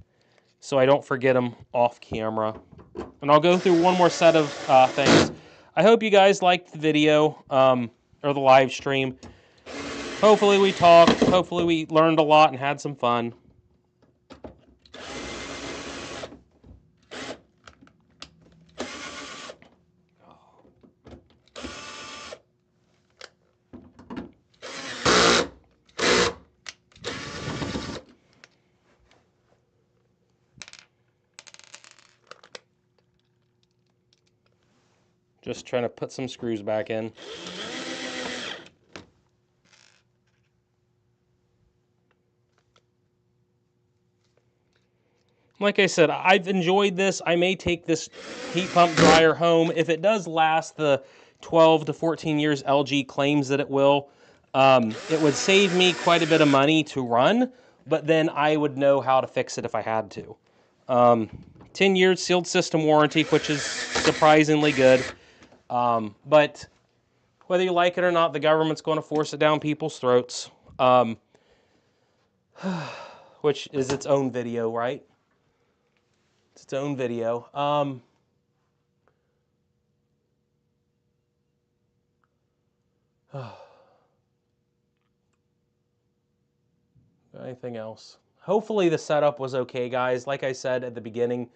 so I don't forget them off camera. And I'll go through one more set of things. I hope you guys liked the video or the live stream. Hopefully we talked. Hopefully we learned a lot and had some fun. Just trying to put some screws back in. Like I said, I've enjoyed this. I may take this heat pump dryer home. If it does last the 12 to 14 years LG claims that it will, it would save me quite a bit of money to run, but then I would know how to fix it if I had to. 10 years sealed system warranty, which is surprisingly good. But whether you like it or not, the government's going to force it down people's throats, which is its own video, right? It's its own video. Anything else? Hopefully the setup was okay, guys. Like I said at the beginning,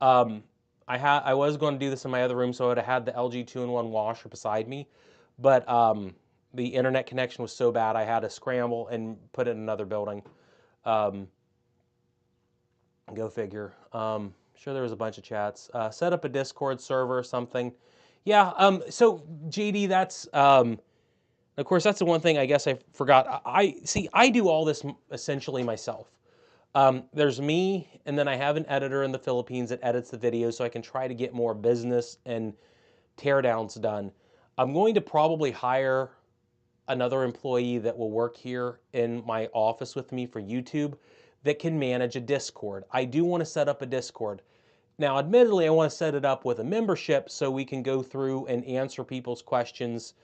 I was going to do this in my other room, so I would have had the LG 2-in-1 washer beside me, but the internet connection was so bad I had to scramble and put it in another building. Go figure. Sure, there was a bunch of chats. Set up a Discord server or something. Yeah. So JD, that's of course that's the one thing I guess I forgot. I do all this essentially myself. There's me, and then I have an editor in the Philippines that edits the videos so I can try to get more business and teardowns done. I'm going to probably hire another employee that will work here in my office with me for YouTube that can manage a Discord. I do want to set up a Discord. Now, admittedly, I want to set it up with a membership so we can go through and answer people's questions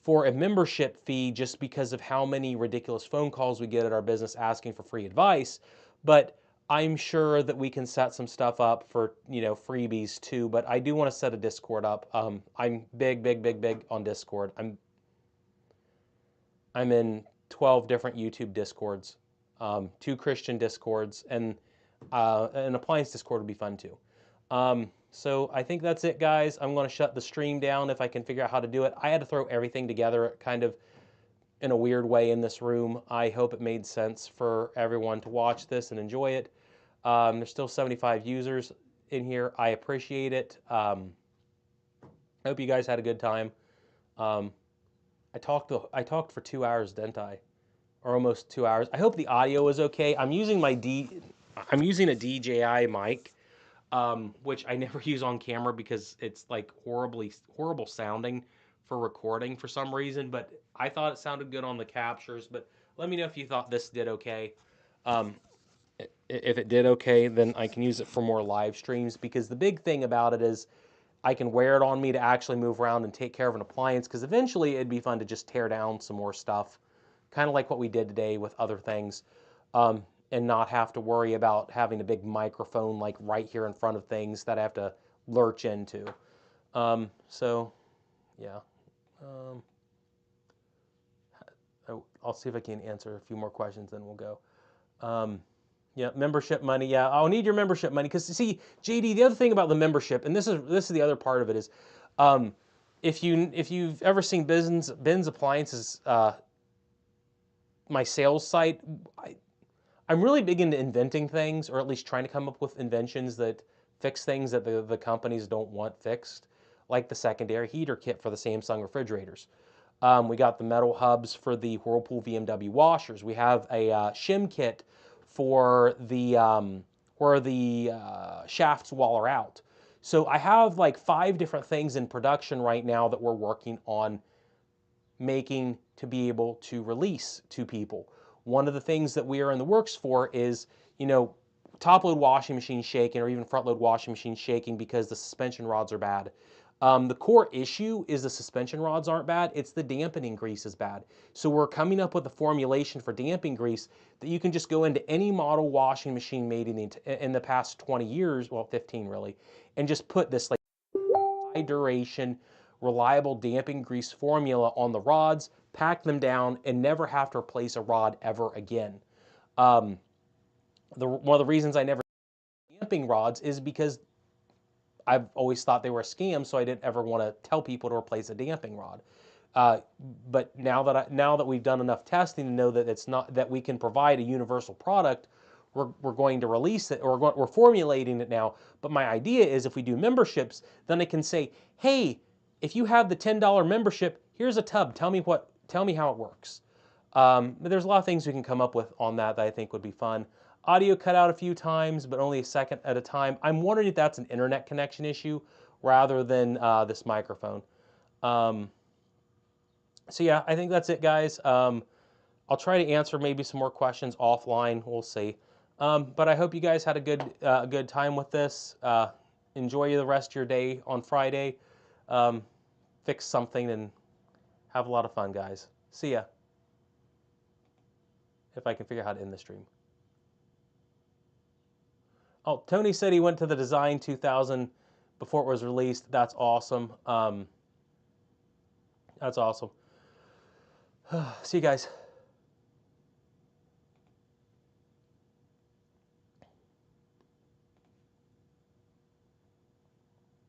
for a membership fee just because of how many ridiculous phone calls we get at our business asking for free advice. But I'm sure that we can set some stuff up for, freebies too. But I do want to set a Discord up. I'm big on Discord. I'm in 12 different YouTube Discords, 2 Christian Discords, and an appliance Discord would be fun too. So I think that's it, guys. I'm going to shut the stream down if I can figure out how to do it. I had to throw everything together kind of in a weird way in this room. I hope it made sense for everyone to watch this and enjoy it. There's still 75 users in here. I appreciate it. I hope you guys had a good time. I talked for 2 hours, didn't I? Or almost 2 hours. I hope the audio is okay. I'm using a DJI mic, which I never use on camera because it's like horrible sounding for recording for some reason. But I thought it sounded good on the captures. But let me know if you thought this did okay. If it did okay, then I can use it for more live streams, because the big thing about it is I can wear it on me to actually move around and take care of an appliance, because eventually it'd be fun to just tear down some more stuff, kind of like what we did today with other things, and not have to worry about having a big microphone like right here in front of things that I have to lurch into. So, yeah. I'll see if I can answer a few more questions, then we'll go. Yeah, membership money. Yeah, I'll need your membership money, because see, JD, the other thing about the membership, and this is the other part of it is, if you've ever seen Ben's Appliances, my sales site, I'm really big into inventing things, or at least trying to come up with inventions that fix things that the companies don't want fixed, like the secondary heater kit for the Samsung refrigerators. We got the metal hubs for the Whirlpool VMW washers. We have a shim kit for the where the shafts waller out. So I have like 5 different things in production right now that we're working on making to be able to release to people. One of the things that we are in the works for is, top load washing machine shaking, or even front load washing machine shaking because the suspension rods are bad. The core issue is the suspension rods aren't bad, it's the dampening grease is bad. So we're coming up with a formulation for damping grease that you can just go into any model washing machine made in the past 20 years, well 15 really, and just put this like high duration, reliable damping grease formula on the rods, pack them down, and never have to replace a rod ever again. One of the reasons I never damping rods is because I've always thought they were a scam, so I didn't ever want to tell people to replace a damping rod. But now that we've done enough testing to know that it's not that we can provide a universal product, we're going to release it, or we're formulating it now. But my idea is if we do memberships, then I can say, hey, if you have the $10 membership, here's a tub. Tell me how it works. But there's a lot of things we can come up with on that I think would be fun. Audio cut out a few times, but only a second at a time. I'm wondering if that's an internet connection issue rather than this microphone. So yeah, I think that's it, guys. I'll try to answer maybe some more questions offline. We'll see. But I hope you guys had a good time with this. Enjoy the rest of your day on Friday. Fix something and have a lot of fun, guys. See ya. If I can figure out how to end the stream. Oh, Tony said he went to the Design 2000 before it was released. That's awesome. That's awesome. See you guys.